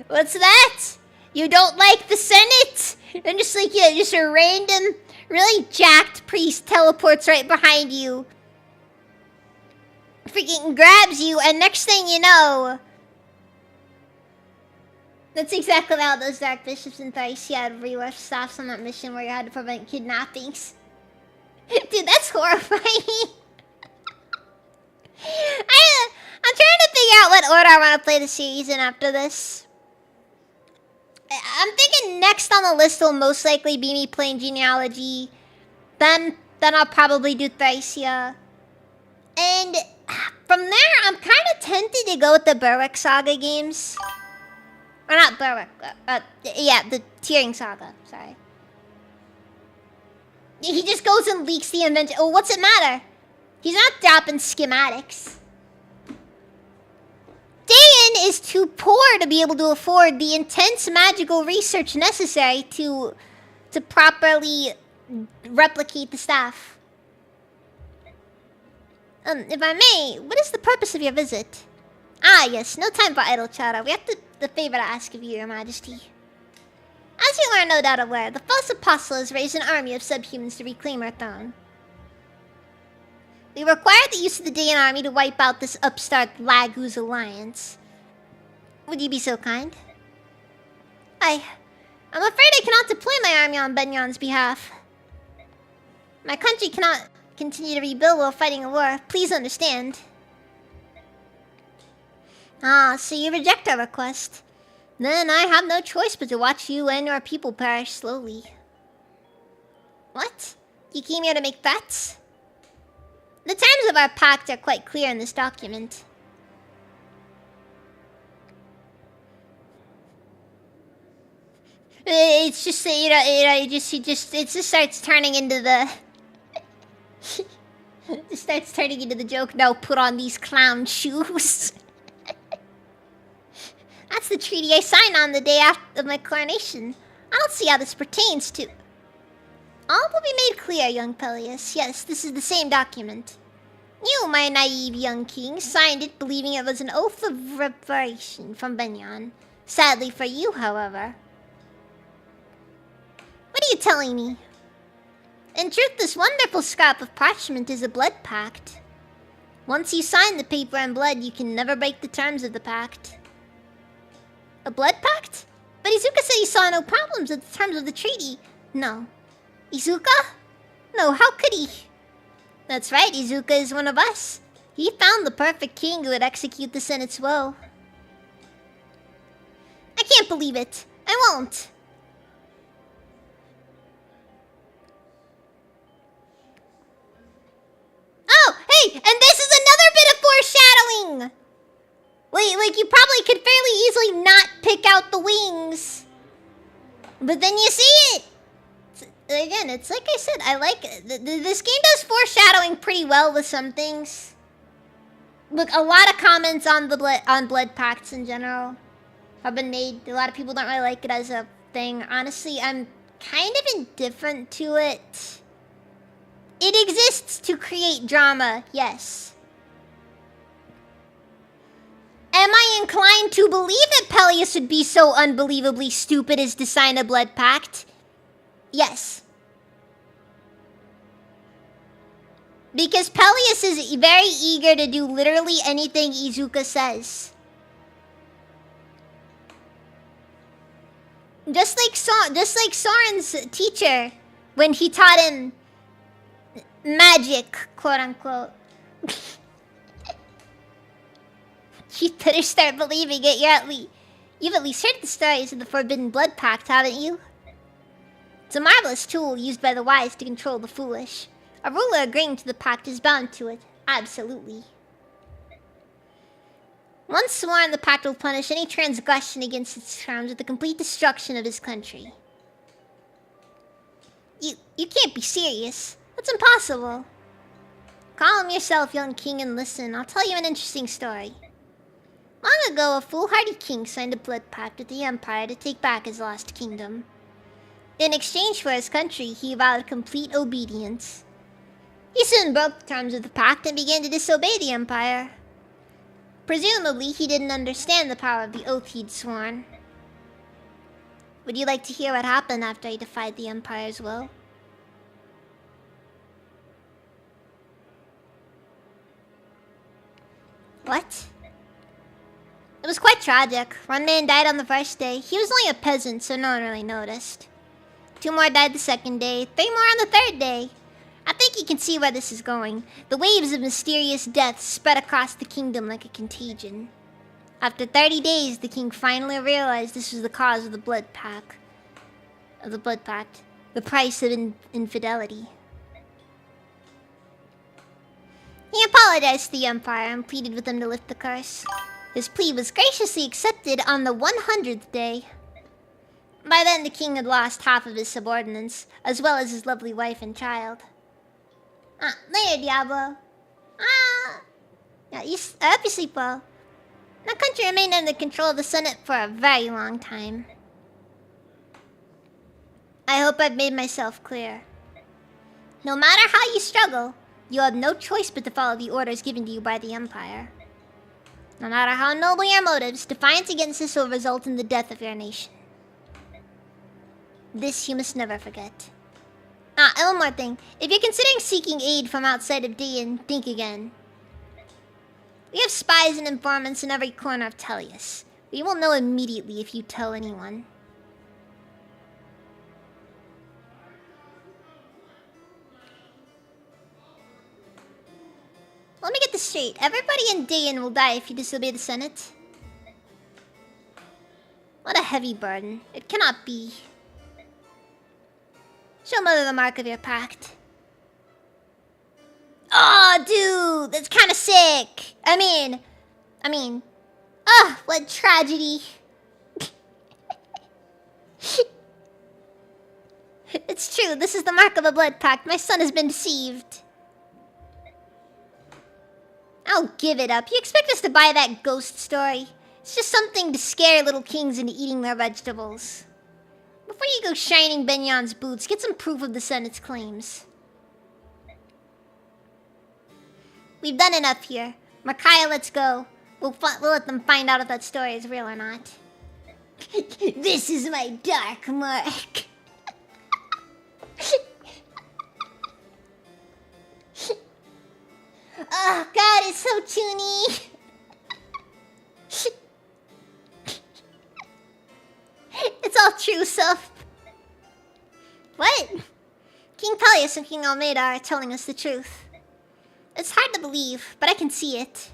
What's that? You don't like the Senate? And just like, yeah, just a random, really jacked priest teleports right behind you. Freaking grabs you, and next thing you know, That's exactly how those Dark Bishops in Thracia had reworked staffs on that mission where you had to prevent kidnappings. Dude, that's horrifying. I'm trying to figure out what order I want to play the series in after this. I'm thinking next on the list will most likely be me playing Genealogy. Then I'll probably do Thracia. And from there, I'm kind of tempted to go with the Berwick Saga games. Or not Berwick. Yeah, the Tearing Saga. Sorry. He just goes and leaks the invention. Oh, what's it matter? He's not dropping schematics. Dayan is too poor to be able to afford the intense magical research necessary to properly replicate the staff. If I may, what is the purpose of your visit? Ah, yes, no time for idle chatter. We have the favor to ask of you, Your Majesty. As you are no doubt aware, the false apostle has raised an army of subhumans to reclaim our throne. We require the use of the Dayan army to wipe out this upstart Laguz alliance. Would you be so kind? I'm afraid I cannot deploy my army on Benyan's behalf. My country cannot continue to rebuild while fighting a war. Please understand. Ah, so you reject our request. Then I have no choice but to watch you and your people perish slowly. What? You came here to make threats? The terms of our pact are quite clear in this document. It's just that it just starts turning into the it starts turning into the joke. Now put on these clown shoes. That's the treaty I signed on the day after my coronation. I don't see how this pertains to. All will be made clear, young Peleus. Yes, this is the same document. You, my naive young king, signed it believing it was an oath of reparation from Benyan. Sadly for you, however. What are you telling me? In truth, this wonderful scrap of parchment is a blood pact. Once you sign the paper in blood, you can never break the terms of the pact. A blood pact? But Izuka said he saw no problems with the terms of the treaty. No. Izuka? No, how could he? That's right, Izuka is one of us. He found the perfect king who would execute the Senate's will. I can't believe it. I won't. Oh, hey, and this is another bit of foreshadowing! Like, you probably could fairly easily not pick out the wings. But then you see it! Again, it's like I said, I like it. This game does foreshadowing pretty well with some things. Look, a lot of comments on blood pacts in general have been made. A lot of people don't really like it as a thing. Honestly, I'm kind of indifferent to it. It exists to create drama, yes. Am I inclined to believe that Peleus would be so unbelievably stupid as to sign a blood pact? Yes. Because Peleus is very eager to do literally anything Izuka says. Just like Soren's teacher when he taught him magic, quote unquote. You better start believing it. You've at least heard the stories of the Forbidden Blood Pact, haven't you? It's a marvelous tool used by the wise to control the foolish. A ruler agreeing to the pact is bound to it. Absolutely. Once sworn, the pact will punish any transgression against its terms with the complete destruction of his country. You can't be serious. That's impossible. Calm yourself, young king, and listen. I'll tell you an interesting story. Long ago, a foolhardy king signed a blood pact with the Empire to take back his lost kingdom. In exchange for his country, he vowed complete obedience. He soon broke the terms of the pact and began to disobey the Empire. Presumably, he didn't understand the power of the oath he'd sworn. Would you like to hear what happened after he defied the Empire's will? What? It was quite tragic. One man died on the first day. He was only a peasant, so no one really noticed. 2 more died the second day. 3 more on the third day. I think you can see where this is going. The waves of mysterious death spread across the kingdom like a contagion. After 30 days, the king finally realized this was the cause of the blood pact. The price of infidelity. He apologized to the Empire and pleaded with them to lift the curse. His plea was graciously accepted on the 100th day. By then, the king had lost half of his subordinates, as well as his lovely wife and child. Later, Diablo. Yeah, I hope you sleep well. That country remained under control of the Senate for a very long time. I hope I've made myself clear. No matter how you struggle, you have no choice but to follow the orders given to you by the Empire. No matter how noble your motives, defiance against this will result in the death of your nation. This you must never forget. And one more thing. If you're considering seeking aid from outside of Dayan, think again. We have spies and informants in every corner of Tellius. We will know immediately if you tell anyone. Let me get this straight. Everybody in Dayan will die if you disobey the Senate. What a heavy burden. It cannot be. Show Mother the mark of your pact. Oh, dude, that's kind of sick. I mean, what tragedy. It's true, this is the mark of a blood pact. My son has been deceived. Oh, give it up. You expect us to buy that ghost story? It's just something to scare little kings into eating their vegetables. Before you go shining Benyan's boots, get some proof of the Senate's claims. We've done enough here. Micaiah, let's go. We'll let them find out if that story is real or not. This is my dark mark. Oh, God, it's so toony. It's all true stuff. What? King Pelias and King Almeida are telling us the truth. It's hard to believe, but I can see it.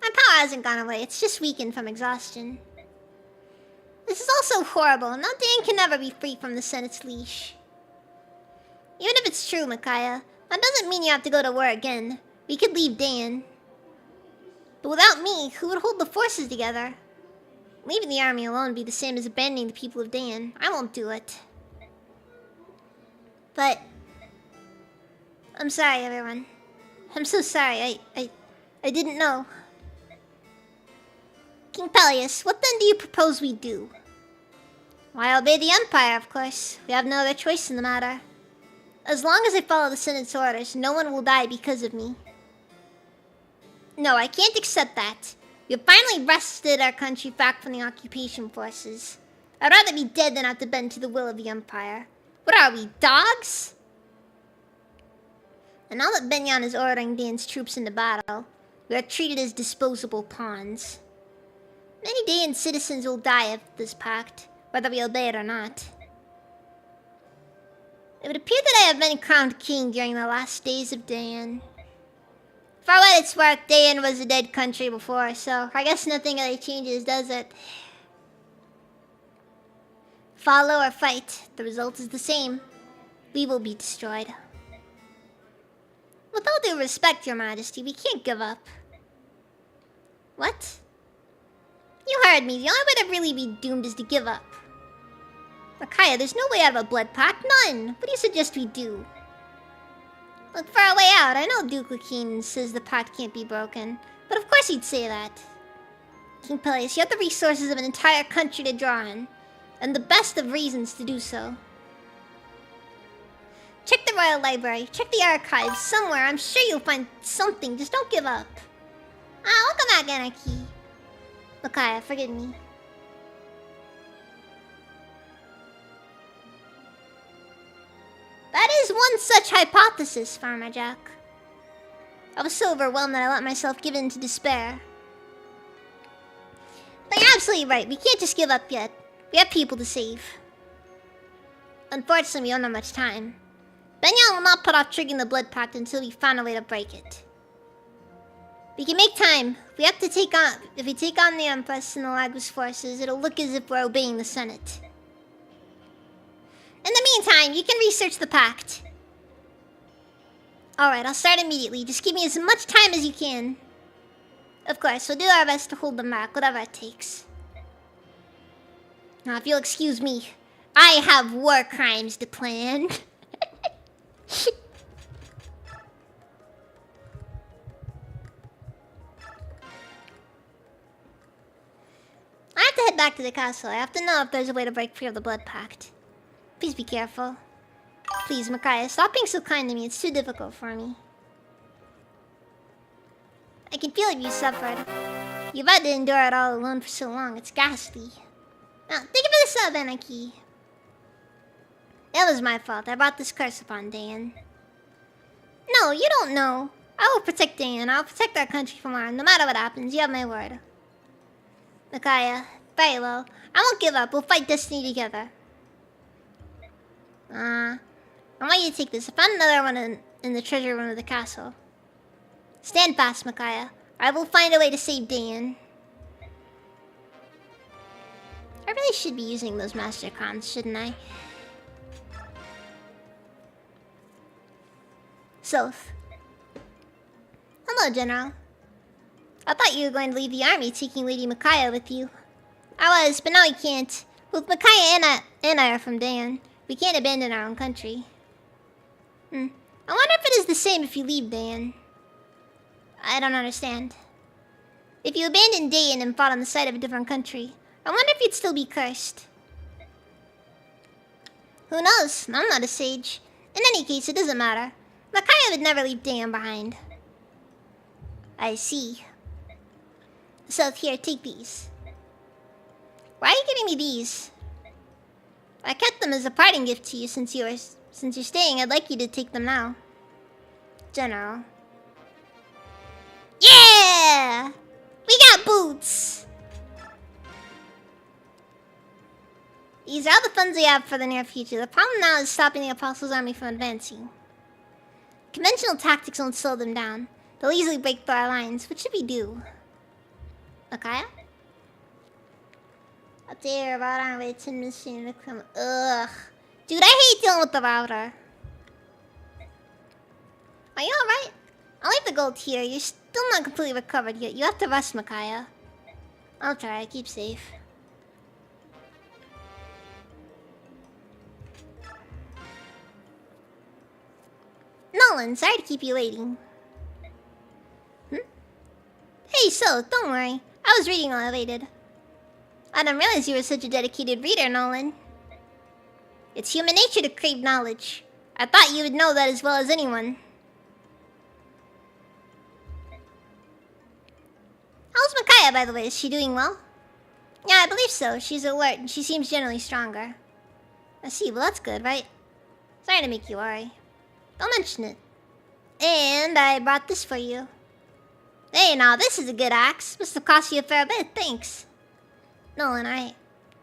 My power hasn't gone away, it's just weakened from exhaustion. This is also horrible. Now Dan can never be free from the Senate's leash. Even if it's true, Micaiah, that doesn't mean you have to go to war again. We could leave Dan. But without me, who would hold the forces together? Leaving the army alone would be the same as abandoning the people of Dan. I won't do it. But I'm sorry, everyone. I'm so sorry. I didn't know. King Pelias, what then do you propose we do? Why, obey the Empire, of course. We have no other choice in the matter. As long as I follow the Senate's orders, no one will die because of me. No, I can't accept that. We have finally wrested our country back from the occupation forces. I'd rather be dead than have to bend to the will of the Empire. What are we, dogs? And now that Benyan is ordering Dayan's troops into battle, we are treated as disposable pawns. Many Dayan citizens will die of this pact, whether we obey it or not. It would appear that I have been crowned king during the last days of Dayan. For what it's worth, Dayan was a dead country before, so I guess nothing really changes, does it? Follow or fight, the result is the same. We will be destroyed. With all due respect, Your Majesty, we can't give up. What? You heard me. The only way to really be doomed is to give up. Micaiah, there's no way out of a blood pact. None. What do you suggest we do? Look for a way out. I know Duke Lakeen says the pact can't be broken, but of course he'd say that. King Pelias, you have the resources of an entire country to draw on, and the best of reasons to do so. Check the Royal Library. Check the archives. Somewhere, I'm sure you'll find something. Just don't give up. Welcome back, Anarchy. Micaiah, forgive me. That is one such hypothesis, Farmer Jack. I was so overwhelmed that I let myself give in to despair. But you're absolutely right. We can't just give up yet. We have people to save. Unfortunately, we don't have much time. Benyon will not put off triggering the blood pact until we find a way to break it. We can make time. If we take on the Empress and the Lagos forces, it'll look as if we're obeying the Senate. In the meantime, you can research the pact. Alright, I'll start immediately. Just give me as much time as you can. Of course, we'll do our best to hold them back, whatever it takes. Now, if you'll excuse me, I have war crimes to plan. I have to head back to the castle. I have to know if there's a way to break free of the blood pact. Please be careful. Please, Micaiah, stop being so kind to me. It's too difficult for me. I can feel like you suffered. You've had to endure it all alone for so long. It's ghastly. Now, thank you for the sub, Anarchy. It was my fault. I brought this curse upon Dan. No, you don't know. I will protect Dan. I'll protect our country from harm. No matter what happens, you have my word. Micaiah, very well. I won't give up. We'll fight destiny together. I want you to take this. I found another one in the treasure room of the castle. Stand fast, Micaiah. I will find a way to save Dan. I really should be using those master cons, shouldn't I? Soth. Hello, General. I thought you were going to leave the army, taking Lady Micaiah with you. I was, but now I can't. Both Micaiah and I are from Dan. We can't abandon our own country. I wonder if it is the same if you leave Dan. I don't understand. If you abandoned Dan and fought on the side of a different country, I wonder if you'd still be cursed. Who knows? I'm not a sage. In any case, it doesn't matter. Micaiah would never leave Dan behind. I see. So here, take these. Why are you giving me these? I kept them as a parting gift to you since you're staying. I'd like you to take them now. General. Yeah! We got boots! These are all the funds we have for the near future. The problem now is stopping the Apostles' army from advancing. Conventional tactics won't slow them down. They'll easily break through our lines. What should we do? Okay? Up there, about our way to mission to come. Ugh. Dude, I hate dealing with the router. Are you alright? I'll leave the gold here. You're still not completely recovered yet. You have to rest, Micaiah. I'll try. Keep safe. Nolan, sorry to keep you waiting. Hey, so, don't worry. I was reading while I waited. I didn't realize you were such a dedicated reader, Nolan. It's human nature to crave knowledge. I thought you would know that as well as anyone. How's Micaiah, by the way? Is she doing well? Yeah, I believe so. She's alert and she seems generally stronger. I see. Well, that's good, right? Sorry to make you worry. Don't mention it. And I brought this for you. Hey, now this is a good axe. Must have cost you a fair bit. Thanks. Nolan,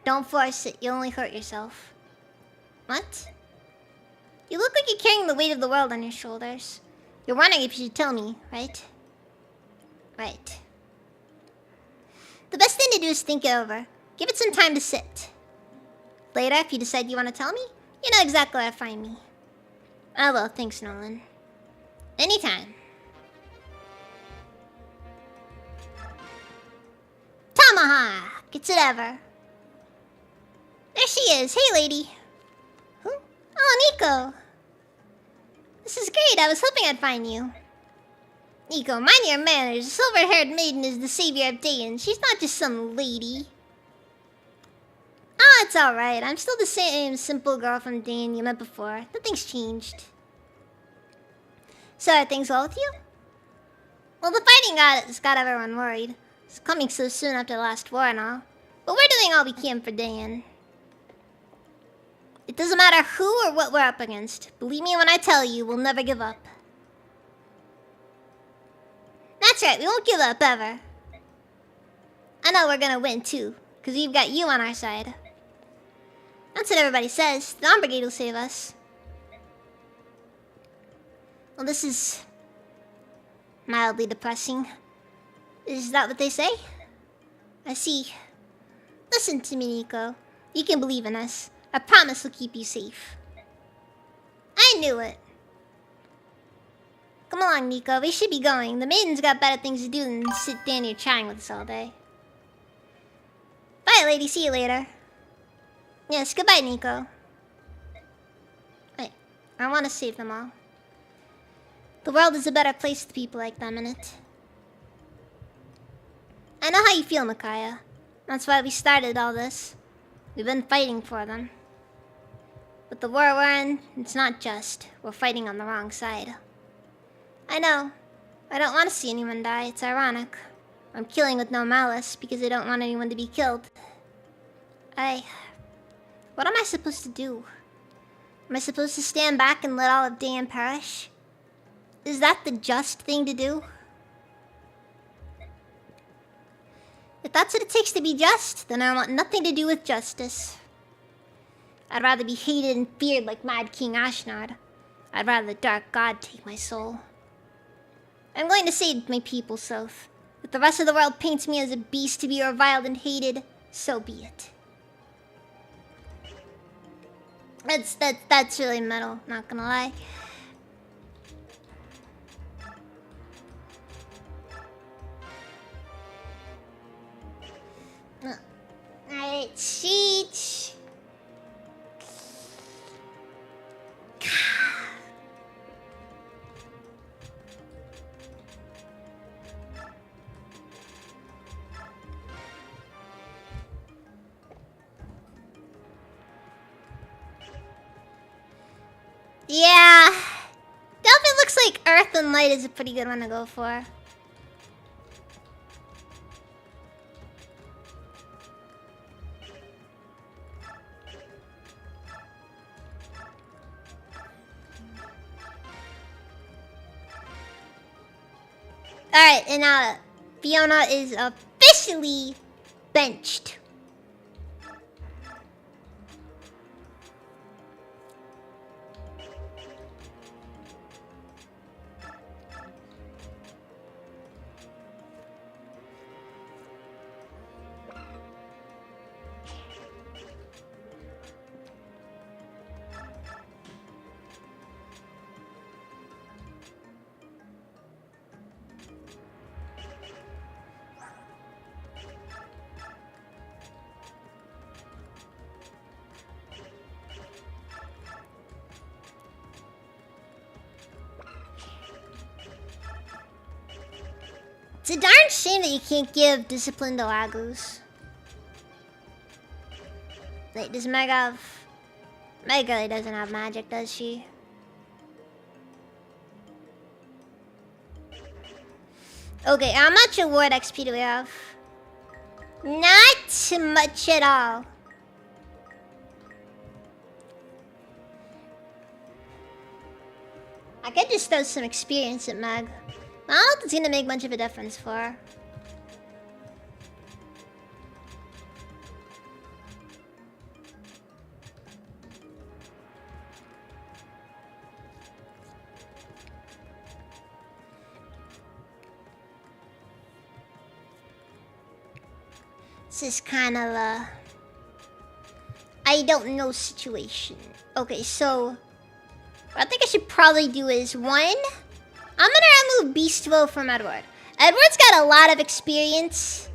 don't force it. You'll only hurt yourself. What? You look like you're carrying the weight of the world on your shoulders. You're wondering if you should tell me, right? Right. The best thing to do is think it over. Give it some time to sit. Later, if you decide you want to tell me, you know exactly where to find me. Oh well, thanks, Nolan. Anytime. Tomahawk! It's it ever. There she is. Hey, lady. Who? Oh, Nico. This is great. I was hoping I'd find you. Nico, mind your manners. The silver-haired maiden is the savior of Dayan. She's not just some lady. Ah, it's alright. I'm still the same simple girl from Dayan you met before. Nothing's changed. So, are things well with you? Well, the fighting has got everyone worried. It's coming so soon after the last war and all. But we're doing all we can for Dayan. It doesn't matter who or what we're up against. Believe me when I tell you, we'll never give up. That's right, we won't give up ever. I know we're gonna win too, because we've got you on our side. That's what everybody says. The Dawn Brigade will save us. Well, this is mildly depressing. Is that what they say? I see. Listen to me, Nico. You can believe in us. I promise we'll keep you safe. I knew it. Come along, Nico. We should be going. The maiden's got better things to do than sit down here chatting with us all day. Bye, lady. See you later. Yes, goodbye, Nico. Wait, I want to save them all. The world is a better place with people like them in it. I know how you feel, Micaiah. That's why we started all this. We've been fighting for them. But the war we're in, it's not just. We're fighting on the wrong side. I know. I don't want to see anyone die. It's ironic. I'm killing with no malice because I don't want anyone to be killed. What am I supposed to do? Am I supposed to stand back and let all of Dan perish? Is that the just thing to do? If that's what it takes to be just, then I want nothing to do with justice. I'd rather be hated and feared like Mad King Ashnard. I'd rather the Dark God take my soul. I'm going to save my people, Soph. If the rest of the world paints me as a beast to be reviled and hated, so be it. That's really metal, not gonna lie. Alright, sheet. Yeah. Delphin looks like Earth and Light is a pretty good one to go for. Alright, and Fiona is officially benched. It's a darn shame that you can't give discipline to Lagus. Wait, does Meg have... Meg really doesn't have magic, does she? Okay, how much award XP do we have? Not much at all. I could just throw some experience at Meg. I don't know if it's gonna make much of a difference for her. This is kind of a I don't know situation. Okay, so what I think I should probably do is one, I'm gonna remove Beastville from Edward. Edward's got a lot of experience.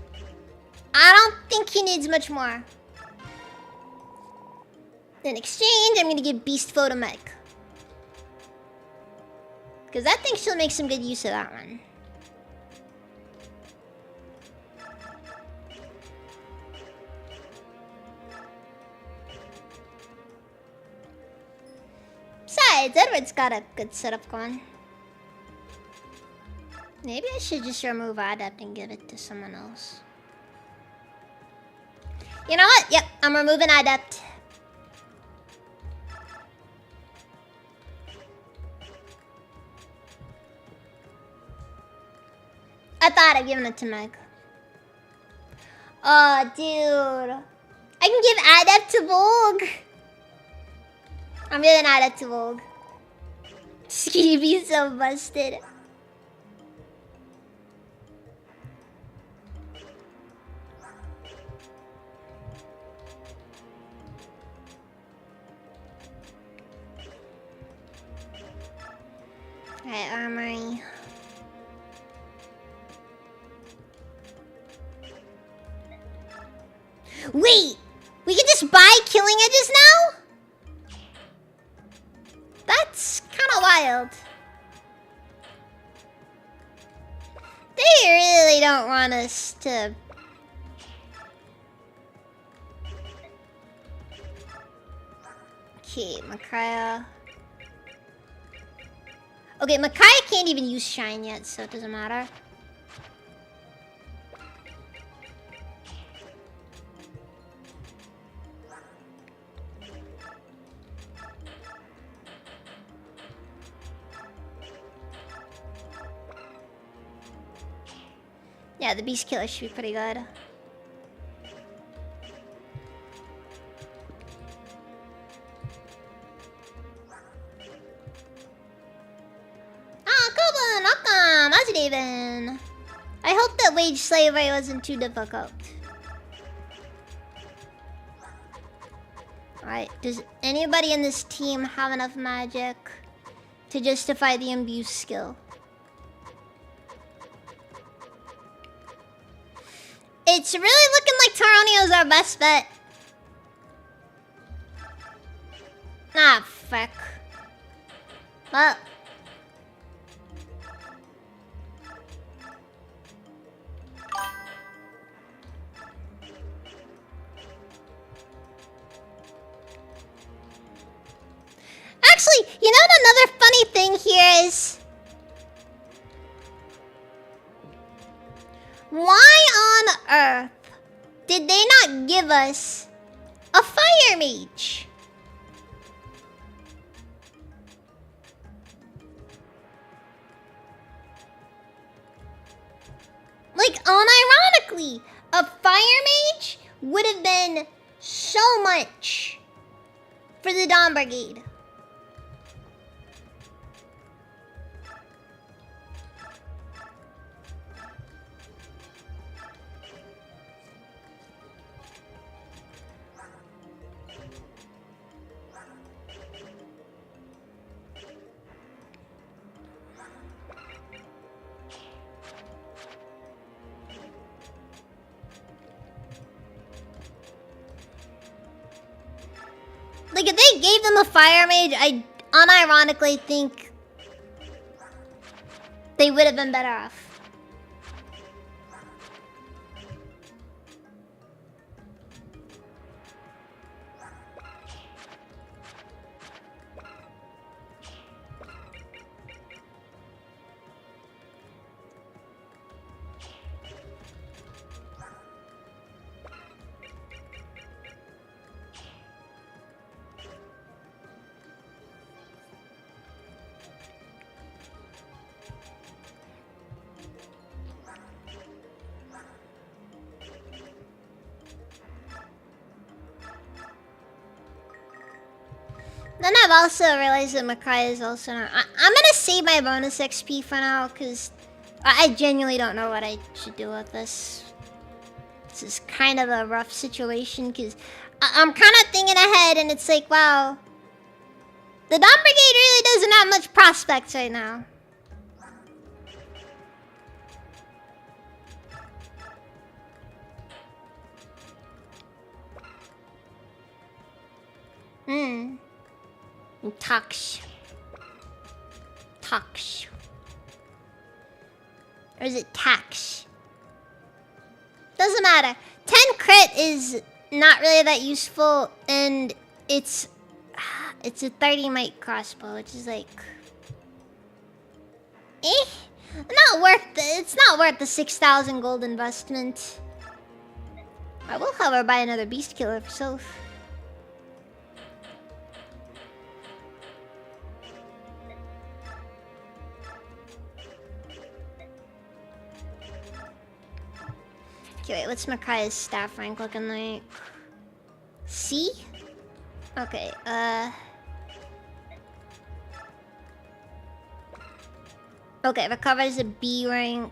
I don't think he needs much more. In exchange, I'm gonna give Beastville to Meg. Because I think she'll make some good use of that one. Besides, Edward's got a good setup going. Maybe I should just remove Adept and give it to someone else. You know what? Yep, I'm removing Adept. I thought I'd given it to Meg. Oh, dude. I can give Adept to Vogue. I'm giving Adept to Vogue. Skeevy's so busted. Alright, armory. Wait! We can just buy killing edges now? That's kinda wild. They really don't want us to... Okay, Micaiah. Okay, Micaiah can't even use Shine yet, so it doesn't matter. Yeah, the Beast Killer should be pretty good. Ah, Koban, welcome! How's it even? I hope that wage slavery wasn't too difficult. Alright, does anybody in this team have enough magic to justify the imbue skill? It's really looking like Taronio's our best bet. Ah, fuck. Well. Actually, you know what another funny thing here is? Why on earth did they not give us a fire mage? Like, unironically, a fire mage would have been so much for the Dawn Brigade. Like, if they gave them a fire mage, I unironically think they would have been better off. Then I've also realized that Makai is also not... I'm gonna save my bonus XP for now, because I genuinely don't know what I should do with this. This is kind of a rough situation, because I'm kind of thinking ahead, and it's like, wow. The Dawn Brigade really doesn't have much prospects right now. Tox. Or is it tax? Doesn't matter. 10 crit is not really that useful, and it's a 30 might crossbow, which is like... Not worth it's not worth the 6,000 gold investment. I will, however, buy another beast killer for Soph. Okay, wait, what's Micaiah's staff rank looking like? C? Okay, okay, Recover is a B rank.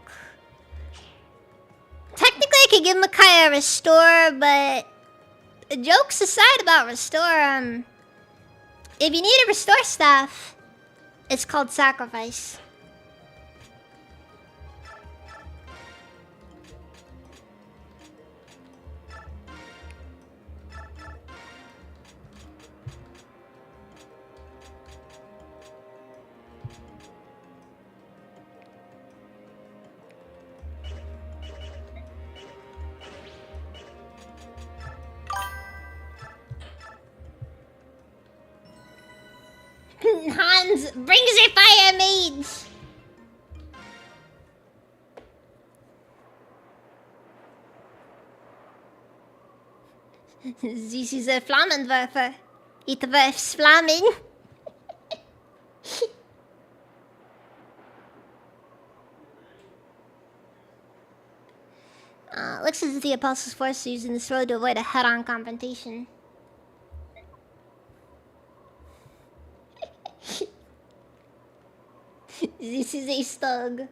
Technically, I could give Micaiah a Restore, but... Jokes aside about Restore, if you need a Restore staff, it's called Sacrifice. Hans brings a fire mage. This is a Flammenwerfer. It werfs Flammen. Looks as if the Apostles' Force are using this road to avoid a head-on confrontation. This is a Stug.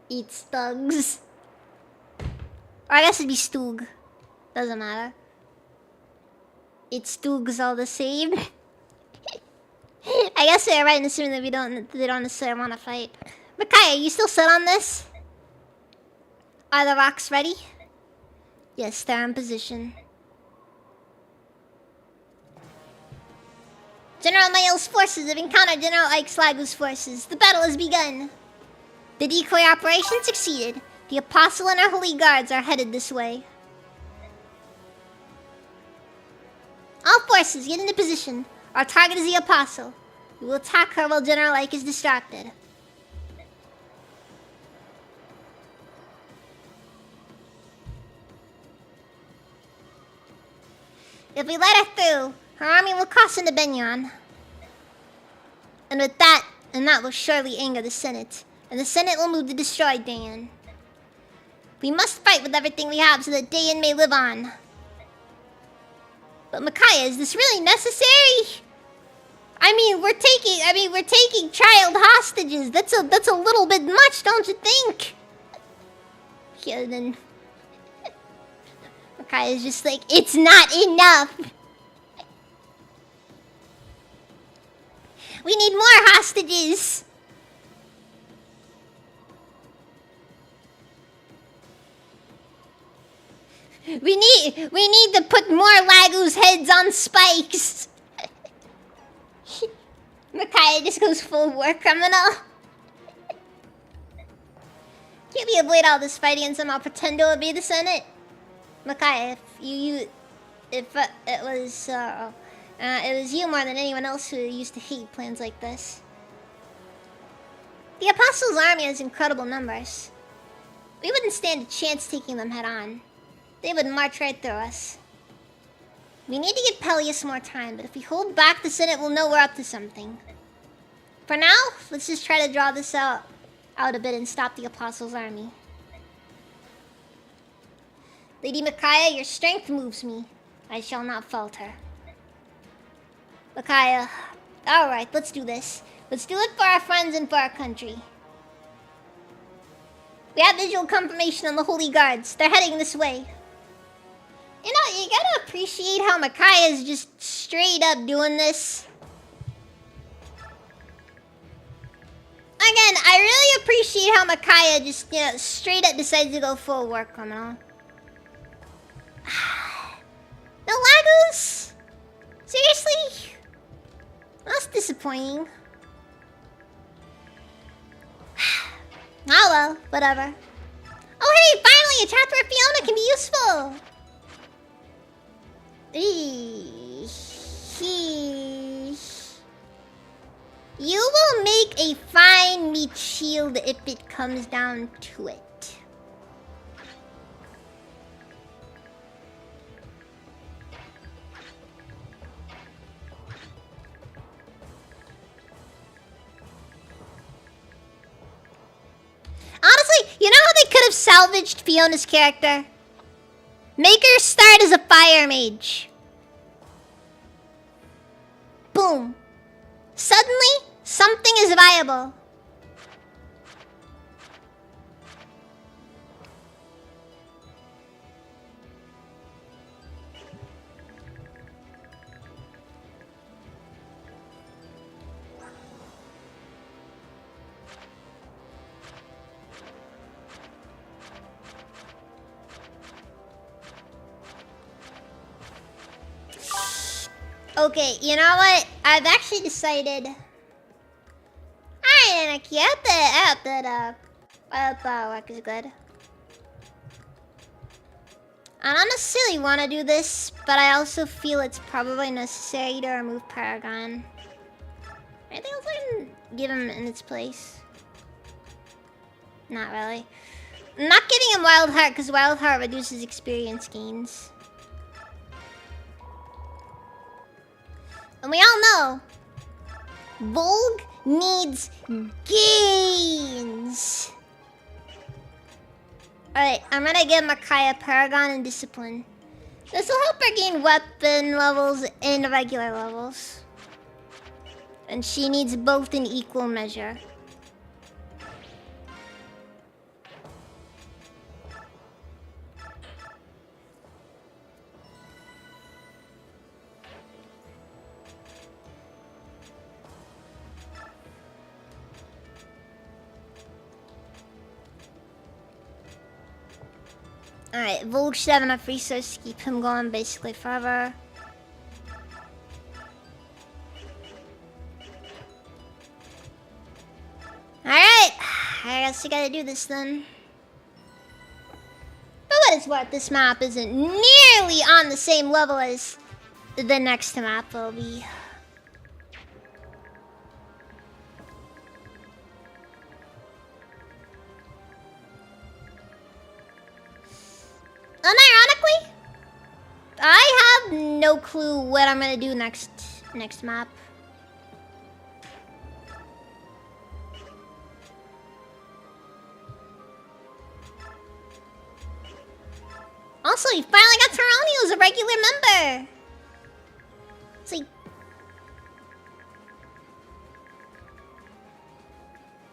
Eat Stugs. Or I guess it'd be Stug. Doesn't matter. It's Stugs all the same. I guess they're right in assuming that they don't necessarily want to fight. Micaiah, you still sit on this? Are the rocks ready? Yes, they're in position. General Mael's forces have encountered General Ike's forces. The battle has begun. The decoy operation succeeded. The Apostle and our holy guards are headed this way. All forces, get into position. Our target is the Apostle. We will attack her while General Ike is distracted. If we let her through, her army will cross into Benyon. And with that, that will surely anger the Senate. And the Senate will move to destroy Dayan. We must fight with everything we have so that Dayan may live on. But Micaiah, is this really necessary? We're taking child hostages. That's a little bit much, don't you think? Yeah, then Micaiah's just like, it's not enough. We need more hostages. We need to put more Lagu's heads on spikes. Micaiah just goes full war criminal. Can't we avoid all this fighting and somehow pretend to obey the Senate? Micaiah, if it was you more than anyone else who used to hate plans like this. The Apostles' army has incredible numbers. We wouldn't stand a chance taking them head on. They would march right through us. We need to give Peleus more time, but if we hold back, the Senate will know we're up to something. For now, let's just try to draw this out a bit and stop the Apostles' army. Lady Micaiah, your strength moves me. I shall not falter. Micaiah, alright, let's do this. Let's do it for our friends and for our country. We have visual confirmation on the Holy Guards. They're heading this way. You know, you gotta appreciate how Micaiah is just straight up doing this. Again, I really appreciate how Micaiah just, straight up decides to go full war criminal. No Lagos? Seriously? That's disappointing. Oh well, whatever. Oh hey, finally a chapter of Fiona can be useful! You will make a fine meat shield if it comes down to it. Honestly, you know how they could have salvaged Fiona's character? Make her start as a fire mage. Boom. Suddenly, something is viable. Okay, you know what? I've actually decided. Alright, Anarchy, I hope that work is good. I don't necessarily want to do this, but I also feel it's probably necessary to remove Paragon. Anything else I can give him in its place? Not really. I'm not giving him Wild Heart because Wild Heart reduces experience gains. And we all know Volg needs gains. Alright, I'm gonna give Micaiah Paragon and Discipline. This will help her gain weapon levels and regular levels. And she needs both in equal measure. Alright, Volg should have enough resources to keep him going basically forever. Alright, I guess we gotta do this then. For what it's worth, this map isn't nearly on the same level as the next map will be. Unironically, I have no clue what I'm gonna do next map. Also, you finally got Taronio as a regular member. It's like,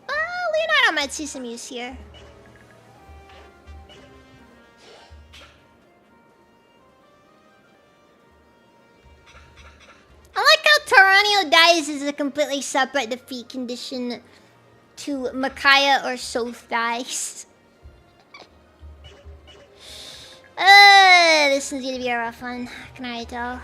Leonardo might see some use here. I like how Taronio dies as a completely separate defeat condition to Micaiah or Soth dies. This is gonna be a rough one, can I tell?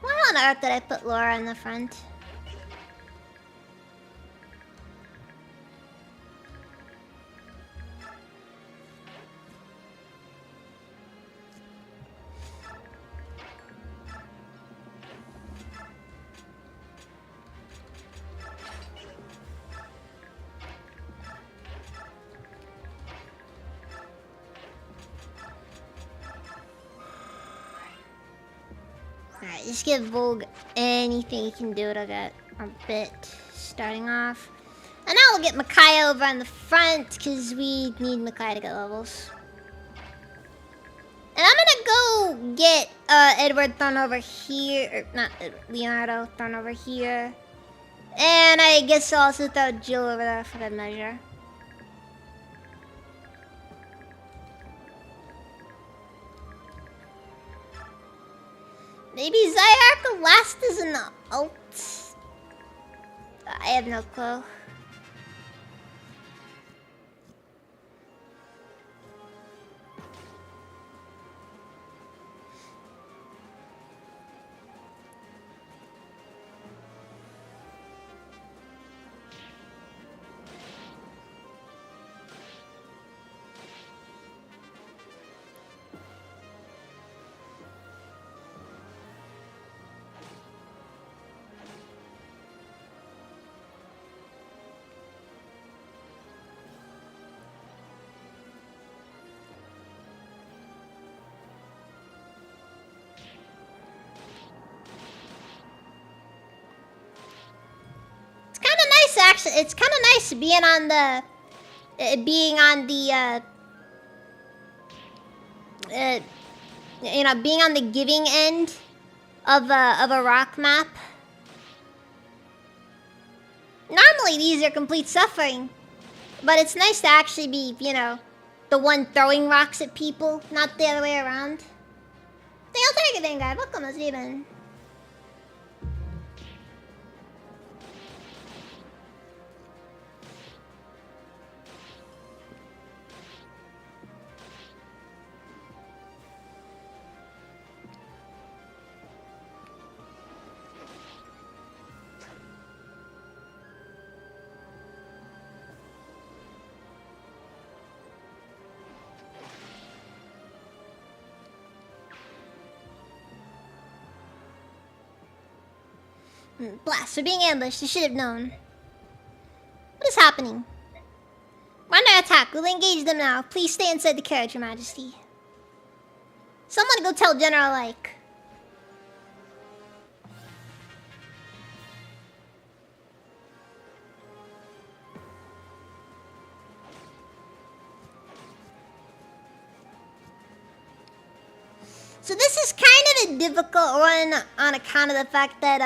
Why on earth did I put Laura in the front? Alright, just give Volg anything you can do to get a bit starting off. And now we'll get Micaiah over on the front, because we need Micaiah to get levels. And I'm gonna go get Edward thrown over here, or not Leonardo thrown over here. And I guess I'll also throw Jill over there for good measure. Maybe Zyark will last as an ult? I have no clue. actually, it's kind of nice being on the, being on the, you know, being on the giving end of a rock map. Normally these are complete suffering, but it's nice to actually be, you know, the one throwing rocks at people, not the other way around. I'll take it then, guy. Welcome, let's even. Blast, we're being ambushed. You should have known. What is happening? We're under attack. We'll engage them now. Please stay inside the carriage, Your Majesty. Someone go tell General Ike. So this is kind of a difficult one on account of the fact that,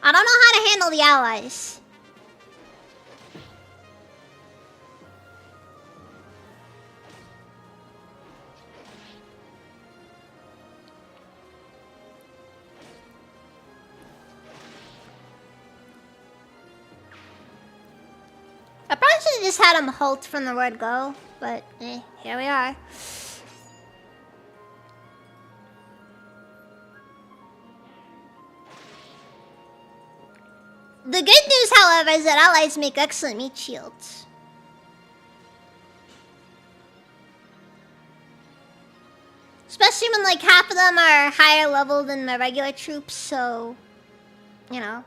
I don't know how to handle the allies. I probably should have just had him halt from the word go, but here we are. The good news, however, is that allies make excellent meat shields. Especially when like half of them are higher level than the regular troops, so, you know.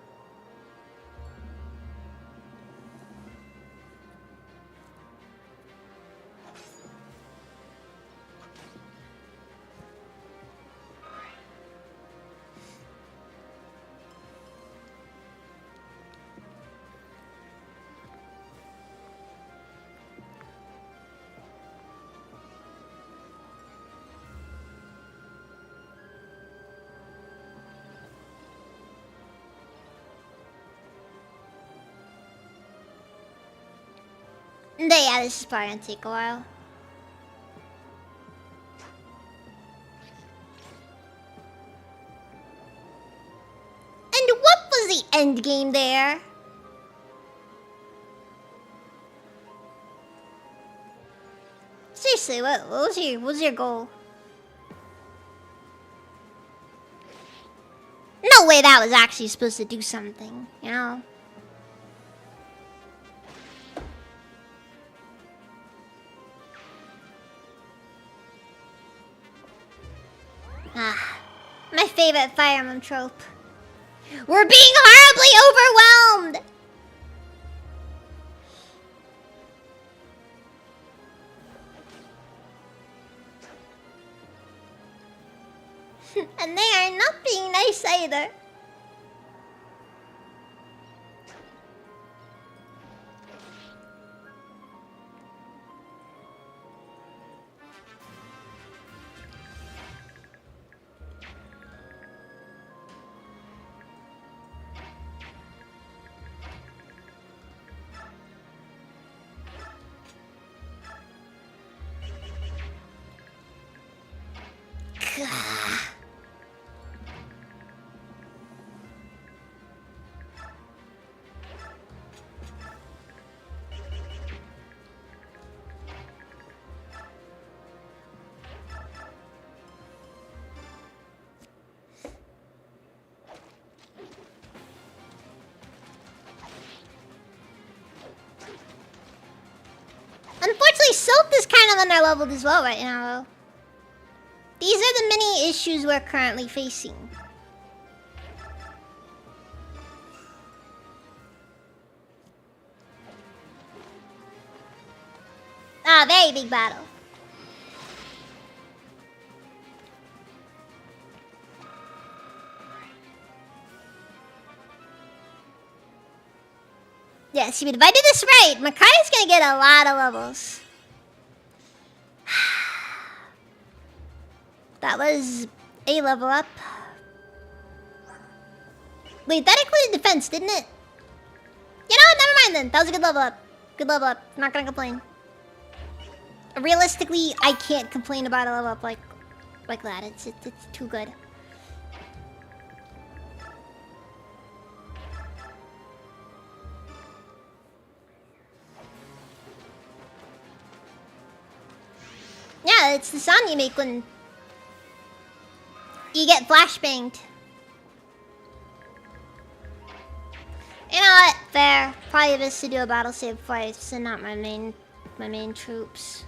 Yeah, this is probably gonna take a while. And what was the end game there? Seriously, what was your goal? No way that was actually supposed to do something, you know? Ah, my favorite Fire Emblem trope. We're being horribly overwhelmed! And they are not being nice either. Unfortunately, Soap is kind of underleveled as well right now, though. These are the many issues we're currently facing. Ah, very big battle. Yeah, see, but if I do this right, Makai's gonna get a lot of levels. That was a level up. Wait, that included defense, didn't it? You know what? Never mind then. That was a good level up. Good level up. Not gonna complain. Realistically, I can't complain about a level up like that. It's too good. Yeah, it's the sound you make when you get flashbanged. You know what? Fair. Probably best to do a battle save twice and not my main troops.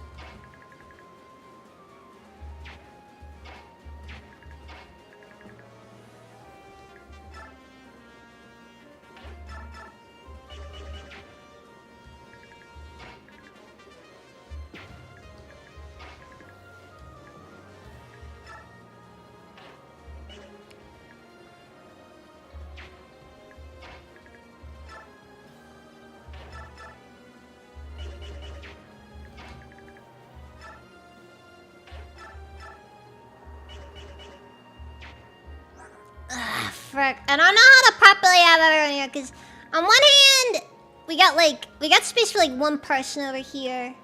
Frick. I don't know how to properly have everyone here, because on one hand, we got space for like one person over here.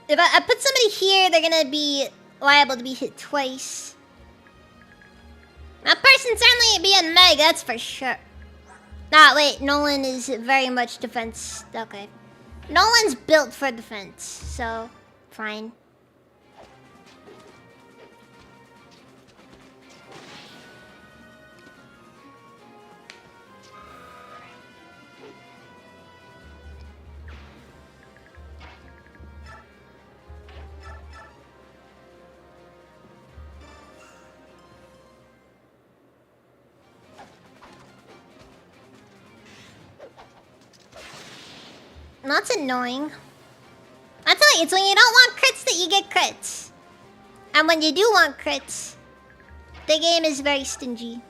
If I put somebody here, they're gonna be liable to be hit twice. That person certainly be a Meg, that's for sure. Nah, wait, Nolan is very much defense. Okay. Nolan's built for defense, so fine. That's annoying. I tell you, it's when you don't want crits that you get crits. And when you do want crits, the game is very stingy.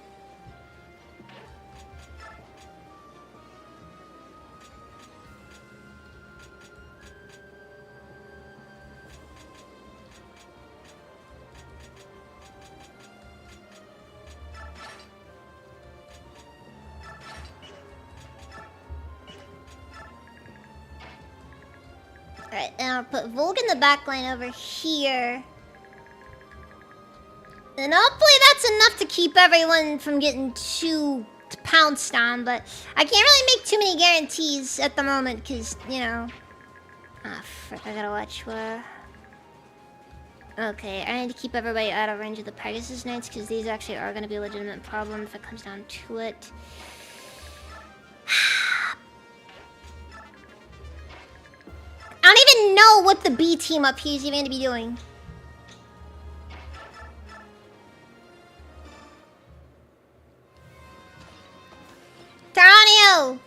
Alright, and I'll put Volg in the back line over here. And hopefully that's enough to keep everyone from getting too pounced on, but I can't really make too many guarantees at the moment, because, you know... Ah, frick, I gotta watch where... Okay, I need to keep everybody out of range of the Pegasus Knights, because these actually are going to be a legitimate problem if it comes down to it. I don't even know what the B team up here is even going to be doing. Taranio!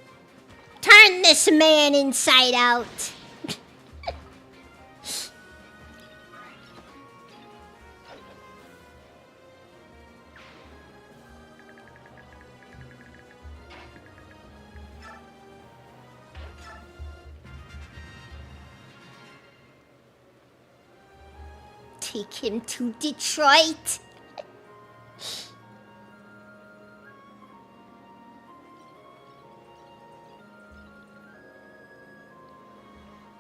Turn this man inside out. Take him to Detroit.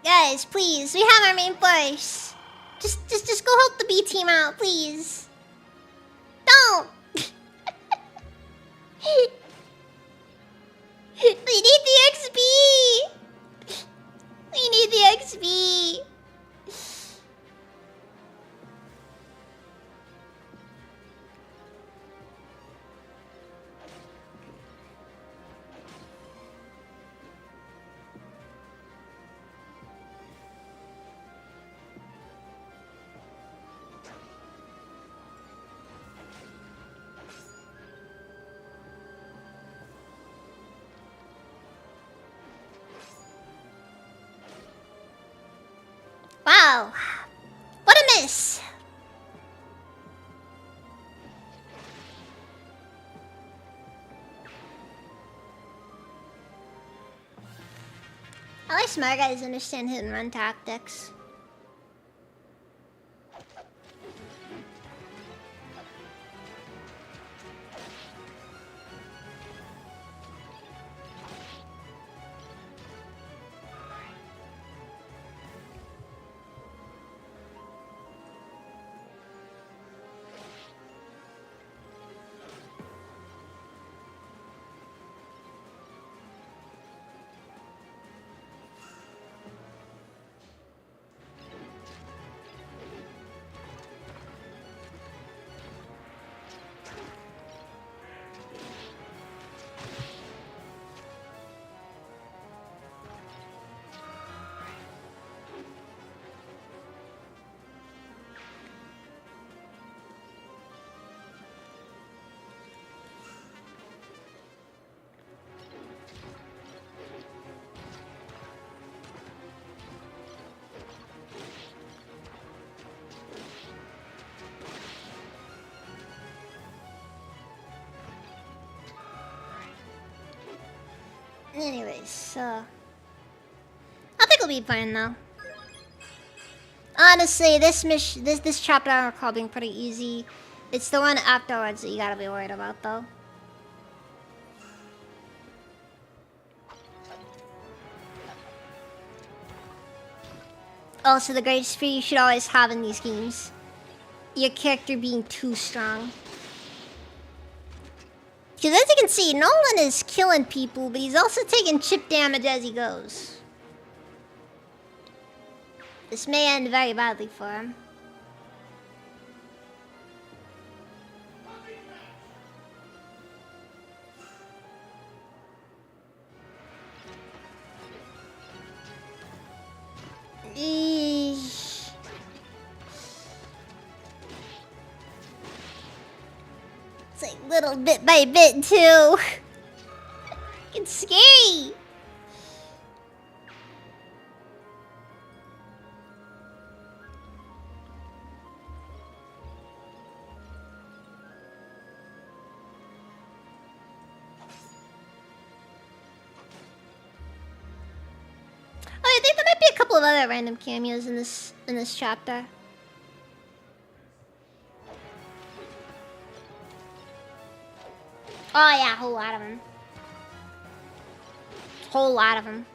Guys, please, we have our main force. Just go help the B team out, please. Don't. We need the XP. We need the XP. Wow. What a miss. I like smart guys who understand hit and run tactics. Anyways, I think it'll be fine though. Honestly, this chapter I recall being pretty easy. It's the one afterwards that you gotta be worried about though. Also, the greatest fear you should always have in these games: your character being too strong. Because as you can see, Nolan is killing people, but he's also taking chip damage as he goes. This may end very badly for him. Eesh. It's like little bit by bit too. It's scary. Oh, I think there might be a couple of other random cameos in this chapter. Oh yeah, a whole lot of them. Whole lot of them.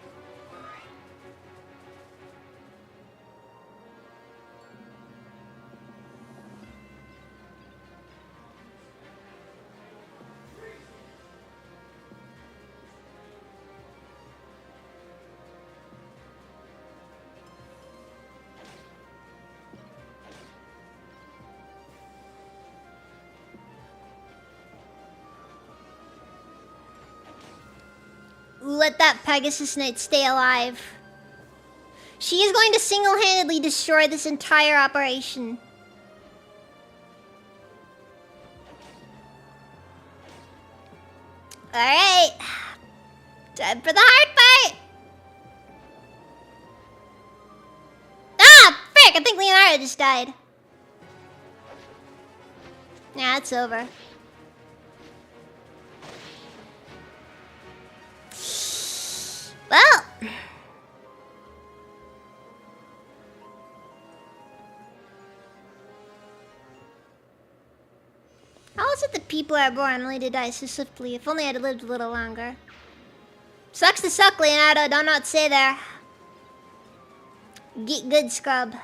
Let that Pegasus Knight stay alive. She is going to single-handedly destroy this entire operation. Alright. Time for the hard part. Ah, frick! I think Leonardo just died. Yeah, it's over. Well. How is it that people are born only to die so swiftly? If only I'd lived a little longer. Sucks to suck, Leonardo. Don't know what to say there. Get good, scrub.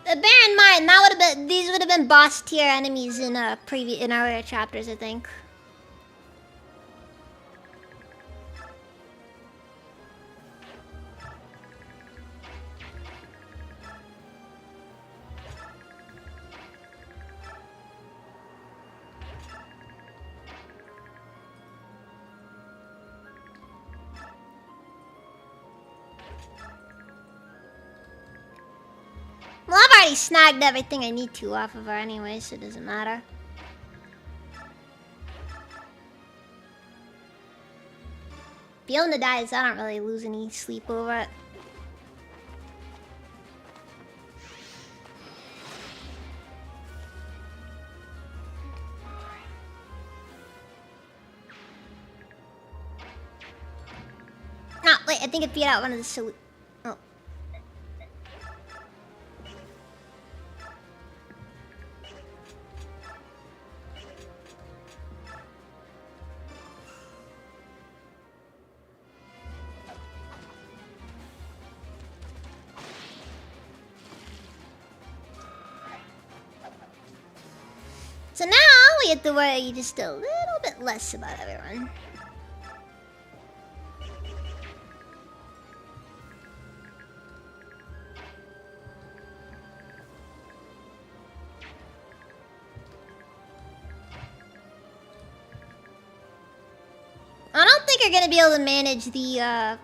Bear in mind, that would have been these would have been boss tier enemies in earlier chapters, I think. already snagged everything I need to off of her anyway, so it doesn't matter. Fiona dies, I don't really lose any sleep over it. No, wait, I think it beat out one of the oh. So now we have to worry just a little bit less about everyone. I don't think you're gonna be able to manage the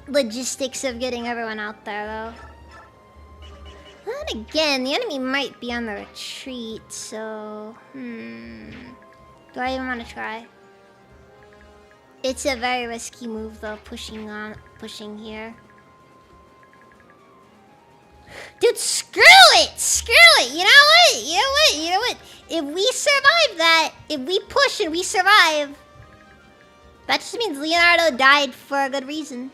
logistics of getting everyone out there though. Then again, the enemy might be on the retreat, so... Do I even want to try? It's a very risky move though, pushing here. Dude, screw it! Screw it! You know what? If we survive that, if we push and we survive, that just means Leonardo died for a good reason.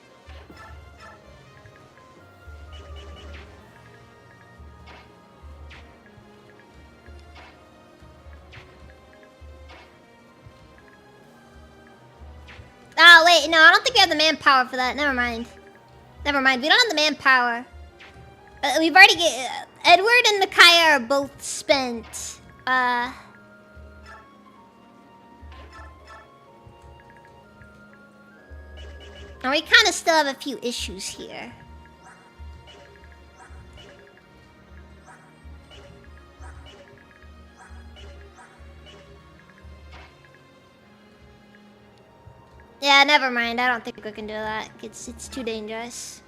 Oh, wait, no, I don't think we have the manpower for that. Never mind. Never mind, we don't have the manpower. We've already Edward and Micaiah are both spent. And we kind of still have a few issues here. Yeah, never mind. I don't think we can do that. It's too dangerous.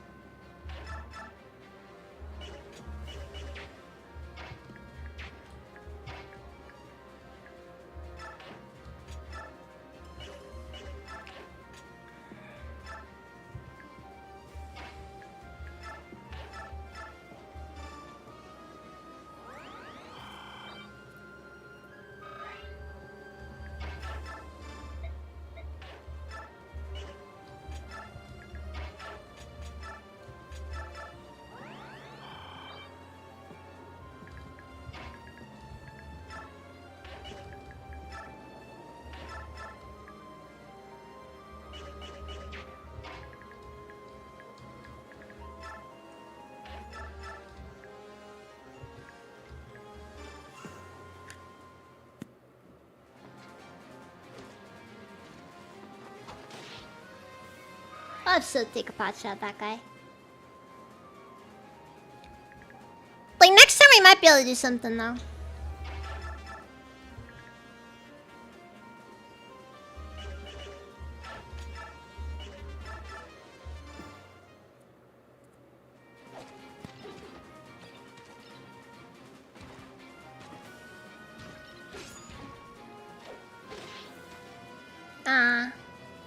I'll still take a pot shot at that guy. Like, next time we might be able to do something, though.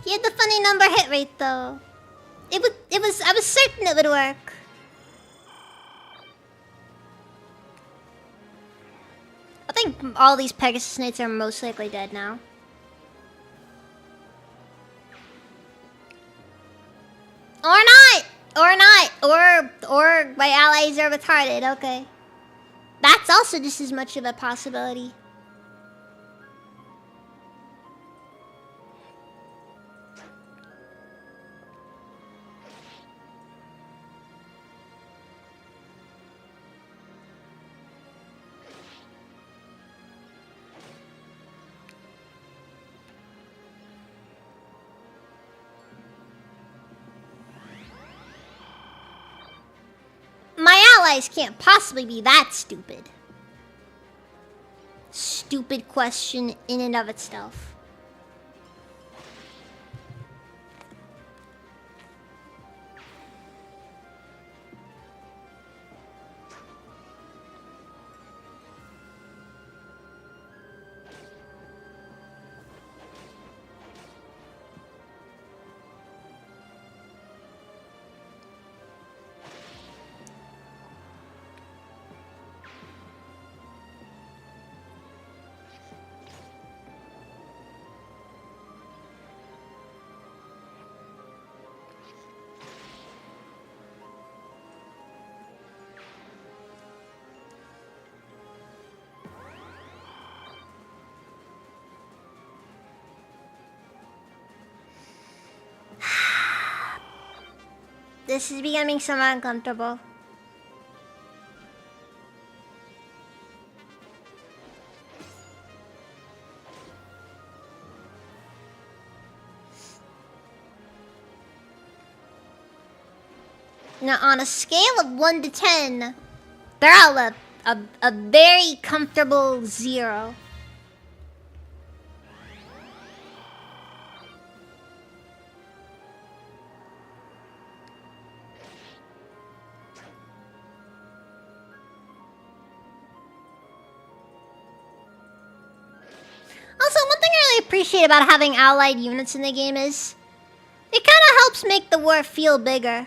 He had the funny number hit rate, though. I was certain it would work. I think all these Pegasus Knights are most likely dead now. Or not! Or not! Or my allies are retarded, okay. That's also just as much of a possibility. Allies can't possibly be that stupid. Stupid question in and of itself. This is becoming somewhat uncomfortable. Now, on a scale of 1 to 10, they're all a very comfortable 0. Also, one thing I really appreciate about having allied units in the game is it kind of helps make the war feel bigger.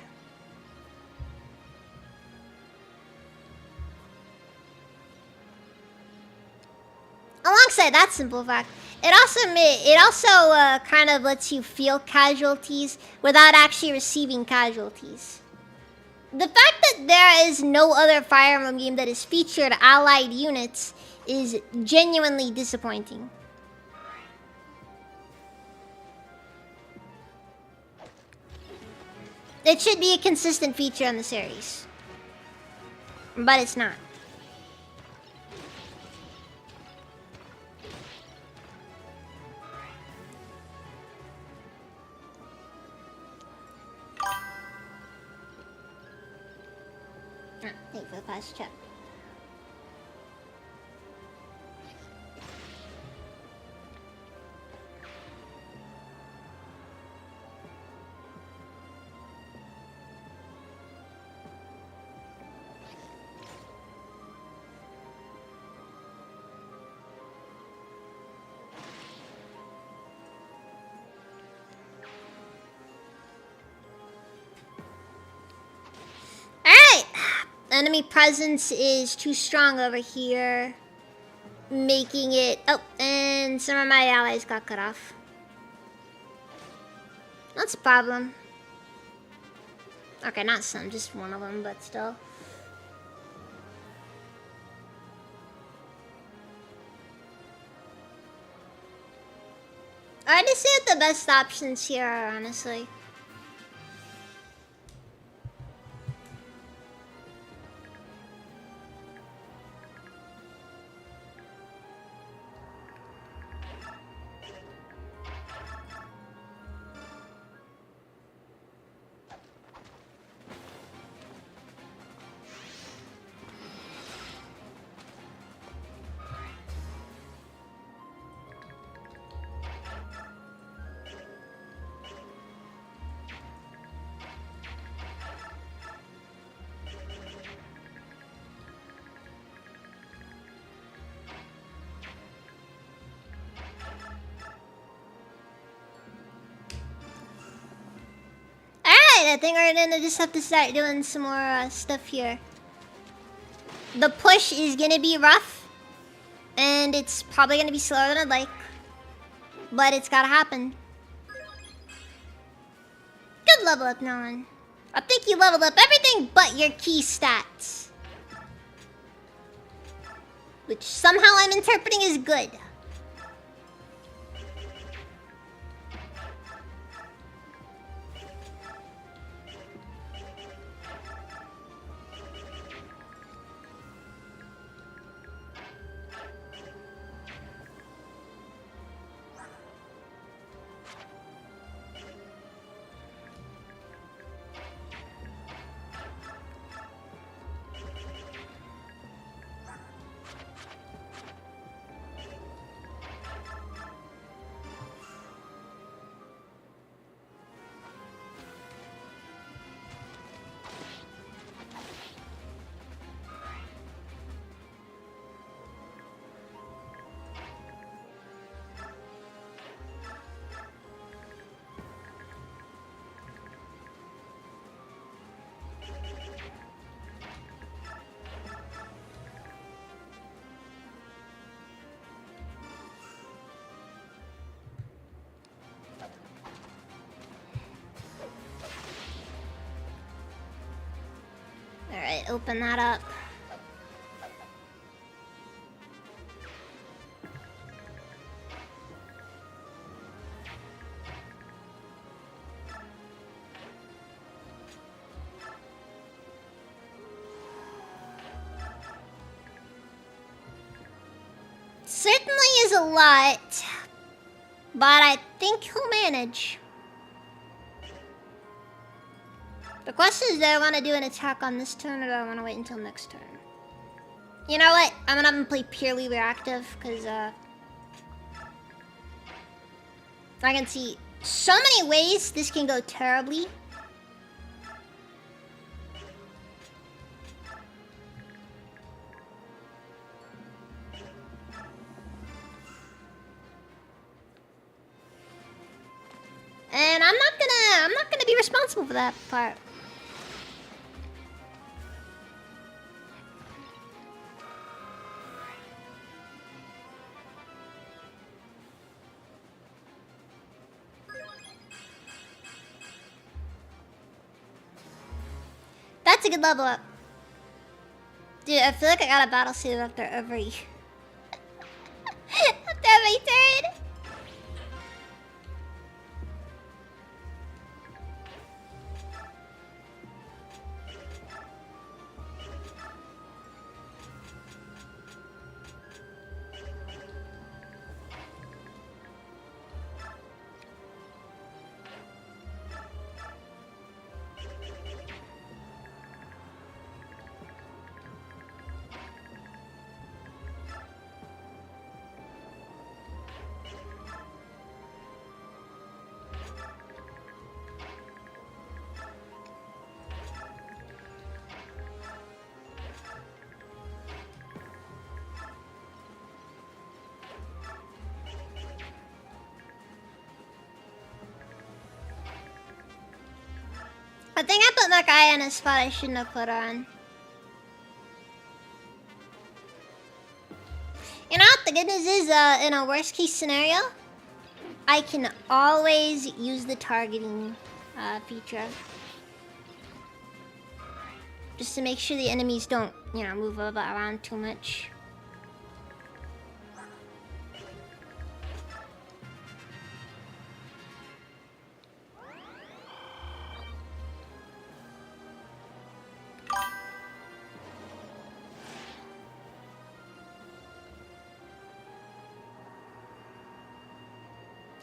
Alongside that simple fact, it also kind of lets you feel casualties without actually receiving casualties. The fact that there is no other Fire Emblem game that has featured allied units is genuinely disappointing. It should be a consistent feature in the series, but it's not. Thank you for the fast check. Alright! Enemy presence is too strong over here, making it... Oh, and some of my allies got cut off. That's a problem. Okay, not some, just one of them, but still. I just see what the best options here are, honestly. I think we're gonna just have to start doing some more stuff here. The push is gonna be rough, and it's probably gonna be slower than I'd like, but it's gotta happen. Good level up, Nolan. I think you leveled up everything but your key stats, which somehow I'm interpreting as good. Alright, open that up. certainly is a lot, but I think he'll manage. The question is, do I want to do an attack on this turn, or do I want to wait until next turn? You know what? I'm gonna have him play purely reactive, because I can see so many ways this can go terribly. And I'm not gonna be responsible for that part. That's a good level up. Dude, I feel like I got a battle suit after every after every turn. I think I put that guy in a spot I shouldn't have put her on. You know what the good news is, in a worst case scenario, I can always use the targeting feature. Just to make sure the enemies don't, you know, move around too much.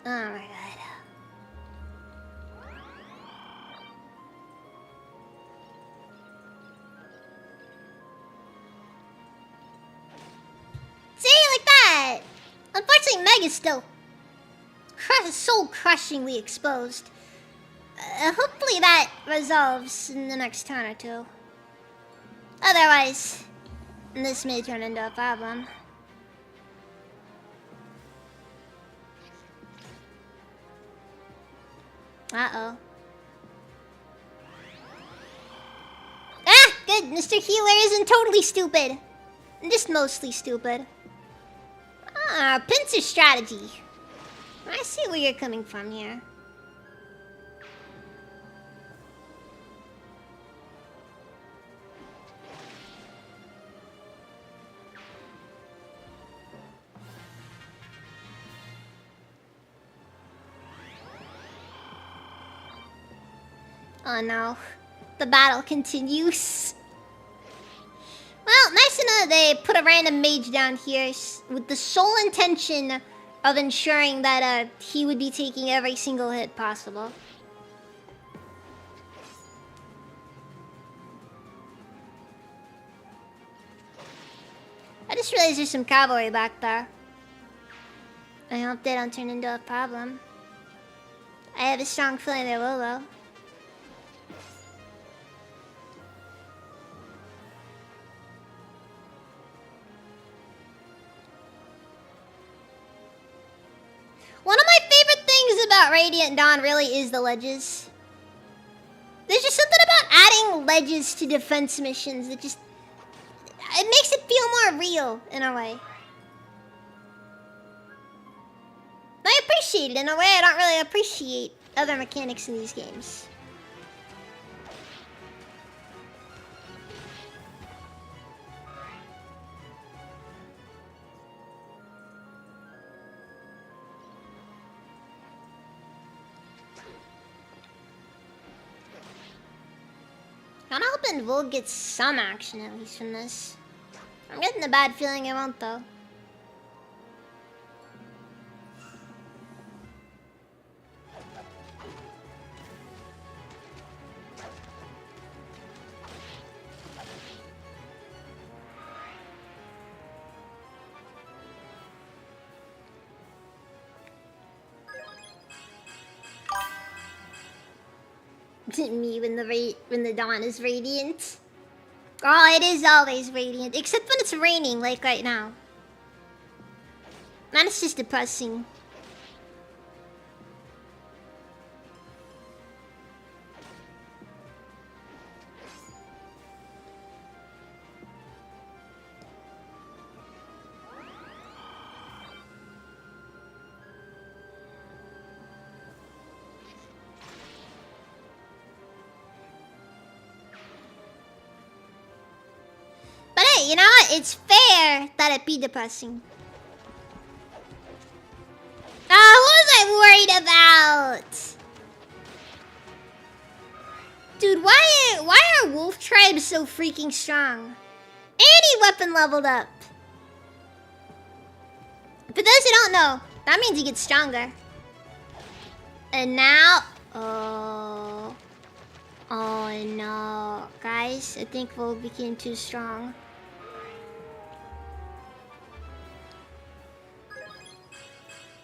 Oh my god. See, like that! Unfortunately, Meg is still soul-crushingly exposed. Hopefully that resolves in the next turn or two. Otherwise, this may turn into a problem. Uh-oh. Ah! Good! Mr. Healer isn't totally stupid. Just mostly stupid. Ah, pincer strategy. I see where you're coming from here. Oh no. The battle continues. Well, nice to know that they put a random mage down here with the sole intention of ensuring that he would be taking every single hit possible. I just realized there's some cavalry back there. I hope they don't turn into a problem. I have a strong feeling they will, though. One of my favorite things about Radiant Dawn really is the ledges. There's just something about adding ledges to defense missions that just... it makes it feel more real, in a way. I appreciate it in a way I don't really appreciate other mechanics in these games. I'm hoping we'll get some action at least from this. I'm getting a bad feeling I won't, though. Me when the dawn is radiant. Oh, it is always radiant, except when it's raining, like right now. Man, it's just depressing. But hey, you know what? It's fair that it be depressing. What was I worried about? Dude, why are wolf tribes so freaking strong? Any weapon leveled up. For those who don't know, that means he gets stronger. And now, oh no, guys, I think we'll become too strong.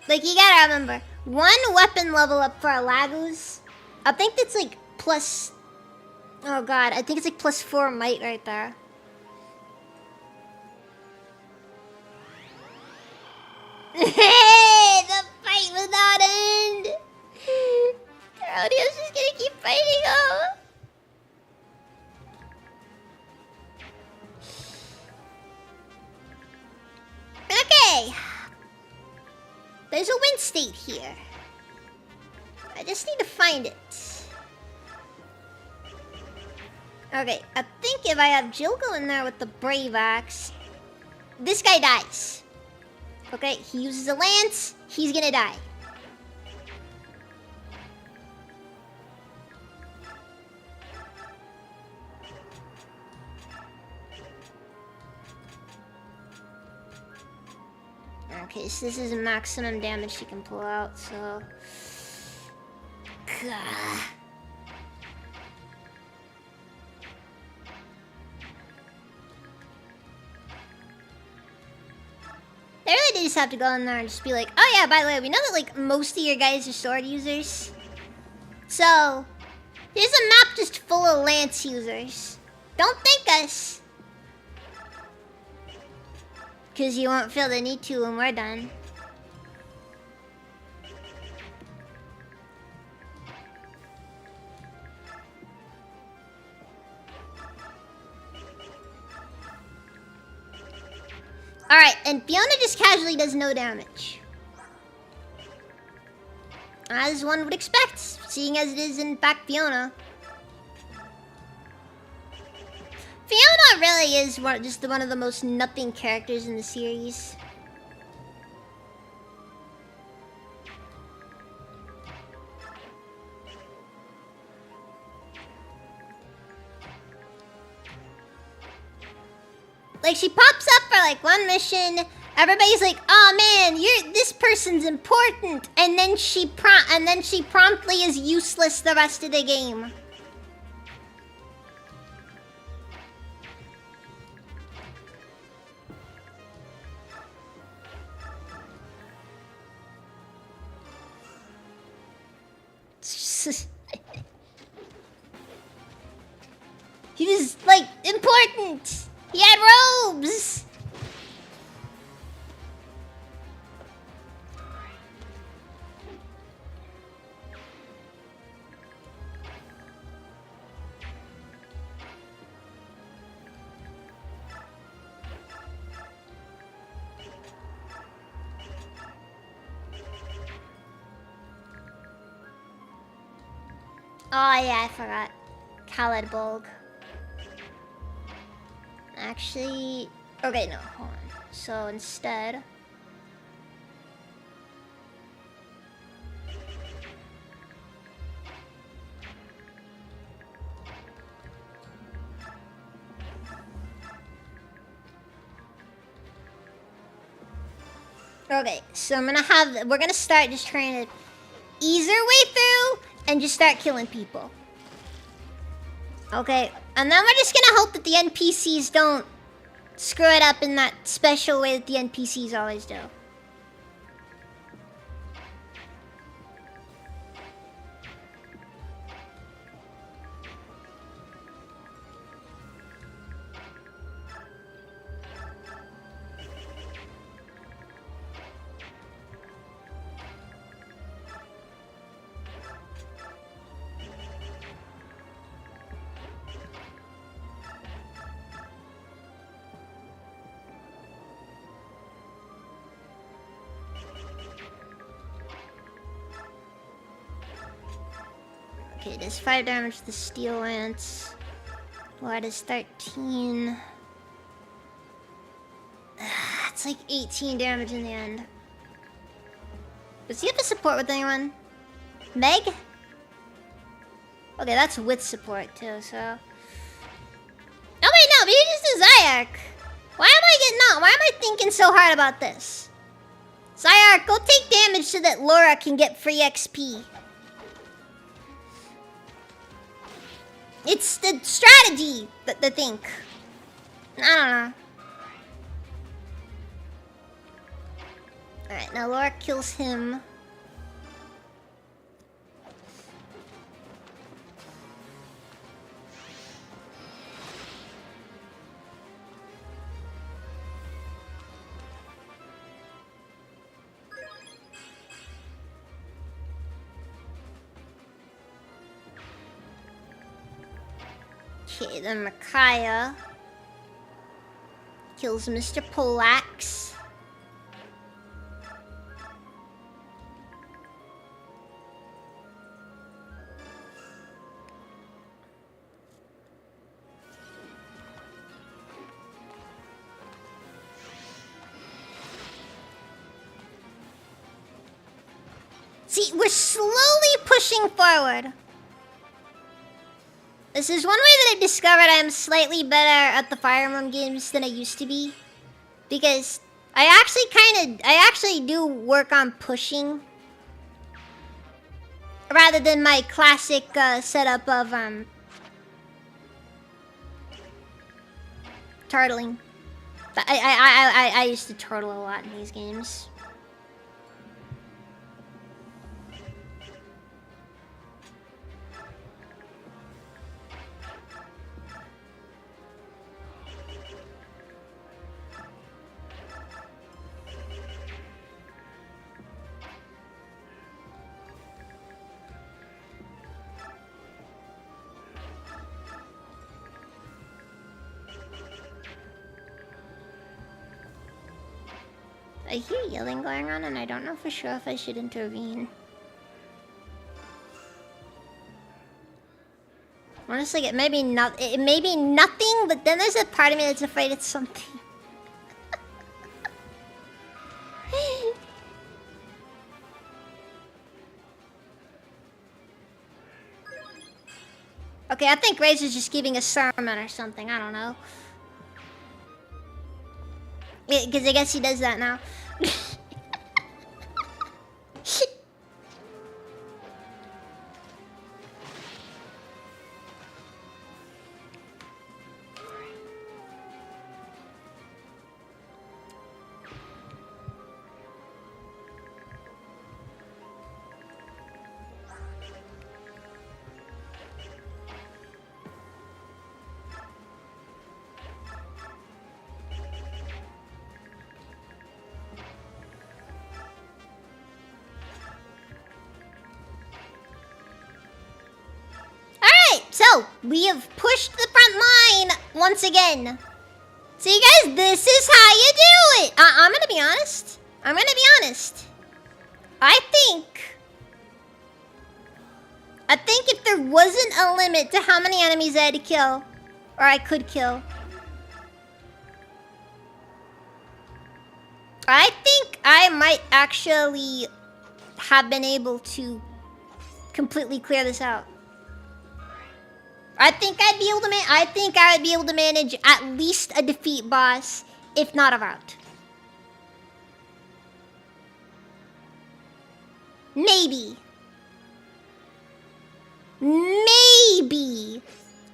Like, you gotta remember, one weapon level up for a Lagus, I think that's like plus... Oh god, I think it's like plus 4 might right there. Hey, the fight will not end! Claudio's just gonna keep fighting him. Okay. There's a wind state here. I just need to find it. Okay, I think if I have Jill go in there with the Brave Axe, this guy dies. Okay, he uses a lance, he's gonna die. Okay, so this is maximum damage she can pull out, so... Gah. They really just have to go in there and just be like, oh yeah, by the way, we know that like most of your guys are sword users. So, here's a map just full of lance users. Don't thank us. Because you won't feel the need to when we're done. Alright, and Fiona just casually does no damage. As one would expect, seeing as it is in fact Fiona. Fiona really is just one of the most nothing characters in the series. Like, she pops up for like one mission, everybody's like, oh man, this person's important, and then she promptly is useless the rest of the game. He was like important. He had robes. Oh yeah, I forgot. Khaled Bulg. Actually, okay, no, hold on. So instead, okay, so we're gonna start just trying to ease our way through and just start killing people. Okay, and then we're just gonna hope that the NPCs don't screw it up in that special way that the NPCs always do. Okay, does 5 damage to the Steel Lance. What is 13? It's like 18 damage in the end. Does he have a support with anyone? Meg? Okay, that's with support too, so... Oh wait, no, maybe just a Zayark. Why am I thinking so hard about this? Zayark, go take damage so that Laura can get free XP. It's the strategy that they think. I don't know. Alright, now Laura kills him. Okay, then Micaiah kills Mr. Polax. See, we're slowly pushing forward. This is one way that I've discovered I'm slightly better at the Fire Emblem games than I used to be. Because I actually do work on pushing. Rather than my classic setup of turtling. But I used to turtle a lot in these games. I hear yelling going on and I don't know for sure if I should intervene. Honestly, it may be nothing, but then there's a part of me that's afraid it's something. Okay, I think Razor's just giving a sermon or something, I don't know. Because I guess he does that now. So, we have pushed the front line once again. So you guys, this is how you do it. I'm gonna be honest. I think if there wasn't a limit to how many enemies I had to kill, or I could kill, I think I might actually have been able to completely clear this out. I think I would be able to manage at least a defeat boss, if not a rout. Maybe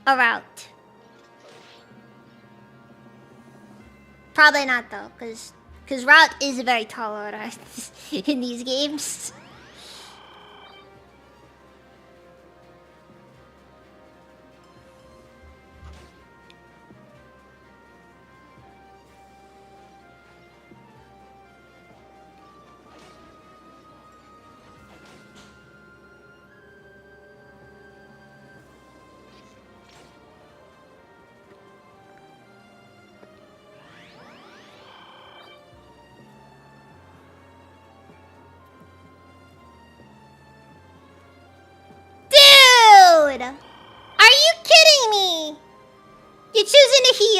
a rout. Probably not though, because rout is a very tall order in these games.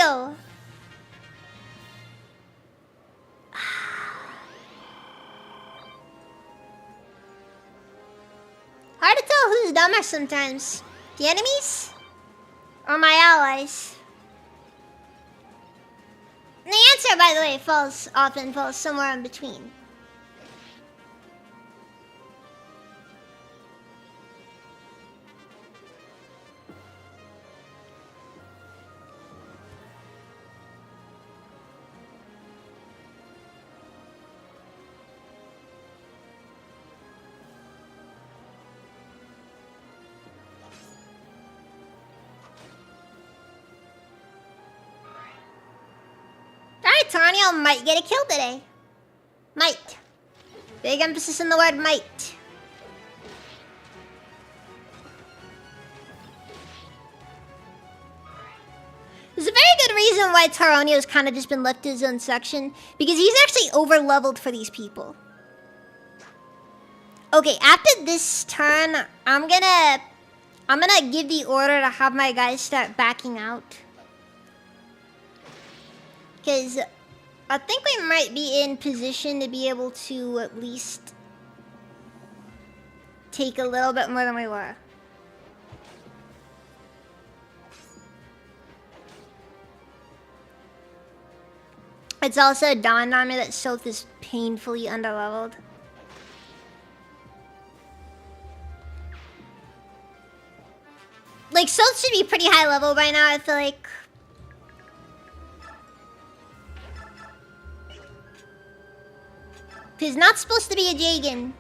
heal. Hard to tell who's dumber sometimes. The enemies? Or my allies? And the answer, by the way, often falls somewhere in between. Alright, Tarnio might get a kill today. Might. Big emphasis on the word might. There's a very good reason why Taronio's kind of just been left to his own section. Because he's actually over-leveled for these people. Okay, after this turn, I'm gonna give the order to have my guys start backing out. Because I think we might be in position to be able to at least take a little bit more than we were. It's also dawned on me that Soth is painfully underleveled. Like, Soth should be pretty high level by now, I feel like. He's not supposed to be a Jagan.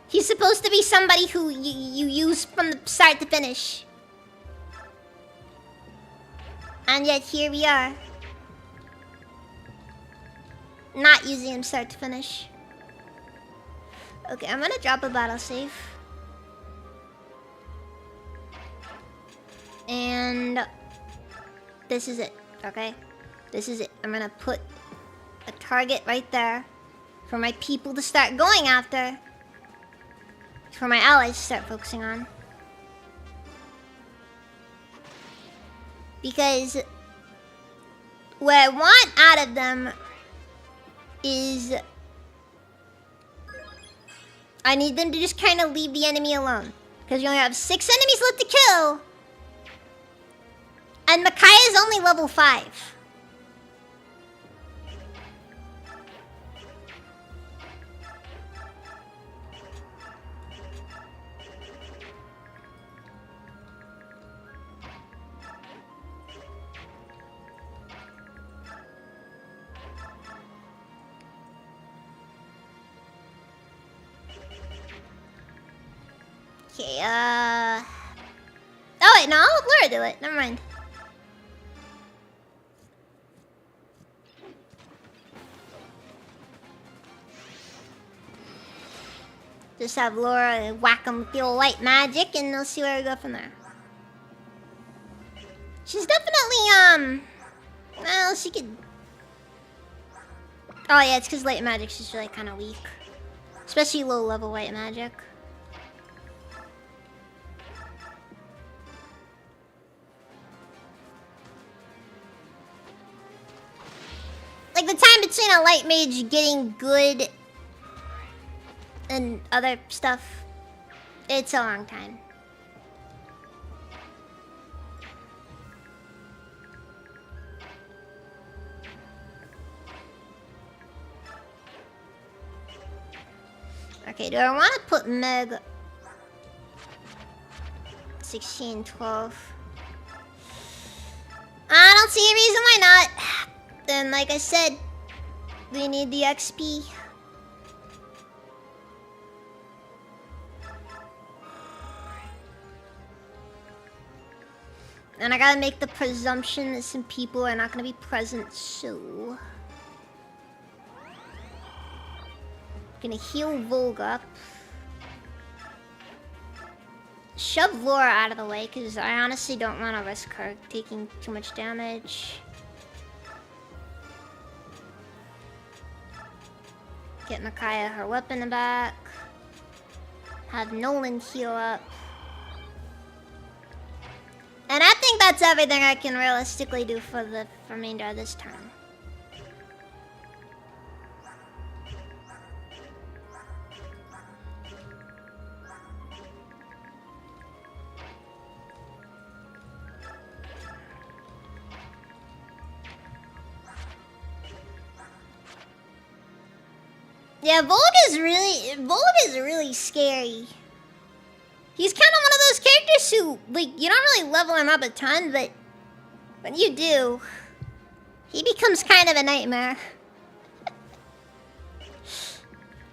He's supposed to be somebody who you use from the start to finish. And yet here we are. Not using him start to finish. Okay, I'm gonna drop a battle save. And this is it, okay? This is it. I'm gonna put a target right there for my people to start going after. For my allies to start focusing on. Because what I want out of them is I need them to just kind of leave the enemy alone. Because you only have 6 enemies left to kill. And Micaiah is only level 5. Okay, oh wait, no, I'll let Laura do it. Never mind. Just have Laura whack them with the old light magic and they'll see where we go from there. She's definitely, well, she could... Oh yeah, it's because light magic she's really kind of weak. Especially low-level white magic. Like, the time between a light mage getting good and other stuff, it's a long time. Okay, do I want to put Meg 16, 12? I don't see a reason why not. Then, like I said, we need the XP. And I gotta make the presumption that some people are not gonna be present, so... Gonna heal Volg up. Shove Laura out of the way, because I honestly don't want to risk her taking too much damage. Get Micaiah her weapon back. Have Nolan heal up. And I think that's everything I can realistically do for the remainder of this turn. Yeah, Volg is really scary. He's kind of one of those characters who, like, you don't really level him up a ton, but when you do, he becomes kind of a nightmare.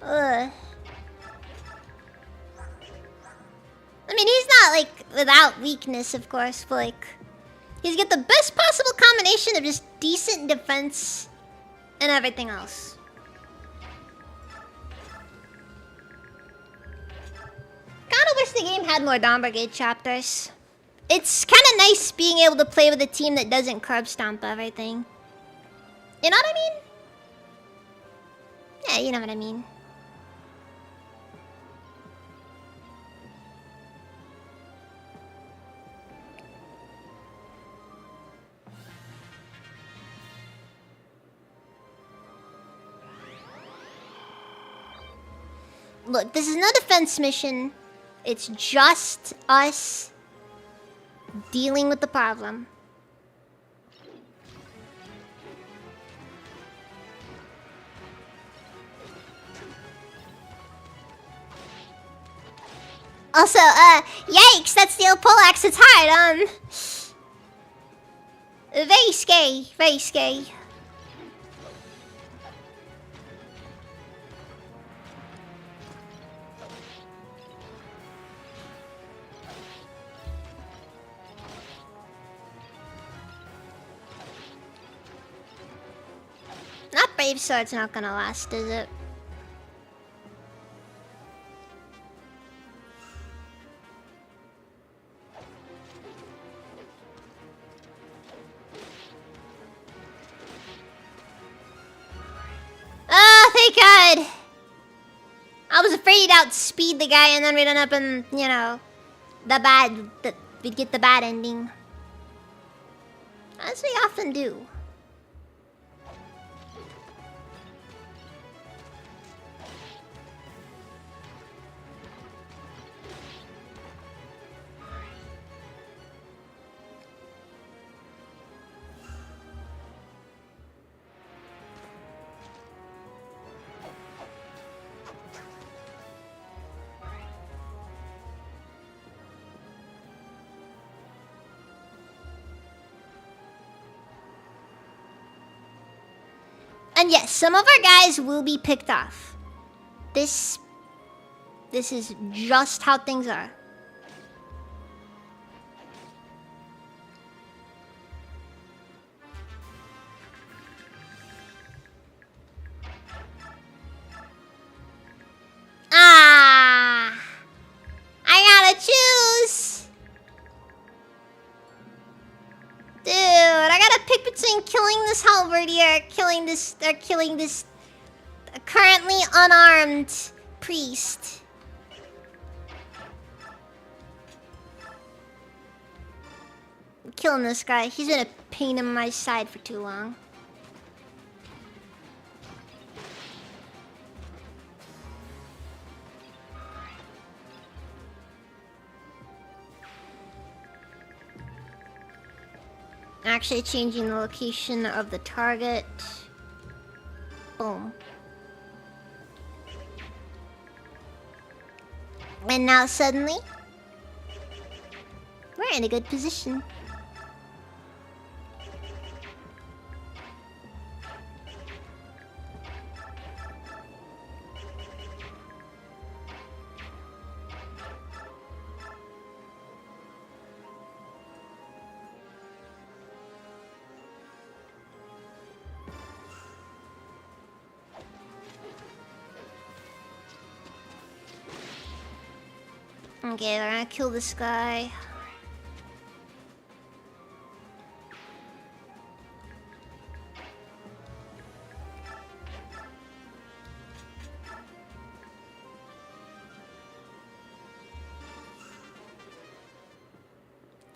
Ugh. I mean, he's not, like, without weakness, of course, but, like, he's got the best possible combination of just decent defense and everything else. Kinda wish the game had more Dawn Brigade chapters. It's kinda nice being able to play with a team that doesn't curb stomp everything. You know what I mean? Yeah, you know what I mean. Look, this is no defense mission. It's just us dealing with the problem. Also, yikes, that steel poleaxe, it's hard, very scary, very scary. That Brave Sword's not gonna last, is it? Oh, thank God! I was afraid to outspeed the guy and then we'd end up in, you know, we'd get the bad ending. As we often do. And yes, some of our guys will be picked off. This is just how things are. Ah! I gotta choose! Dude, I gotta pick between killing this halberdier or killing this currently unarmed priest. I'm killing this guy. He's been a pain in my side for too long. Actually changing the location of the target. Boom. And now suddenly, we're in a good position. Okay, we're gonna kill this guy.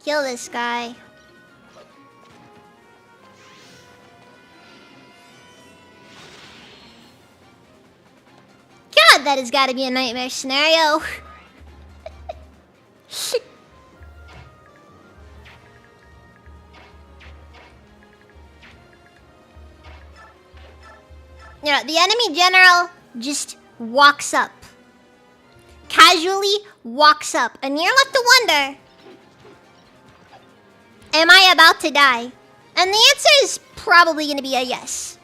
Kill this guy. God, that has got to be a nightmare scenario. You know, the enemy general just walks up. Casually walks up. And you're left to wonder, am I about to die? And the answer is probably going to be a yes.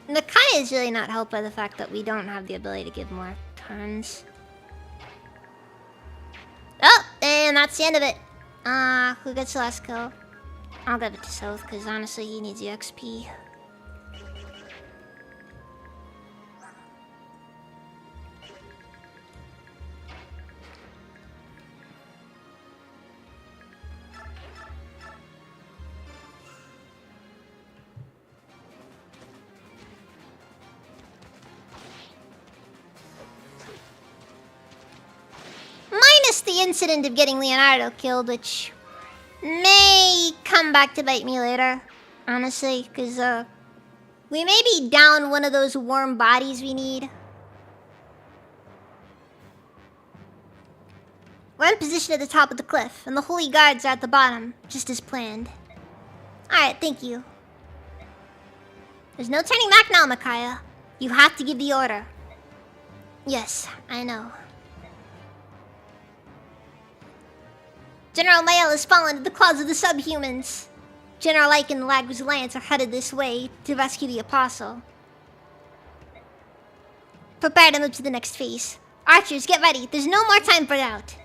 Nakai is really not helped by the fact that we don't have the ability to give more turns. Oh, and that's the end of it. Who gets the last kill? I'll give it to South, because honestly, he needs the XP. Minus the incident of getting Leonardo killed, which may come back to bite me later, honestly, because we may be down one of those warm bodies we need. We're in position at the top of the cliff, and the holy guards are at the bottom, just as planned. Alright, thank you. There's no turning back now, Micaiah. You have to give the order. Yes, I know. General Mael has fallen into the claws of the subhumans. General Ike and the Lagos Alliance are headed this way to rescue the Apostle. Prepare to move to the next phase. Archers, get ready. There's no more time for doubt.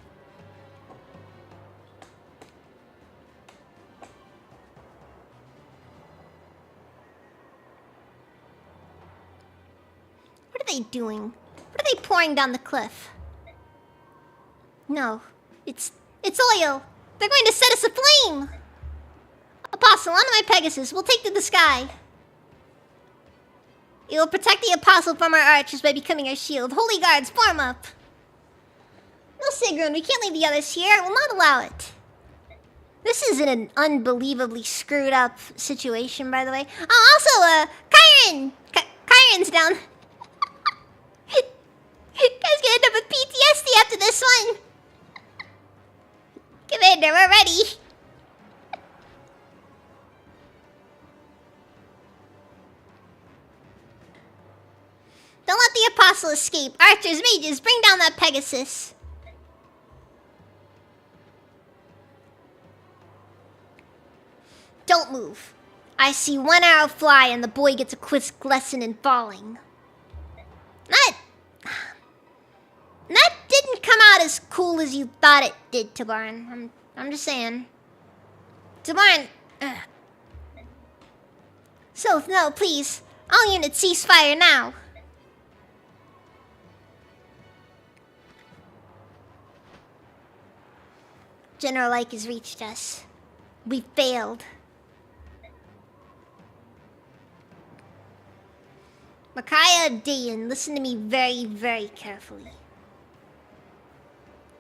What are they doing? What are they pouring down the cliff? No, it's oil! They're going to set us aflame! Apostle, onto my Pegasus. We'll take to the sky. It will protect the Apostle from our archers by becoming our shield. Holy guards, form up! No, Sigrun, we can't leave the others here. I will not allow it. This is an unbelievably screwed up situation, by the way. Oh, also, Kyron! Kyron's down. Guy's gonna end up with PTSD after this one. Commander, we're ready. Don't let the Apostle escape. Archers, mages, bring down that Pegasus. Don't move. I see one arrow fly and the boy gets a quick lesson in falling. That didn't come out as cool as you thought it did, Tabarn. I'm just saying. Tabarn. So, no, please. All units cease fire now. General Ike has reached us. We failed. Micaiah Dayan, listen to me very, very carefully.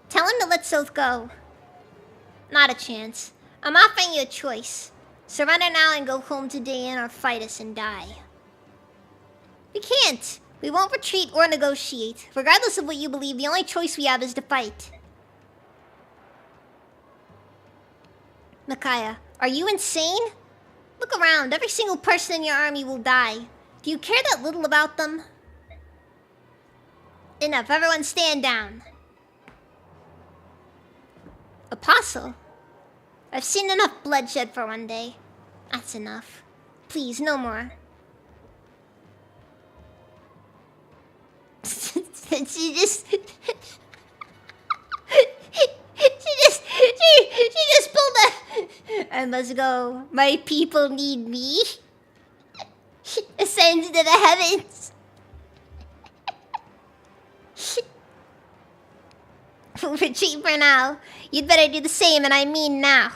Tell him to let Soth go. Not a chance. I'm offering you a choice. Surrender now and go home to Dayan or fight us and die. We can't. We won't retreat or negotiate. Regardless of what you believe, the only choice we have is to fight. Micaiah, are you insane? Look around. Every single person in your army will die. Do you care that little about them? Enough. Everyone stand down. Apostle? I've seen enough bloodshed for one day. That's enough. Please, no more. She just pulled a... I must go. My people need me. Ascend to the heavens. Retreat for now. You'd better do the same, and I mean now.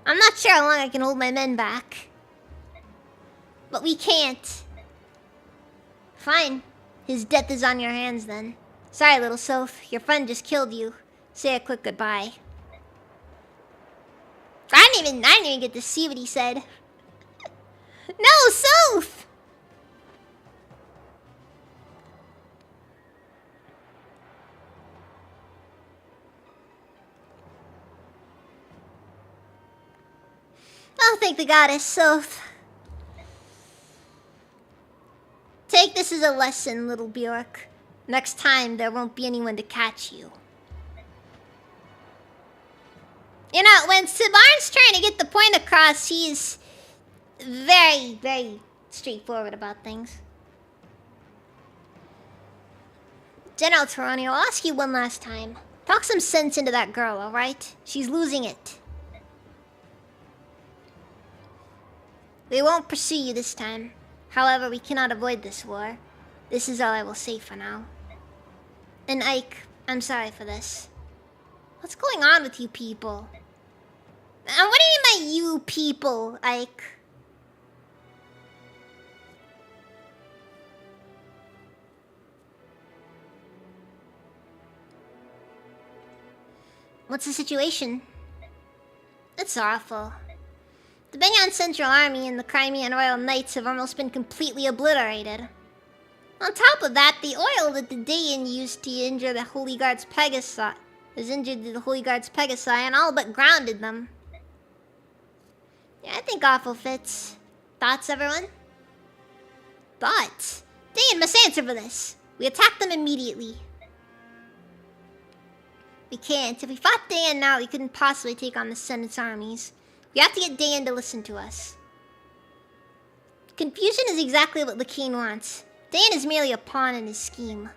I'm not sure how long I can hold my men back. But we can't. Fine. His death is on your hands then. Sorry, little Soph. Your friend just killed you. Say a quick goodbye. I didn't even get to see what he said. No, Soph! Oh, thank the goddess, Soph. Take this as a lesson, little Bjork. Next time, there won't be anyone to catch you. You know, when Tibarn's trying to get the point across, he's very, very straightforward about things. General Taronio, I'll ask you one last time. Talk some sense into that girl, alright? She's losing it. We won't pursue you this time. However, we cannot avoid this war. This is all I will say for now. And Ike, I'm sorry for this. What's going on with you people? What do you mean by you people, Ike? What's the situation? It's awful. The Benyan Central Army and the Crimean Royal Knights have almost been completely obliterated. On top of that, the oil that the Dayan used to injure the Holy Guard's Pegasi has injured the Holy Guard's Pegasi and all but grounded them. Yeah, I think awful fits. Thoughts, everyone? Thoughts? Dayan must answer for this. We attack them immediately. We can't. If we fought Dayan now, we couldn't possibly take on the Senate's armies. We have to get Dayan to listen to us. Confusion is exactly what Lakeen wants. Dayan is merely a pawn in his scheme.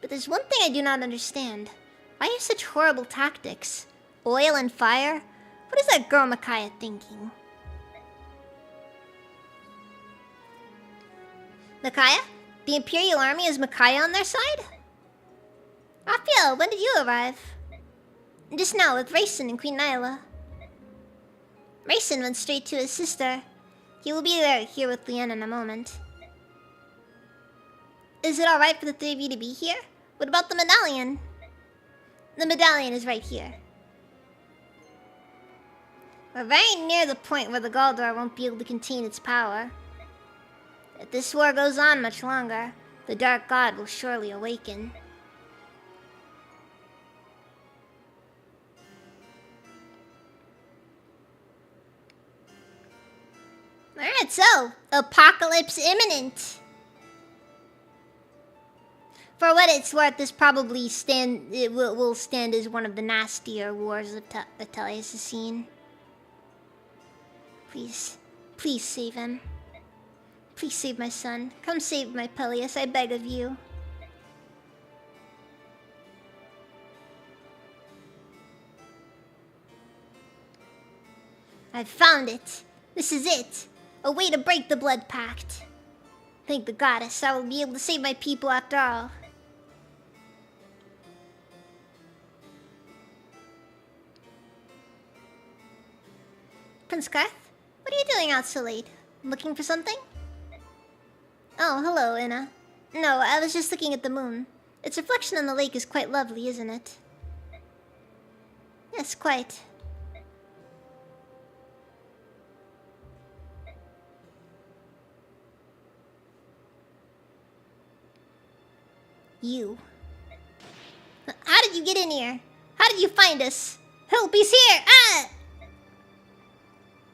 But there's one thing I do not understand. Why are such horrible tactics? Oil and fire? What is that girl Micaiah thinking? Micaiah? The Imperial Army has Micaiah on their side? Raphael, when did you arrive? Just now with Rayson and Queen Nyla. Rayson went straight to his sister. He will be there here with Leanne in a moment. Is it alright for the three of you to be here? What about the medallion? The medallion is right here. We're very near the point where the Galdor won't be able to contain its power. If this war goes on much longer, the Dark God will surely awaken. Alright, so, apocalypse imminent. For what it's worth, this probably will stand as one of the nastier wars that Atelius has seen. Please, please save him. Please save my son. Come save my Peleus, I beg of you. I've found it. This is it. A way to break the blood pact. Thank the goddess, I will be able to save my people after all. Prince Garth, what are you doing out so late? Looking for something? Oh, hello, Inna. No, I was just looking at the moon. Its reflection on the lake is quite lovely, isn't it? Yes, quite. You. How did you get in here? How did you find us? Help, he's here! Ah!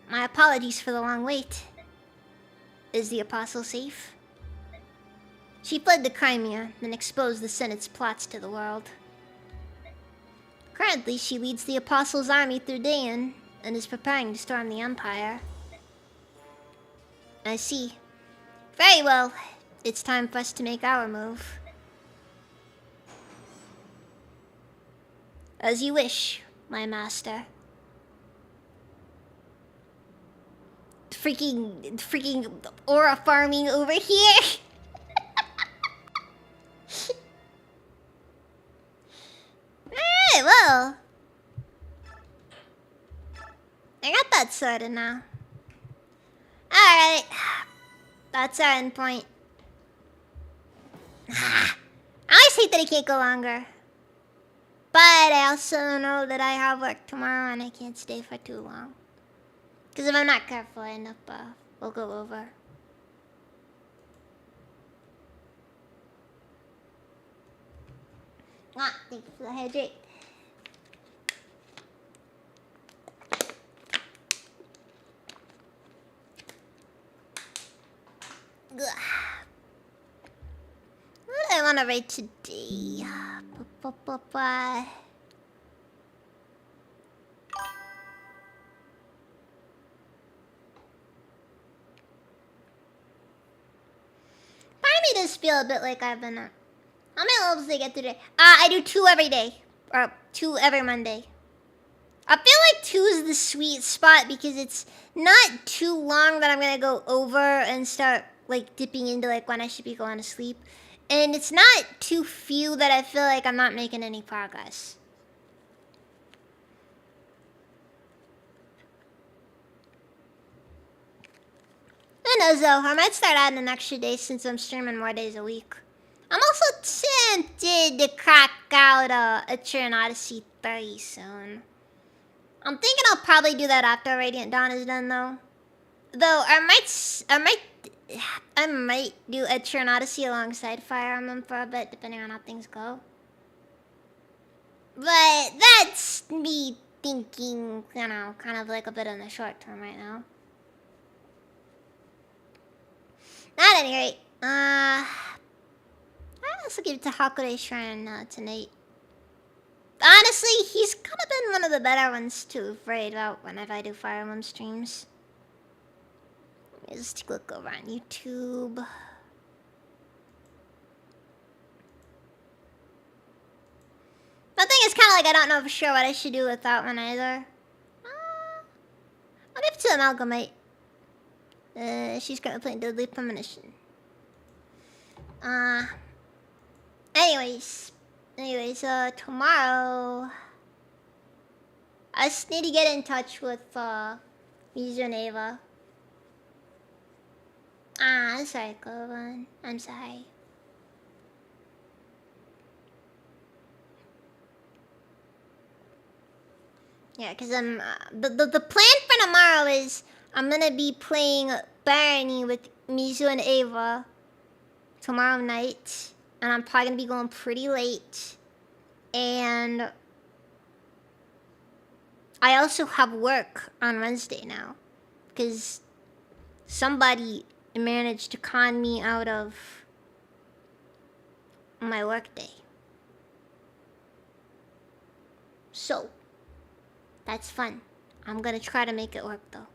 My apologies for the long wait. Is the Apostle safe? She fled to Crimea, then exposed the Senate's plots to the world. Currently, she leads the Apostle's army through Dayan, and is preparing to storm the Empire. I see. Very well. It's time for us to make our move. As you wish, my master. Freaking aura farming over here. Alright, well. I got that sorted now. Alright. That's our endpoint. I always hate that I can't go longer. But I also know that I have work tomorrow and I can't stay for too long. Because if I'm not careful, I end up, we'll go over. Thank you for the hydrate. Ugh. What do I want to write today? Part of me does feel a bit like I've been... how many levels did I get today? I do 2 every day. Or 2 every Monday. I feel like 2 is the sweet spot because it's not too long that I'm going to go over and start like dipping into like when I should be going to sleep. And it's not too few that I feel like I'm not making any progress. Who knows though, I might start adding an extra day since I'm streaming more days a week. I'm also tempted to crack out a Turin Odyssey 3 soon. I'm thinking I'll probably do that after Radiant Dawn is done though. Though I might do a Turin Odyssey alongside Fire Emblem for a bit, depending on how things go. But that's me thinking, you know, kind of like a bit in the short term right now. At any rate, I also give it to Hakure Shrine tonight. Honestly, he's kind of been one of the better ones to write about whenever I do Fire Emblem streams. Let me just click over on YouTube. The thing is kind of like I don't know for sure what I should do with that one either. I'll give it to Amalgamate. She's currently playing Deadly Premonition. Anyways, tomorrow I just need to get in touch with Mizu and Ava. I'm sorry, Cloven. I'm sorry. Yeah, cause I'm the plan for tomorrow is I'm gonna be playing Barony with Mizu and Ava tomorrow night, and I'm probably gonna be going pretty late. And I also have work on Wednesday now, cause somebody managed to con me out of my work day. So that's fun. I'm gonna try to make it work though.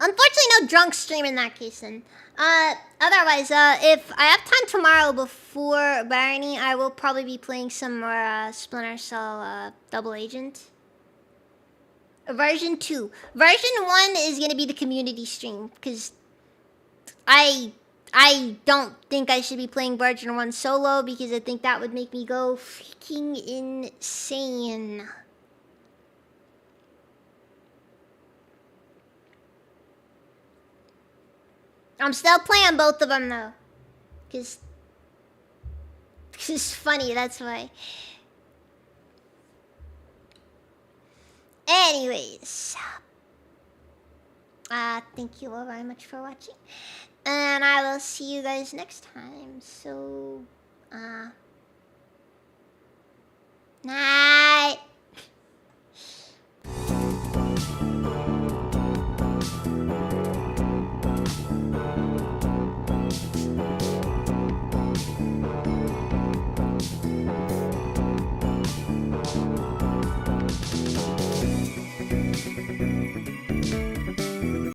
Unfortunately, no drunk stream in that case then. Otherwise, if I have time tomorrow before Barony, I will probably be playing some more Splinter Cell Double Agent. Version 2. Version 1 is gonna be the community stream, because I don't think I should be playing version 1 solo, because I think that would make me go freaking insane. I'm still playing both of them though, because it's funny, that's why. Anyways, thank you all very much for watching, and I will see you guys next time. So, night.